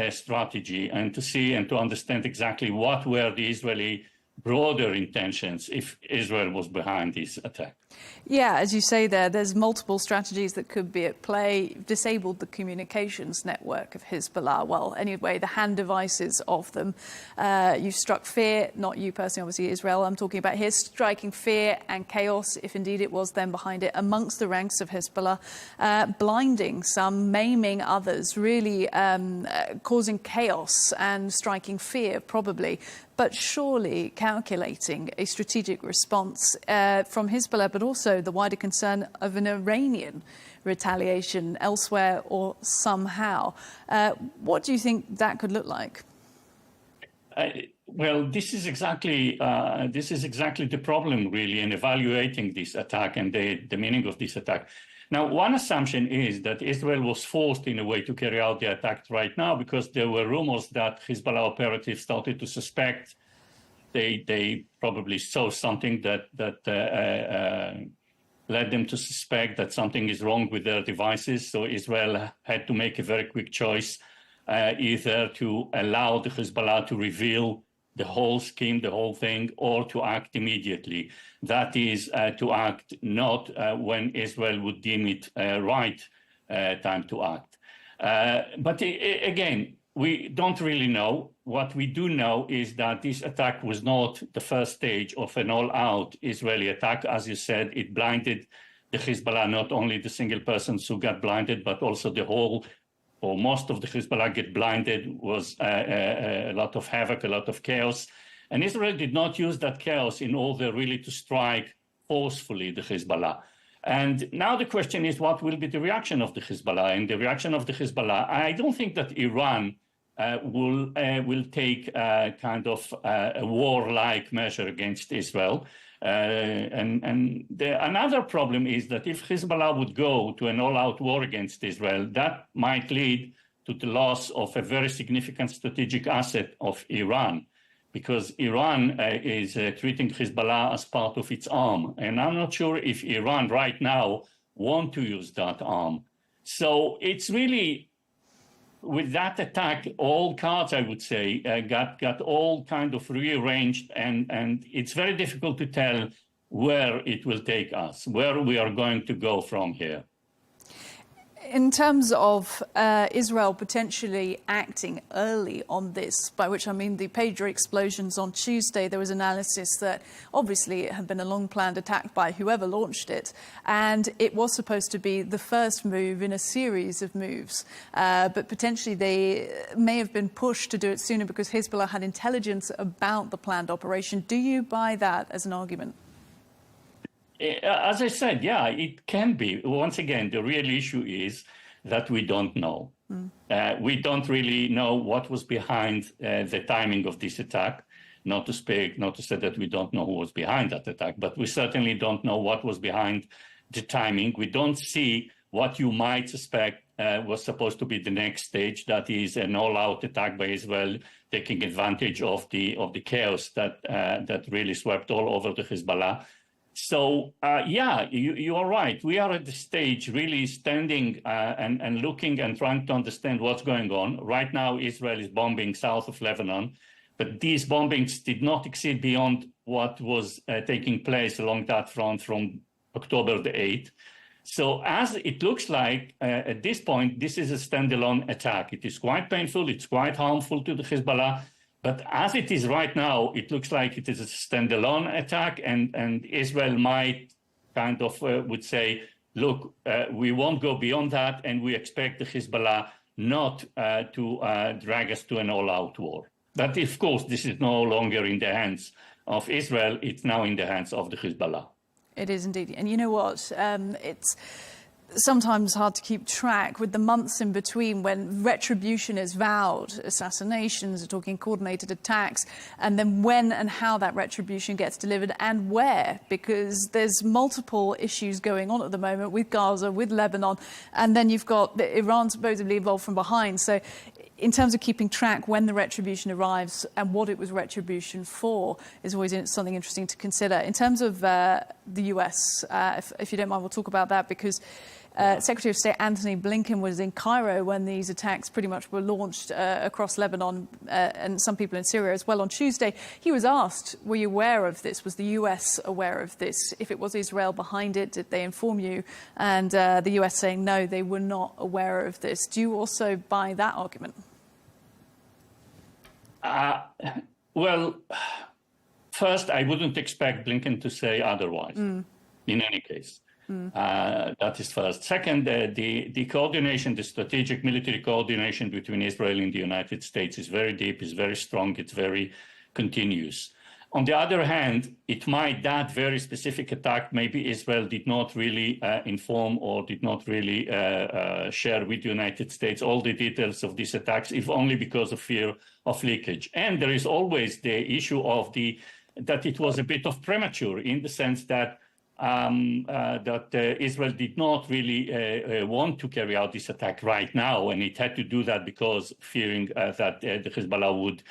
strategy and to see and to understand exactly what were the Israeli broader intentions if Israel was behind this attack. Yeah, as you say there's multiple strategies that could be at play. Disabled the communications network of Hezbollah. Well, anyway, the hand devices of them. You've struck fear, not you personally, obviously Israel I'm talking about here, striking fear and chaos, if indeed it was them behind it, amongst the ranks of Hezbollah, blinding some, maiming others, really causing chaos and striking fear, probably. But surely calculating a strategic response from Hezbollah, but also the wider concern of an Iranian retaliation elsewhere or somehow. What do you think that could look like? Well, this is exactly the problem, really, in evaluating this attack and the meaning of this attack. Now, one assumption is that Israel was forced in a way to carry out the attack right now because there were rumors that Hezbollah operatives started to suspect. They probably saw something that led them to suspect that something is wrong with their devices. So Israel had to make a very quick choice, either to allow the Hezbollah to reveal the whole scheme, the whole thing, or to act immediately. That is, to act not when Israel would deem it right time to act. But again, we don't really know. What we do know is that this attack was not the first stage of an all-out Israeli attack. As you said, it blinded the Hezbollah, not only the single persons who got blinded, but also the whole, or most of the Hezbollah get blinded, was a lot of havoc, a lot of chaos. And Israel did not use that chaos in order really to strike forcefully the Hezbollah. And now the question is, what will be the reaction of the Hezbollah? And the reaction of the Hezbollah, I don't think that Iran will take kind of a warlike measure against Israel. Another problem is that if Hezbollah would go to an all-out war against Israel, that might lead to the loss of a very significant strategic asset of Iran, because Iran is treating Hezbollah as part of its arm. And I'm not sure if Iran right now want to use that arm. So it's really, with that attack, all cards, I would say, got all kind of rearranged, and it's very difficult to tell where it will take us, where we are going to go from here. In terms of Israel potentially acting early on this, by which I mean the pager explosions on Tuesday, there was analysis that obviously it had been a long-planned attack by whoever launched it, and it was supposed to be the first move in a series of moves. But potentially they may have been pushed to do it sooner because Hezbollah had intelligence about the planned operation. Do you buy that as an argument? As I said, yeah, it can be. Once again, the real issue is that we don't know. We don't really know what was behind the timing of this attack. Not to say that we don't know who was behind that attack, but we certainly don't know what was behind the timing. We don't see what you might suspect was supposed to be the next stage, that is an all-out attack by Israel, taking advantage of the chaos that really swept all over the Hezbollah. So, yeah, you are right. We are at the stage really standing and looking and trying to understand what's going on. Right now, Israel is bombing south of Lebanon, but these bombings did not exceed beyond what was taking place along that front from October the 8th. So as it looks like, at this point, this is a standalone attack. It is quite painful. It's quite harmful to the Hezbollah. But as it is right now, it looks like it is a standalone attack, and Israel might kind of would say, look, we won't go beyond that, and we expect the Hezbollah not to drag us to an all-out war. But of course, this is no longer in the hands of Israel. It's now in the hands of the Hezbollah. It is indeed. And you know what? It's sometimes hard to keep track with the months in between when retribution is vowed, assassinations, we're talking coordinated attacks, and then when and how that retribution gets delivered and where, because there's multiple issues going on at the moment with Gaza, with Lebanon, and then you've got Iran supposedly involved from behind. So in terms of keeping track when the retribution arrives and what it was retribution for is always something interesting to consider. In terms of the US, if you don't mind, we'll talk about that because Secretary of State Antony Blinken was in Cairo when these attacks pretty much were launched across Lebanon and some people in Syria as well on Tuesday. He was asked, were you aware of this? Was the US aware of this? If it was Israel behind it, did they inform you? And the US saying, no, they were not aware of this. Do you also buy that argument? Well, first, I wouldn't expect Blinken to say otherwise, in any case. That is first. Second, the coordination, the strategic military coordination between Israel and the United States is very deep, is very strong, it's very continuous. On the other hand, that very specific attack, maybe Israel did not really inform or did not really share with the United States all the details of these attacks, if only because of fear of leakage. And there is always the issue of that it was a bit of premature in the sense that Israel did not really want to carry out this attack right now, and it had to do that because fearing that the Hezbollah would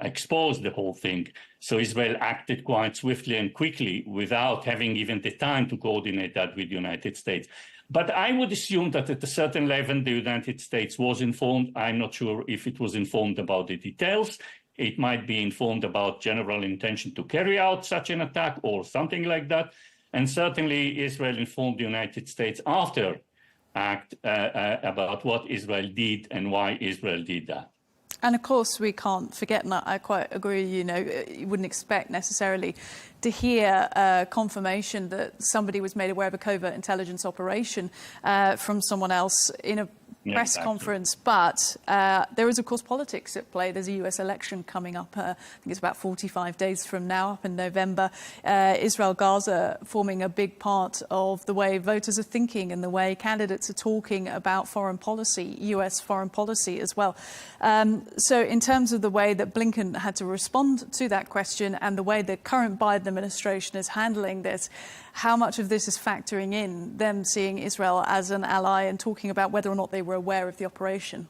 expose the whole thing. So Israel acted quite swiftly and quickly without having even the time to coordinate that with the United States. But I would assume that at a certain level, the United States was informed. I'm not sure if it was informed about the details. It might be informed about general intention to carry out such an attack or something like that. And certainly Israel informed the United States after act about what Israel did and why Israel did that. And of course, we can't forget, and I quite agree, you wouldn't expect necessarily to hear confirmation that somebody was made aware of a covert intelligence operation from someone else in a press conference. But there is, of course, politics at play. There's a US election coming up. I think it's about 45 days from now, up in November. Israel-Gaza forming a big part of the way voters are thinking and the way candidates are talking about foreign policy, US foreign policy as well. So in terms of the way that Blinken had to respond to that question and the way the current Biden administration is handling this, how much of this is factoring in them seeing Israel as an ally and talking about whether or not they were aware of the operation?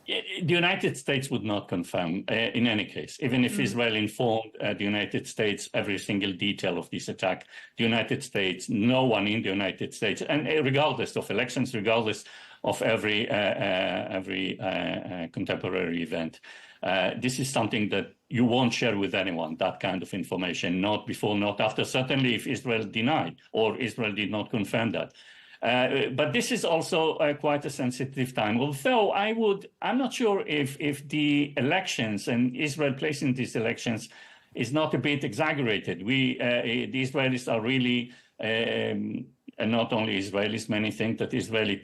The United States would not confirm in any case. Even if Israel informed the United States every single detail of this attack, the United States, no one in the United States, and regardless of elections, regardless of every contemporary event, this is something that you won't share with anyone, that kind of information, not before, not after, certainly if Israel denied or Israel did not confirm that. But this is also quite a sensitive time. Although I'm not sure if the elections and Israel placing these elections is not a bit exaggerated. The Israelis are really, and not only Israelis, many think that Israel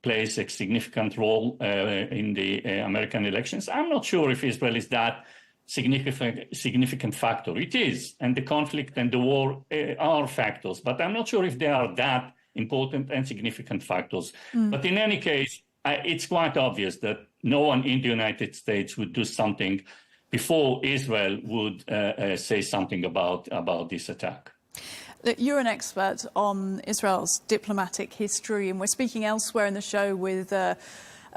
plays a significant role in the American elections. I'm not sure if Israel is that significant factor. It is, and the conflict and the war are factors, but I'm not sure if they are that important and significant factors. But in any case, it's quite obvious that no one in the United States would do something before Israel would say something about this attack. You're an expert on Israel's diplomatic history, and we're speaking elsewhere in the show with a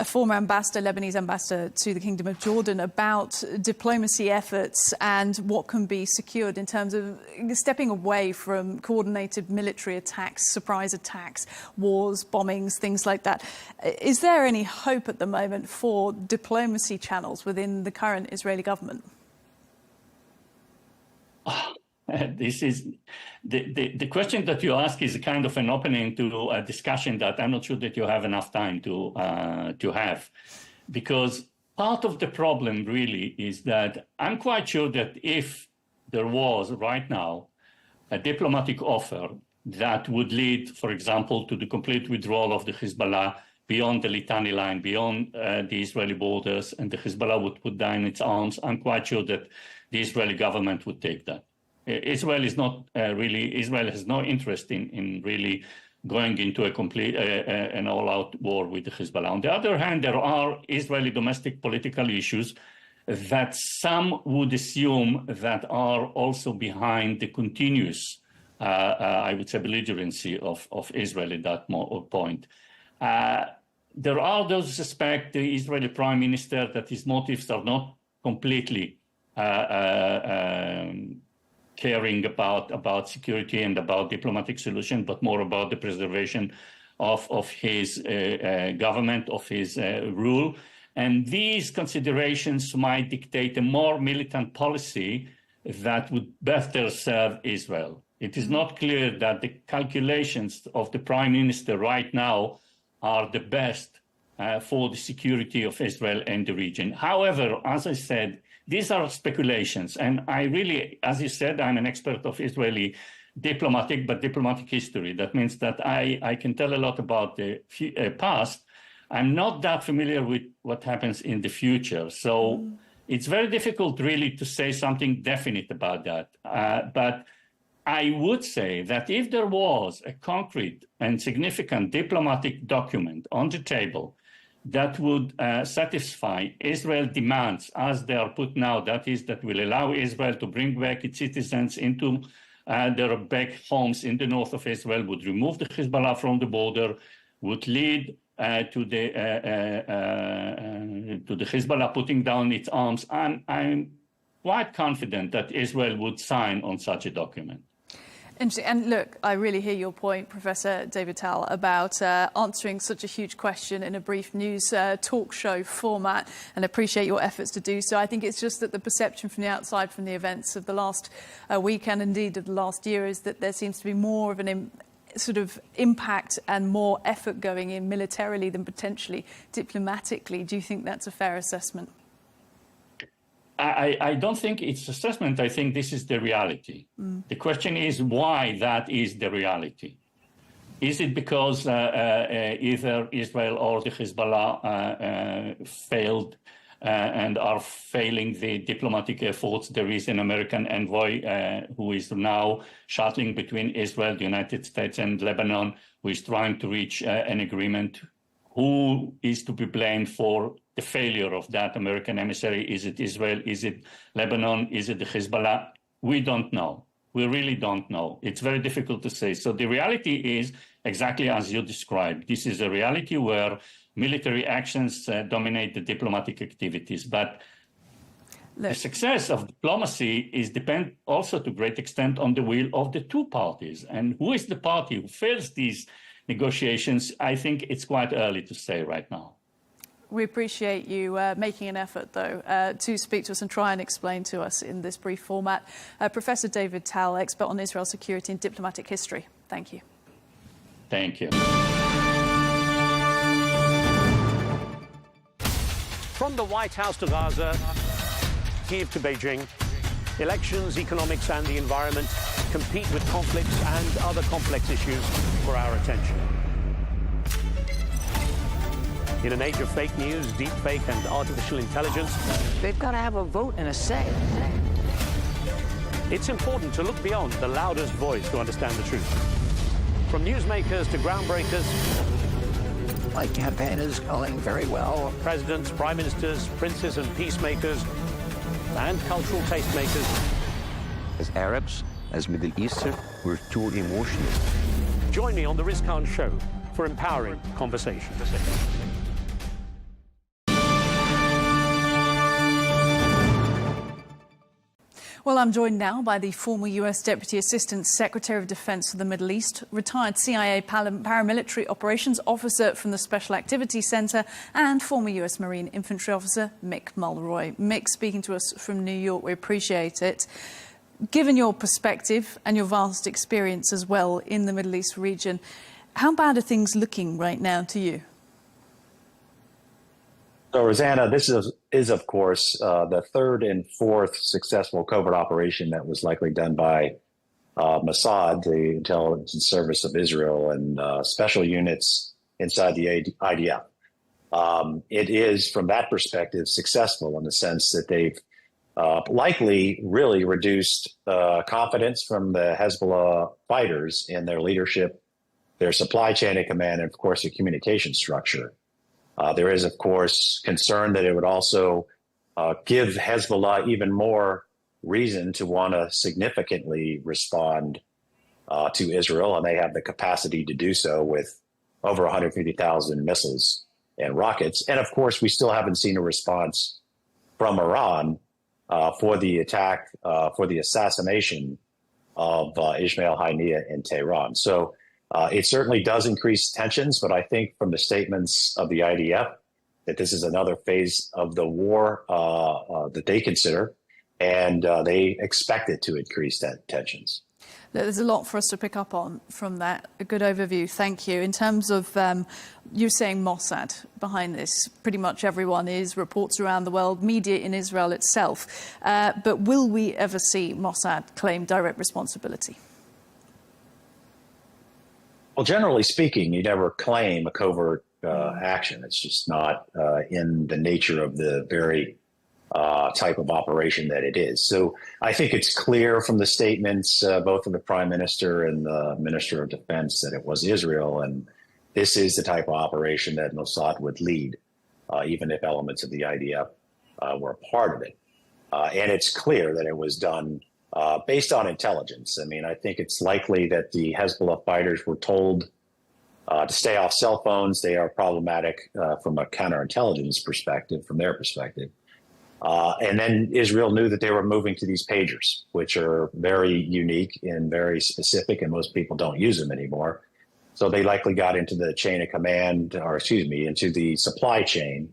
former ambassador, Lebanese ambassador to the Kingdom of Jordan, about diplomacy efforts and what can be secured in terms of stepping away from coordinated military attacks, surprise attacks, wars, bombings, things like that. Is there any hope at the moment for diplomacy channels within the current Israeli government? This is the question that you ask is a kind of an opening to a discussion that I'm not sure that you have enough time to have, because part of the problem really is that I'm quite sure that if there was right now a diplomatic offer that would lead, for example, to the complete withdrawal of the Hezbollah beyond the Litani line, beyond the Israeli borders, and the Hezbollah would put down its arms, I'm quite sure that the Israeli government would take that. Israel is not Israel has no interest in really going into a complete an all-out war with the Hezbollah. On the other hand, there are Israeli domestic political issues that some would assume that are also behind the continuous, I would say, belligerency of Israel at that point. There are those who suspect the Israeli prime minister that his motives are not completely caring about security and about diplomatic solution, but more about the preservation of his government, of his rule. And these considerations might dictate a more militant policy that would better serve Israel. It is not clear that the calculations of the prime minister right now are the best for the security of Israel and the region. However, as I said, these are speculations. And I really, as you said, I'm an expert of Israeli diplomatic history. That means that I can tell a lot about the past. I'm not that familiar with what happens in the future. So it's very difficult really to say something definite about that. But I would say that if there was a concrete and significant diplomatic document on the table that would satisfy Israel's demands as they are put now, that is, that will allow Israel to bring back its citizens into their back homes in the north of Israel, would remove the Hezbollah from the border, would lead to the Hezbollah putting down its arms. I'm quite confident that Israel would sign on such a document. Interesting. And look, I really hear your point, Professor David Tal, about answering such a huge question in a brief news talk show format, and appreciate your efforts to do so. I think it's just that the perception from the outside, from the events of the last week and indeed of the last year, is that there seems to be more of an sort of impact and more effort going in militarily than potentially diplomatically. Do you think that's a fair assessment? I don't think it's assessment. I think this is the reality. The question is why that is the reality. Is it because either Israel or the Hezbollah failed and are failing the diplomatic efforts? There is an American envoy who is now shuttling between Israel, the United States, and Lebanon, who is trying to reach an agreement. Who is to be blamed for the failure of that American emissary? Is it Israel? Is it Lebanon? Is it the Hezbollah? We don't know. We really don't know. It's very difficult to say. So the reality is exactly as you described. This is a reality where military actions dominate the diplomatic activities. But the success of diplomacy is depend also to a great extent on the will of the two parties. And who is the party who fails these negotiations? I think it's quite early to say right now. We appreciate you making an effort, though, to speak to us and try and explain to us in this brief format. Professor David Tal, expert on Israel security and diplomatic history. Thank you. Thank you. From the White House to Gaza, Kyiv to Beijing, elections, economics and the environment compete with conflicts and other complex issues for our attention. In an age of fake news, deepfake and artificial intelligence, they've got to have a vote and a say. It's important to look beyond the loudest voice to understand the truth. From newsmakers to groundbreakers, My campaign is going very well. Presidents, prime ministers, princes and peacemakers, and cultural tastemakers. As Arabs, as Middle Eastern, we're too emotional. Join me on The Riz Khan Show for empowering conversation. Well, I'm joined now by the former U.S. Deputy Assistant Secretary of Defense for the Middle East, retired CIA paramilitary operations officer from the Special Activities Center, and former U.S. Marine Infantry officer Mick Mulroy. Mick, speaking to us from New York, we appreciate it. Given your perspective and your vast experience as well in the Middle East region, how bad are things looking right now to you? So, Rosanna, this is of course, the third and fourth successful covert operation that was likely done by Mossad, the intelligence service of Israel, and special units inside the IDF. It is, from that perspective, successful in the sense that they've likely really reduced confidence from the Hezbollah fighters in their leadership, their supply chain of command, and of course, their communication structure. There is, of course, concern that it would also give Hezbollah even more reason to want to significantly respond to Israel, and they have the capacity to do so with over 150,000 missiles and rockets. And of course, we still haven't seen a response from Iran for the attack, for the assassination of Ismail Haniyeh in Tehran. So it certainly does increase tensions, but I think from the statements of the IDF that this is another phase of the war that they consider, and they expect it to increase tensions. There's a lot for us to pick up on from that. A good overview, thank you. In terms of you saying Mossad behind this, pretty much everyone is, reports around the world, media in Israel itself. But will we ever see Mossad claim direct responsibility? Well, generally speaking, you never claim a covert action. It's just not in the nature of the very type of operation that it is. So I think it's clear from the statements, both of the Prime Minister and the Minister of Defense, that it was Israel. And this is the type of operation that Mossad would lead, even if elements of the IDF were a part of it. And it's clear that it was done based on intelligence. I mean, I think it's likely that the Hezbollah fighters were told to stay off cell phones. They are problematic from a counterintelligence perspective, from their perspective. And then Israel knew that they were moving to these pagers, which are very unique and very specific, and most people don't use them anymore. So they likely got into the chain of command, or excuse me, into the supply chain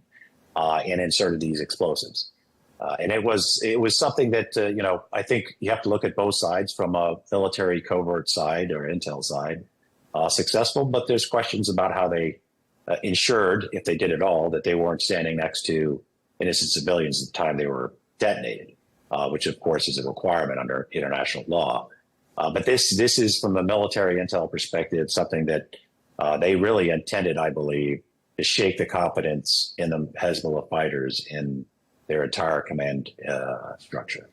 and inserted these explosives. And it was something that, you know, I think you have to look at both sides. From a military covert side or intel side, successful, but there's questions about how they ensured, if they did at all, that they weren't standing next to innocent civilians at the time they were detonated, which of course is a requirement under international law. But this is, from a military intel perspective, something that they really intended, I believe, to shake the confidence in the Hezbollah fighters in their entire command structure.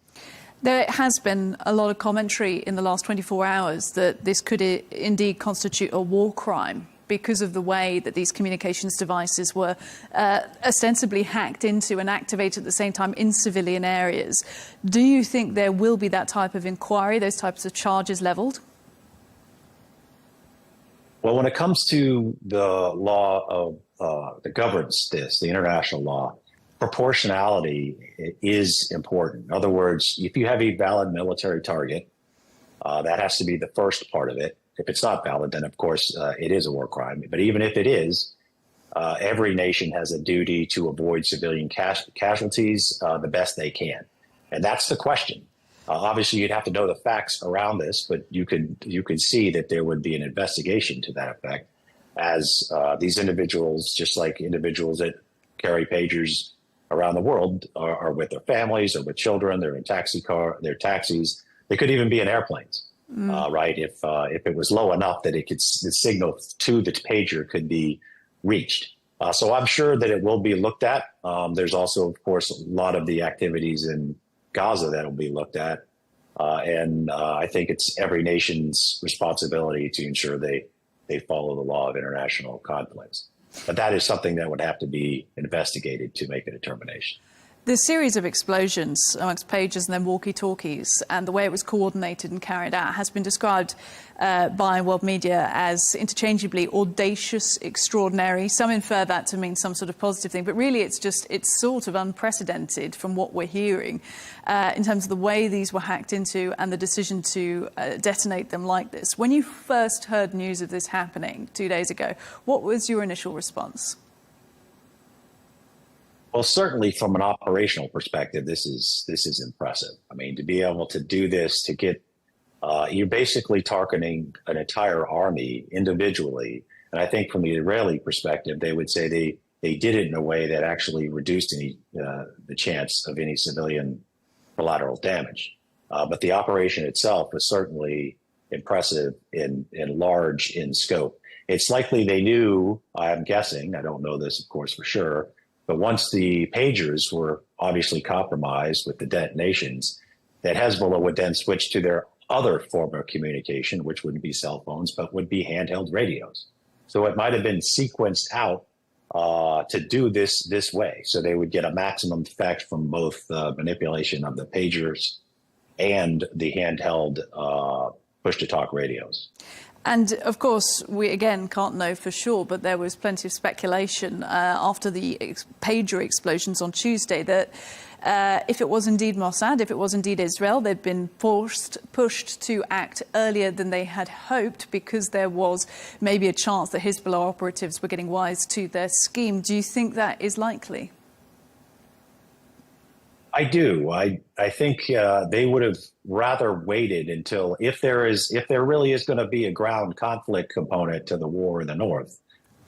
There has been a lot of commentary in the last 24 hours that this could indeed constitute a war crime because of the way that these communications devices were ostensibly hacked into and activated at the same time in civilian areas. Do you think there will be that type of inquiry, those types of charges leveled? Well, when it comes to the law of that governs this, the international law, proportionality is important. In other words, if you have a valid military target, that has to be the first part of it. If it's not valid, then of course it is a war crime. But even if it is, every nation has a duty to avoid civilian casualties the best they can. And that's the question. Obviously, you'd have to know the facts around this, but you could see that there would be an investigation to that effect, as these individuals, just like individuals that carry pagers around the world, are with their families or with children. They're in they're taxis. They could even be in airplanes, right? If it was low enough that the signal to the pager could be reached. So I'm sure that it will be looked at. There's also, of course, a lot of the activities in Gaza that will be looked at. And I think it's every nation's responsibility to ensure they follow the law of international conflicts. But that is something that would have to be investigated to make a determination. The series of explosions amongst pagers and then walkie-talkies and the way it was coordinated and carried out has been described by world media as interchangeably audacious, extraordinary. Some infer that to mean some sort of positive thing, but really it's sort of unprecedented from what we're hearing in terms of the way these were hacked into and the decision to detonate them like this. When you first heard news of this happening 2 days ago, what was your initial response? Well, certainly from an operational perspective, this is impressive. I mean, to be able to do this, to get you're basically targeting an entire army individually. And I think from the Israeli perspective, they would say they did it in a way that actually reduced the chance of any civilian collateral damage. But the operation itself was certainly impressive and large in scope. It's likely they knew, I'm guessing, I don't know this, of course, for sure, but once the pagers were obviously compromised with the detonations, that Hezbollah would then switch to their other form of communication, which wouldn't be cell phones, but would be handheld radios. So it might have been sequenced out to do this way. So they would get a maximum effect from both manipulation of the pagers and the handheld push-to-talk radios. And, of course, we, again, can't know for sure, but there was plenty of speculation after the pager explosions on Tuesday that if it was indeed Mossad, if it was indeed Israel, they'd been pushed to act earlier than they had hoped because there was maybe a chance that Hezbollah operatives were getting wise to their scheme. Do you think that is likely? I do. I think they would have rather waited until if there really is going to be a ground conflict component to the war in the north,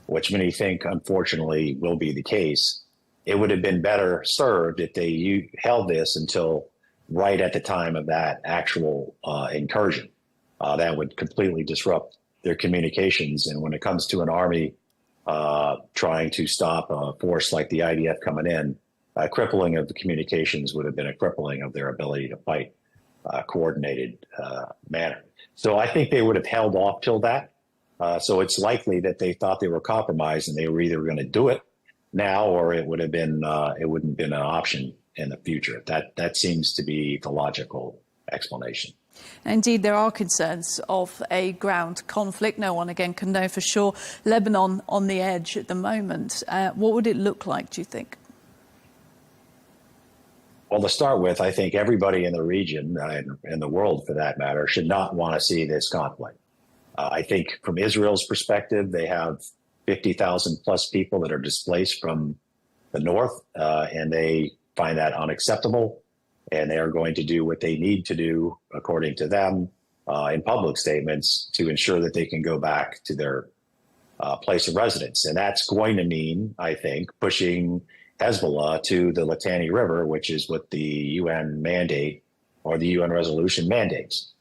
which many think unfortunately will be the case, it would have been better served if they held this until right at the time of that actual incursion. That would completely disrupt their communications. And when it comes to an army trying to stop a force like the IDF coming in, a crippling of the communications would have been a crippling of their ability to fight coordinated manner. So I think they would have held off till that. So it's likely that they thought they were compromised and they were either going to do it now or it would have been it wouldn't have been an option in the future. That seems to be the logical explanation. Indeed, there are concerns of a ground conflict. No one, again, can know for sure. Lebanon on the edge at the moment. What would it look like, do you think? Well, to start with, I think everybody in the region, in the world for that matter, should not want to see this conflict. I think from Israel's perspective, they have 50,000 plus people that are displaced from the north, and they find that unacceptable. And they are going to do what they need to do, according to them, in public statements to ensure that they can go back to their place of residence. And that's going to mean, I think, pushing Hezbollah to the Litani River, which is what the UN mandate or the UN resolution mandates.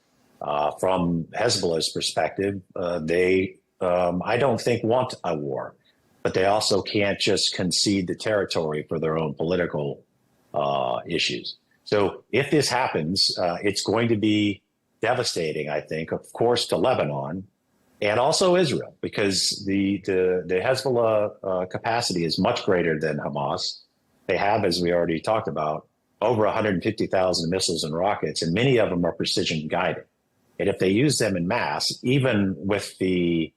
From Hezbollah's perspective, they, I don't think, want a war, but they also can't just concede the territory for their own political issues. So if this happens, it's going to be devastating, I think, of course, to Lebanon and also Israel, because the Hezbollah capacity is much greater than Hamas. They have, as we already talked about, over 150,000 missiles and rockets, and many of them are precision guided. And if they use them in mass, even with the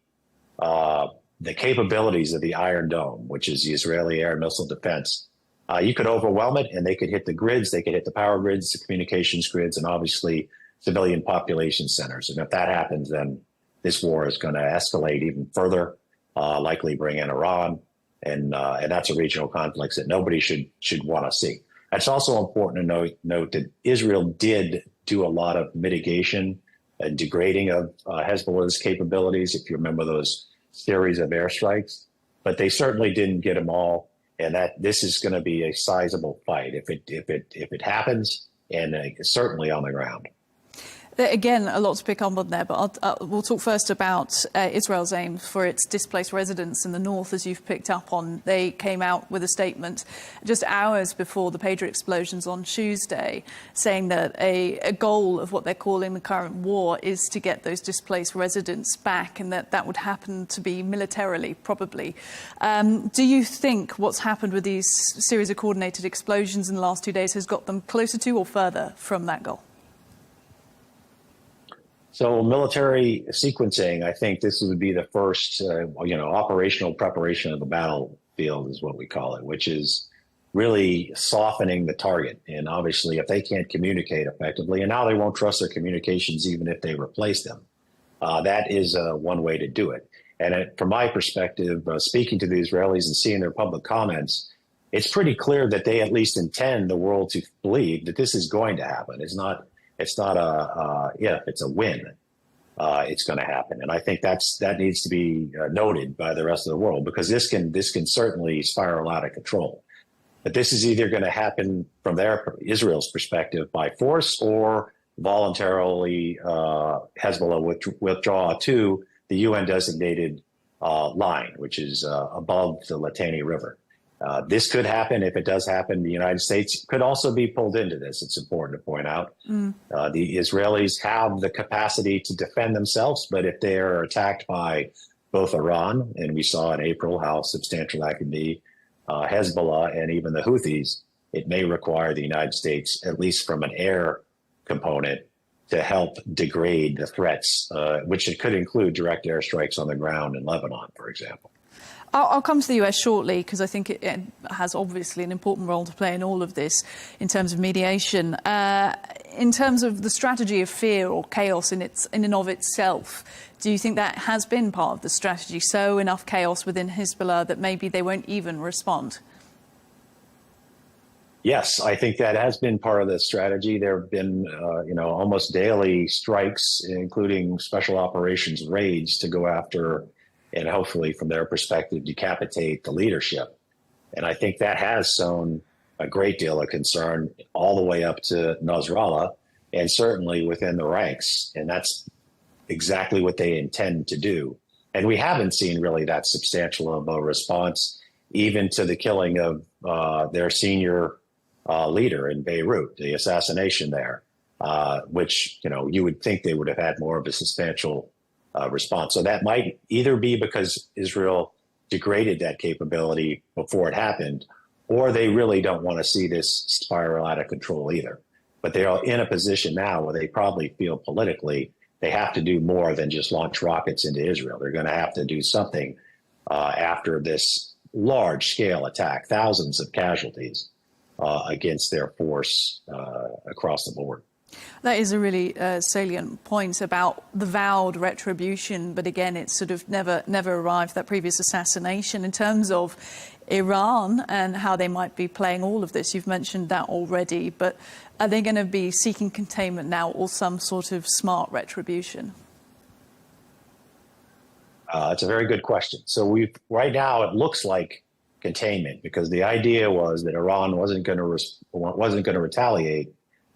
capabilities of the Iron Dome, which is the Israeli air missile defense, you could overwhelm it, and they could hit the grids, they could hit the power grids, the communications grids, and obviously civilian population centers. And if that happens, then this war is going to escalate even further, likely bring in Iran, and that's a regional conflict that nobody should want to see. It's also important to note that Israel did do a lot of mitigation and degrading of Hezbollah's capabilities, if you remember those series of airstrikes. But they certainly didn't get them all, and that this is going to be a sizable fight if it happens, and certainly on the ground. Again, a lot to pick up on there, but we'll talk first about Israel's aim for its displaced residents in the north, as you've picked up on. They came out with a statement just hours before the pager explosions on Tuesday, saying that a goal of what they're calling the current war is to get those displaced residents back, and that would happen to be militarily, probably. Do you think what's happened with these series of coordinated explosions in the last 2 days has got them closer to or further from that goal? So military sequencing, I think this would be the first, operational preparation of the battlefield is what we call it, which is really softening the target. And obviously, if they can't communicate effectively, and now they won't trust their communications even if they replace them, that is one way to do it. And from my perspective, speaking to the Israelis and seeing their public comments, it's pretty clear that they at least intend the world to believe that this is going to happen. It's not a if, it's a when it's going to happen. And I think that needs to be noted by the rest of the world, because this can certainly spiral out of control. But this is either going to happen from Israel's perspective by force, or voluntarily Hezbollah withdraw to the UN designated line, which is above the Litani River. This could happen. If it does happen, the United States could also be pulled into this. It's important to point out. The Israelis have the capacity to defend themselves, but if they are attacked by both Iran, and we saw in April how substantial that could be, Hezbollah, and even the Houthis, it may require the United States, at least from an air component, to help degrade the threats, which it could include direct airstrikes on the ground in Lebanon, for example. I'll come to the US shortly, because I think it has obviously an important role to play in all of this in terms of mediation. In terms of the strategy of fear or chaos in and of itself, do you think that has been part of the strategy? So enough chaos within Hezbollah that maybe they won't even respond? Yes, I think that has been part of the strategy. There have been, almost daily strikes, including special operations raids to go after and hopefully, from their perspective, decapitate the leadership. And I think that has sown a great deal of concern all the way up to Nasrallah, and certainly within the ranks. And that's exactly what they intend to do. And we haven't seen really that substantial of a response, even to the killing of their senior leader in Beirut, the assassination there, which, you would think they would have had more of a substantial response. So that might either be because Israel degraded that capability before it happened, or they really don't want to see this spiral out of control either. But they are in a position now where they probably feel politically they have to do more than just launch rockets into Israel. They're going to have to do something after this large-scale attack, thousands of casualties against their force across the board. That is a really salient point about the vowed retribution, but again, it's sort of never arrived, that previous assassination. In terms of Iran and how they might be playing all of this, you've mentioned that already, but are they going to be seeking containment now, or some sort of smart retribution? It's a very good question. So right now it looks like containment, because the idea was that Iran wasn't going to retaliate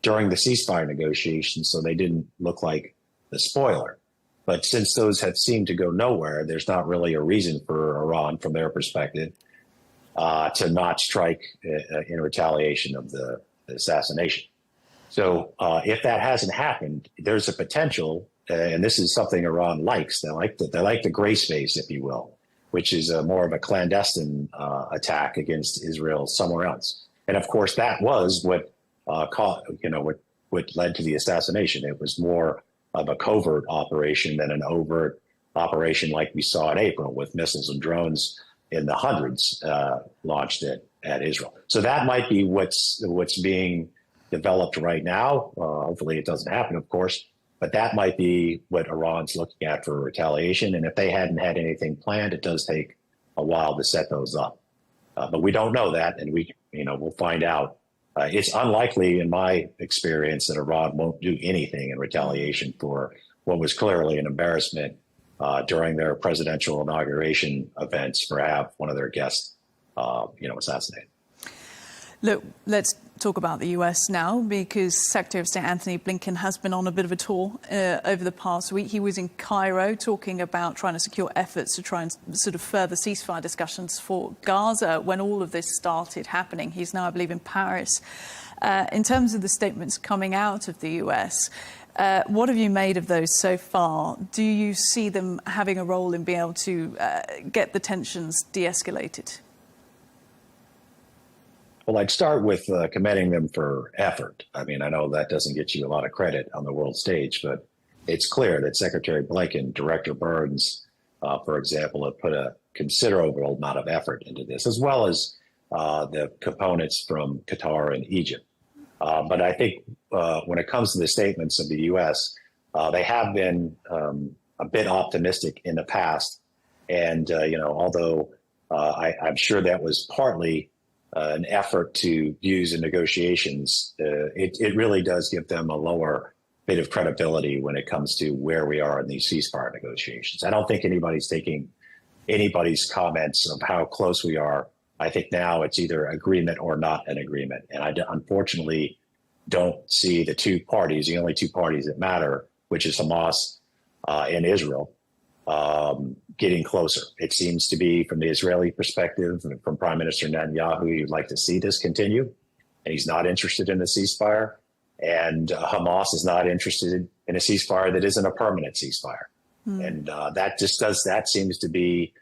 during the ceasefire negotiations, so they didn't look like the spoiler. But since those have seemed to go nowhere, there's not really a reason for Iran, from their perspective, to not strike in retaliation of the assassination. So if that hasn't happened, there's a potential, and this is something Iran likes. They like the gray space, if you will, which is more of a clandestine attack against Israel somewhere else. And of course, that was what what led to the assassination. It was more of a covert operation than an overt operation like we saw in April, with missiles and drones in the hundreds launched at Israel. So that might be what's being developed right now. Hopefully it doesn't happen, of course, but that might be what Iran's looking at for retaliation. And if they hadn't had anything planned, it does take a while to set those up. But we don't know that, and we'll find out It's unlikely, in my experience, that Iran won't do anything in retaliation for what was clearly an embarrassment during their presidential inauguration events for have one of their guests, assassinated. Look, let's talk about the US now, because Secretary of State Anthony Blinken has been on a bit of a tour over the past week. He was in Cairo talking about trying to secure efforts to try and sort of further ceasefire discussions for Gaza when all of this started happening. He's now, I believe, in Paris. In terms of the statements coming out of the US, what have you made of those so far? Do you see them having a role in being able to get the tensions de-escalated? Well, I'd start with commending them for effort. I mean, I know that doesn't get you a lot of credit on the world stage, but it's clear that Secretary Blinken, Director Burns, for example, have put a considerable amount of effort into this, as well as the components from Qatar and Egypt. But I think when it comes to the statements of the U.S., they have been a bit optimistic in the past. And, although I'm sure that was partly an effort to use in negotiations, it really does give them a lower bit of credibility when it comes to where we are in these ceasefire negotiations. I don't think anybody's taking anybody's comments of how close we are. I think now it's either agreement or not an agreement. And I unfortunately don't see the two parties, the only two parties that matter, which is Hamas and Israel, getting closer. It seems to be, from the Israeli perspective, from Prime Minister Netanyahu, he'd like to see this continue, and he's not interested in a ceasefire. And Hamas is not interested in a ceasefire that isn't a permanent ceasefire. And that seems to be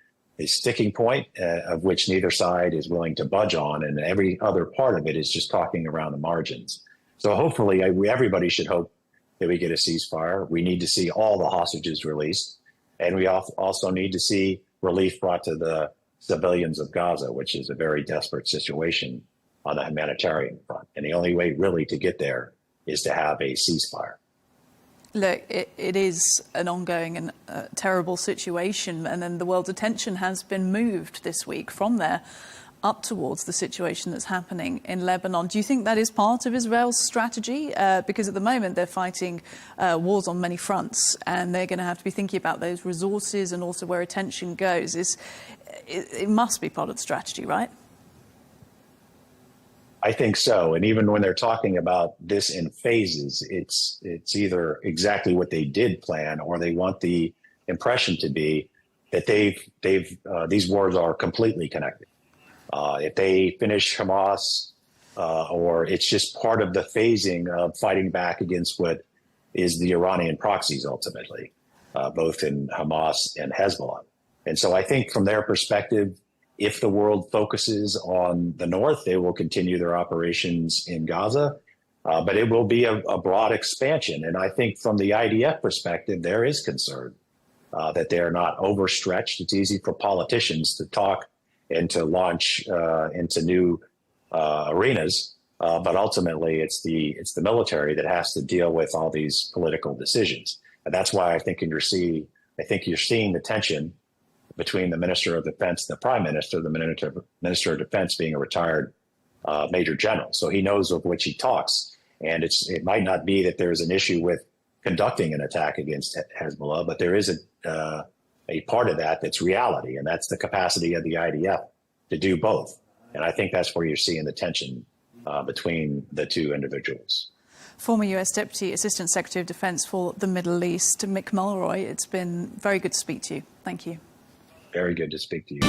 a sticking point of which neither side is willing to budge on. And every other part of it is just talking around the margins. So hopefully everybody should hope that we get a ceasefire. We need to see all the hostages released. And we also need to see relief brought to the civilians of Gaza, which is a very desperate situation on the humanitarian front. And the only way really to get there is to have a ceasefire. Look, it is an ongoing and terrible situation. And then the world's attention has been moved this week from there up towards the situation that's happening in Lebanon. Do you think that is part of Israel's strategy? Because at the moment they're fighting wars on many fronts, and they're going to have to be thinking about those resources and also where attention goes. It must be part of the strategy, right? I think so. And even when they're talking about this in phases, it's either exactly what they did plan, or they want the impression to be that these wars are completely connected. If they finish Hamas, or it's just part of the phasing of fighting back against what is the Iranian proxies ultimately, both in Hamas and Hezbollah. And so I think from their perspective, if the world focuses on the north, they will continue their operations in Gaza, but it will be a broad expansion. And I think from the IDF perspective, there is concern that they're not overstretched. It's easy for politicians to talk and to launch into new arenas, but ultimately it's the military that has to deal with all these political decisions, and that's why I think you're seeing the tension between the Minister of Defense and the Prime Minister. The Minister of Defense being a retired Major General, so he knows of which he talks, and it might not be that there's an issue with conducting an attack against Hezbollah, but there is a part of that that's reality, and that's the capacity of the IDF to do both. And I think that's where you're seeing the tension between the two individuals. Former US Deputy Assistant Secretary of Defense for the Middle East, Mick Mulroy, it's been very good to speak to you. Thank you. Very good to speak to you.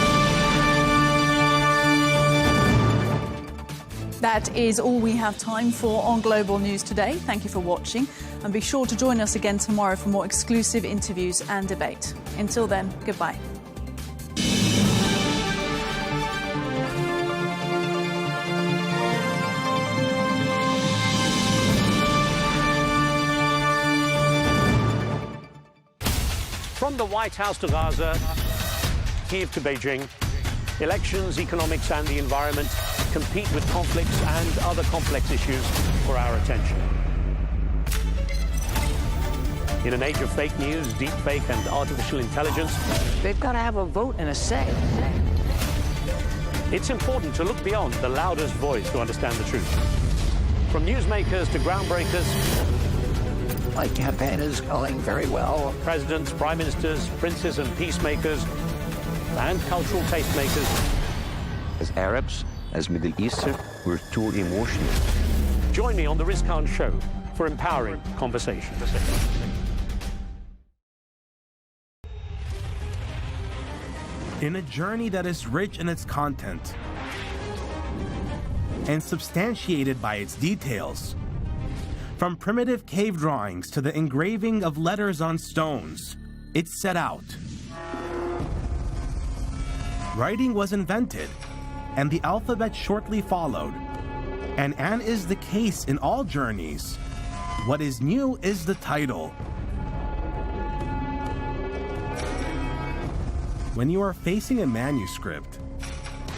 That is all we have time for on Global News today. Thank you for watching, and be sure to join us again tomorrow for more exclusive interviews and debate. Until then, goodbye. From the White House to Gaza, Kyiv to Beijing, elections, economics and the environment compete with conflicts and other complex issues for our attention. In an age of fake news, deepfake and artificial intelligence, they've got to have a vote and a say. It's important to look beyond the loudest voice to understand the truth. From newsmakers to groundbreakers. My campaign is going very well. Presidents, prime ministers, princes and peacemakers, and cultural tastemakers. As Arabs, as Middle Eastern, we're too emotional. Join me on The Rizkan Show for empowering conversation. In a journey that is rich in its content and substantiated by its details, from primitive cave drawings to the engraving of letters on stones, it set out. Writing was invented, and the alphabet shortly followed. And is the case in all journeys. What is new is the title. When you are facing a manuscript,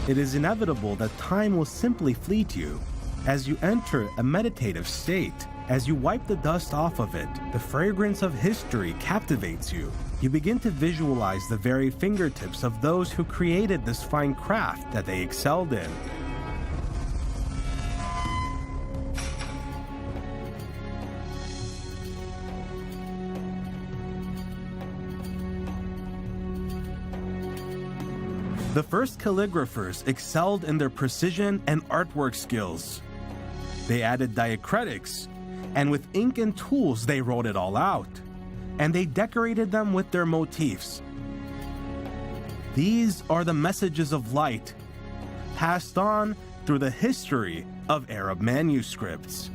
it is inevitable that time will simply fleet you. As you enter a meditative state, as you wipe the dust off of it, the fragrance of history captivates you. You begin to visualize the very fingertips of those who created this fine craft that they excelled in. The first calligraphers excelled in their precision and artwork skills. They added diacritics, and with ink and tools they wrote it all out, and they decorated them with their motifs. These are the messages of light, passed on through the history of Arab manuscripts.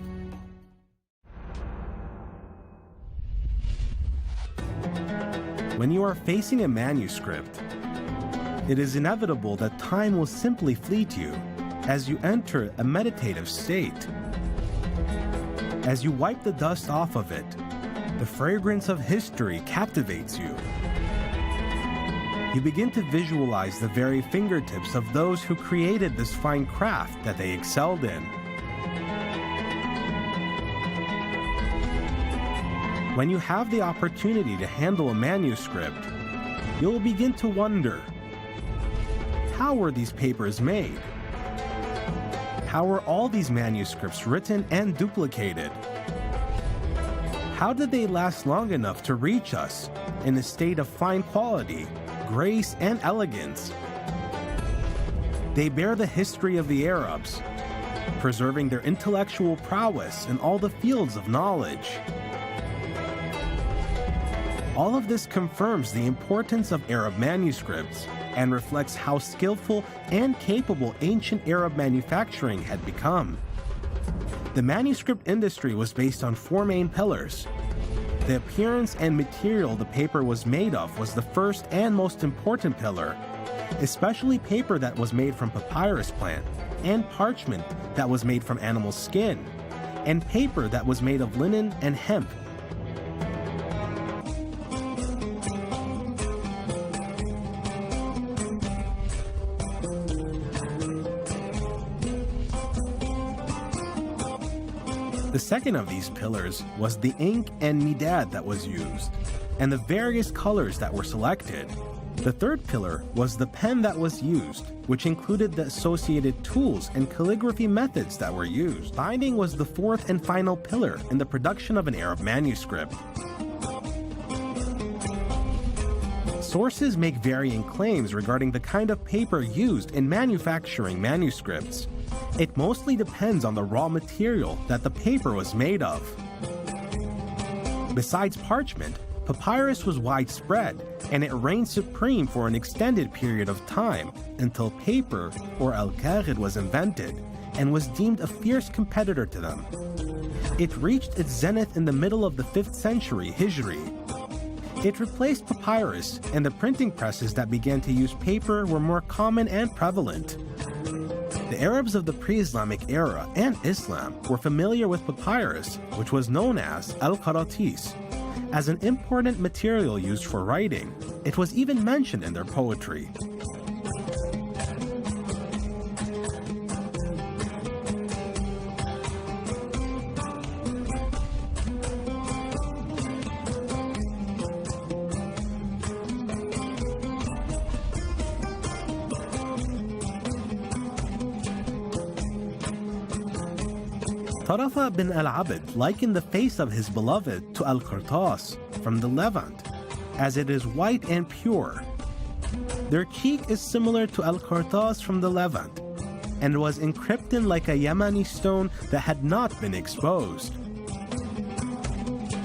When you are facing a manuscript, it is inevitable that time will simply fleet you as you enter a meditative state. As you wipe the dust off of it, the fragrance of history captivates you. You begin to visualize the very fingertips of those who created this fine craft that they excelled in. When you have the opportunity to handle a manuscript, you'll begin to wonder, how were these papers made? How were all these manuscripts written and duplicated? How did they last long enough to reach us in a state of fine quality, grace, and elegance? They bear the history of the Arabs, preserving their intellectual prowess in all the fields of knowledge. All of this confirms the importance of Arab manuscripts and reflects how skillful and capable ancient Arab manufacturing had become. The manuscript industry was based on four main pillars. The appearance and material the paper was made of was the first and most important pillar, especially paper that was made from papyrus plant, and parchment that was made from animal skin, and paper that was made of linen and hemp. The second of these pillars was the ink and midad that was used, and the various colors that were selected. The third pillar was the pen that was used, which included the associated tools and calligraphy methods that were used. Binding was the fourth and final pillar in the production of an Arab manuscript. Sources make varying claims regarding the kind of paper used in manufacturing manuscripts. It mostly depends on the raw material that the paper was made of. Besides parchment, papyrus was widespread, and it reigned supreme for an extended period of time until paper, or al-kaghid, was invented and was deemed a fierce competitor to them. It reached its zenith in the middle of the 5th century Hijri. It replaced papyrus, and the printing presses that began to use paper were more common and prevalent. The Arabs of the pre-Islamic era and Islam were familiar with papyrus, which was known as al-Qaratis, as an important material used for writing. It was even mentioned in their poetry. Tarafa bin al-Abd likened the face of his beloved to al-Qurtas from the Levant, as it is white and pure. Their cheek is similar to al-Qurtas from the Levant, and was encrypted like a Yemeni stone that had not been exposed.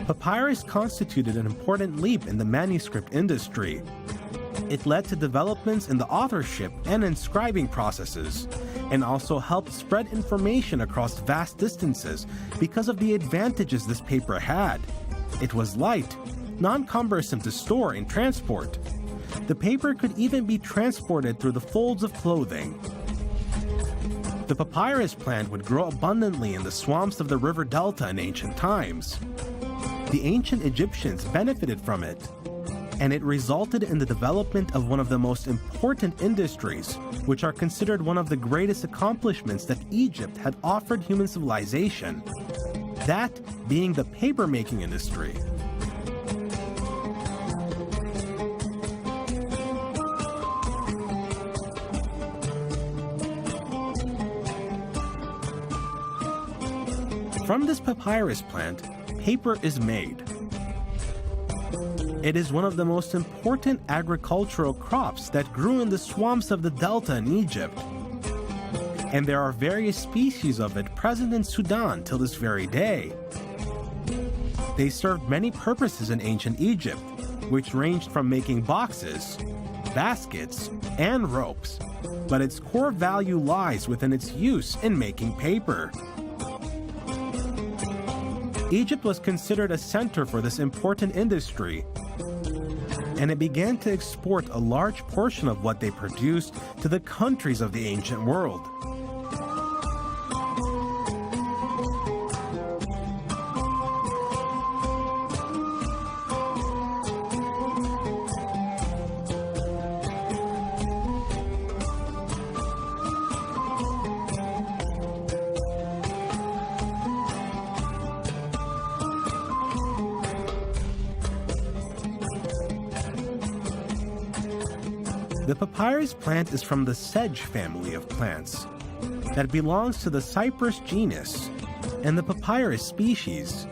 Papyrus constituted an important leap in the manuscript industry. It led to developments in the authorship and inscribing processes, and also helped spread information across vast distances because of the advantages this paper had. It was light, non-cumbersome to store and transport. The paper could even be transported through the folds of clothing. The papyrus plant would grow abundantly in the swamps of the river delta in ancient times. The ancient Egyptians benefited from it, and it resulted in the development of one of the most important industries, which are considered one of the greatest accomplishments that Egypt had offered human civilization, that being the paper-making industry. From this papyrus plant, paper is made. It is one of the most important agricultural crops that grew in the swamps of the delta in Egypt. And there are various species of it present in Sudan till this very day. They served many purposes in ancient Egypt, which ranged from making boxes, baskets, and ropes, but its core value lies within its use in making paper. Egypt was considered a center for this important industry, and it began to export a large portion of what they produced to the countries of the ancient world. The papyrus plant is from the sedge family of plants that belongs to the cypress genus and the papyrus species.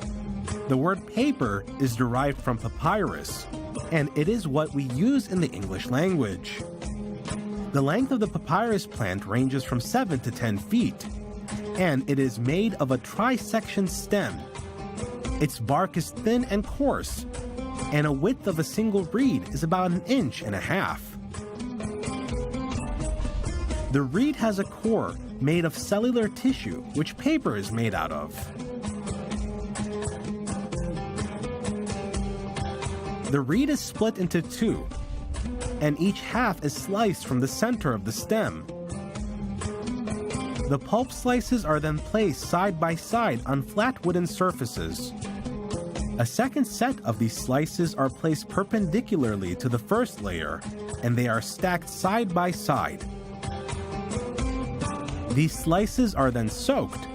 The word paper is derived from papyrus, and it is what we use in the English language. The length of the papyrus plant ranges from 7 to 10 feet, and it is made of a trisection stem. Its bark is thin and coarse, and a width of a single reed is about 1.5 inches. The reed has a core made of cellular tissue, which paper is made out of. The reed is split into two, and each half is sliced from the center of the stem. The pulp slices are then placed side by side on flat wooden surfaces. A second set of these slices are placed perpendicularly to the first layer, and they are stacked side by side. These slices are then soaked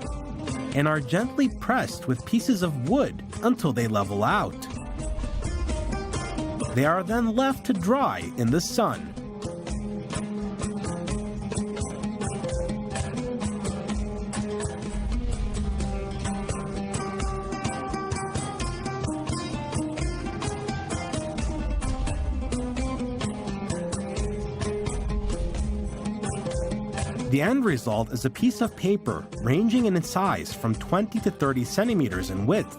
and are gently pressed with pieces of wood until they level out. They are then left to dry in the sun. The end result is a piece of paper ranging in its size from 20 to 30 centimeters in width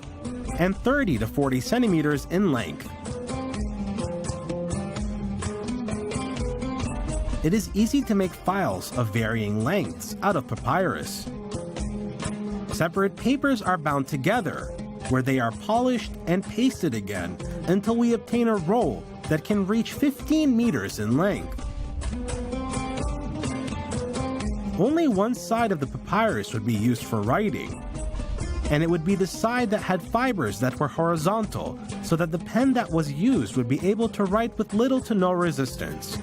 and 30 to 40 centimeters in length. It is easy to make files of varying lengths out of papyrus. Separate papers are bound together, where they are polished and pasted again until we obtain a roll that can reach 15 meters in length. Only one side of the papyrus would be used for writing, and it would be the side that had fibers that were horizontal, so that the pen that was used would be able to write with little to no resistance.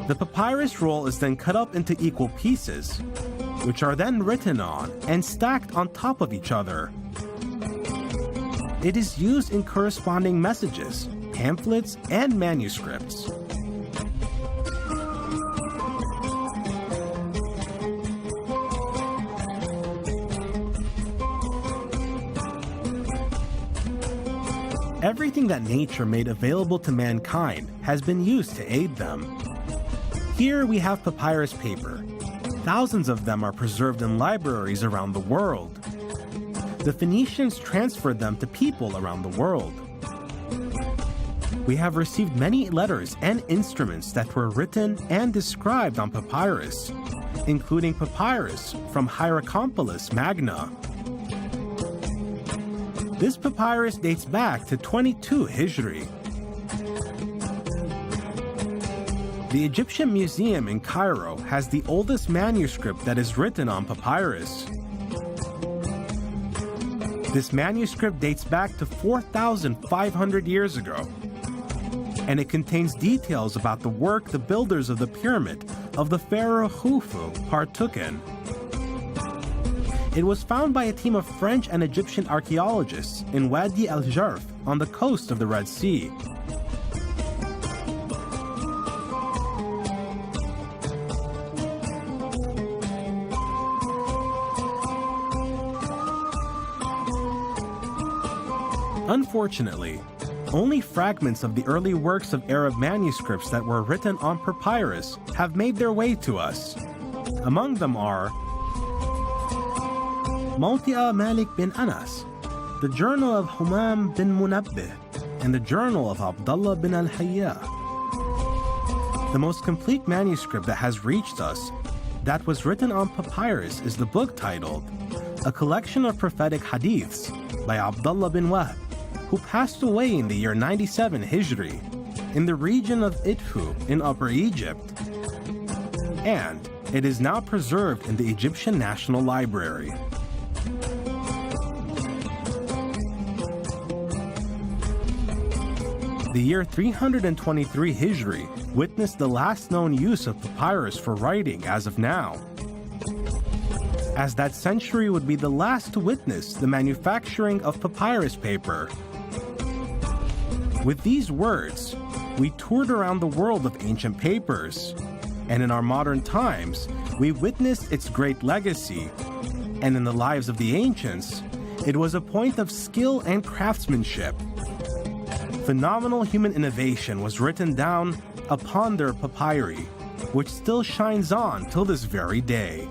The papyrus roll is then cut up into equal pieces, which are then written on and stacked on top of each other. It is used in corresponding messages, pamphlets, and manuscripts. Everything that nature made available to mankind has been used to aid them. Here we have papyrus paper. Thousands of them are preserved in libraries around the world. The Phoenicians transferred them to people around the world. We have received many letters and instruments that were written and described on papyrus, including papyrus from Hierakonpolis Magna. This papyrus dates back to 22 Hijri. The Egyptian Museum in Cairo has the oldest manuscript that is written on papyrus. This manuscript dates back to 4,500 years ago, and it contains details about the work the builders of the pyramid of the pharaoh Khufu partook in. It was found by a team of French and Egyptian archaeologists in Wadi al-Jarf on the coast of the Red Sea. Unfortunately, only fragments of the early works of Arab manuscripts that were written on papyrus have made their way to us. Among them are Mawti'a Malik bin Anas, the Journal of Humam bin Munabbih, and the Journal of Abdullah bin al-Hayya. The most complete manuscript that has reached us that was written on papyrus is the book titled A Collection of Prophetic Hadiths by Abdullah bin Wahb, who passed away in the year 97 Hijri in the region of Idfu in Upper Egypt, and it is now preserved in the Egyptian National Library. The year 323 Hijri witnessed the last known use of papyrus for writing as of now, as that century would be the last to witness the manufacturing of papyrus paper. With these words, we toured around the world of ancient papers, and in our modern times, we witnessed its great legacy, and in the lives of the ancients, it was a point of skill and craftsmanship. Phenomenal human innovation was written down upon their papyri, which still shines on till this very day.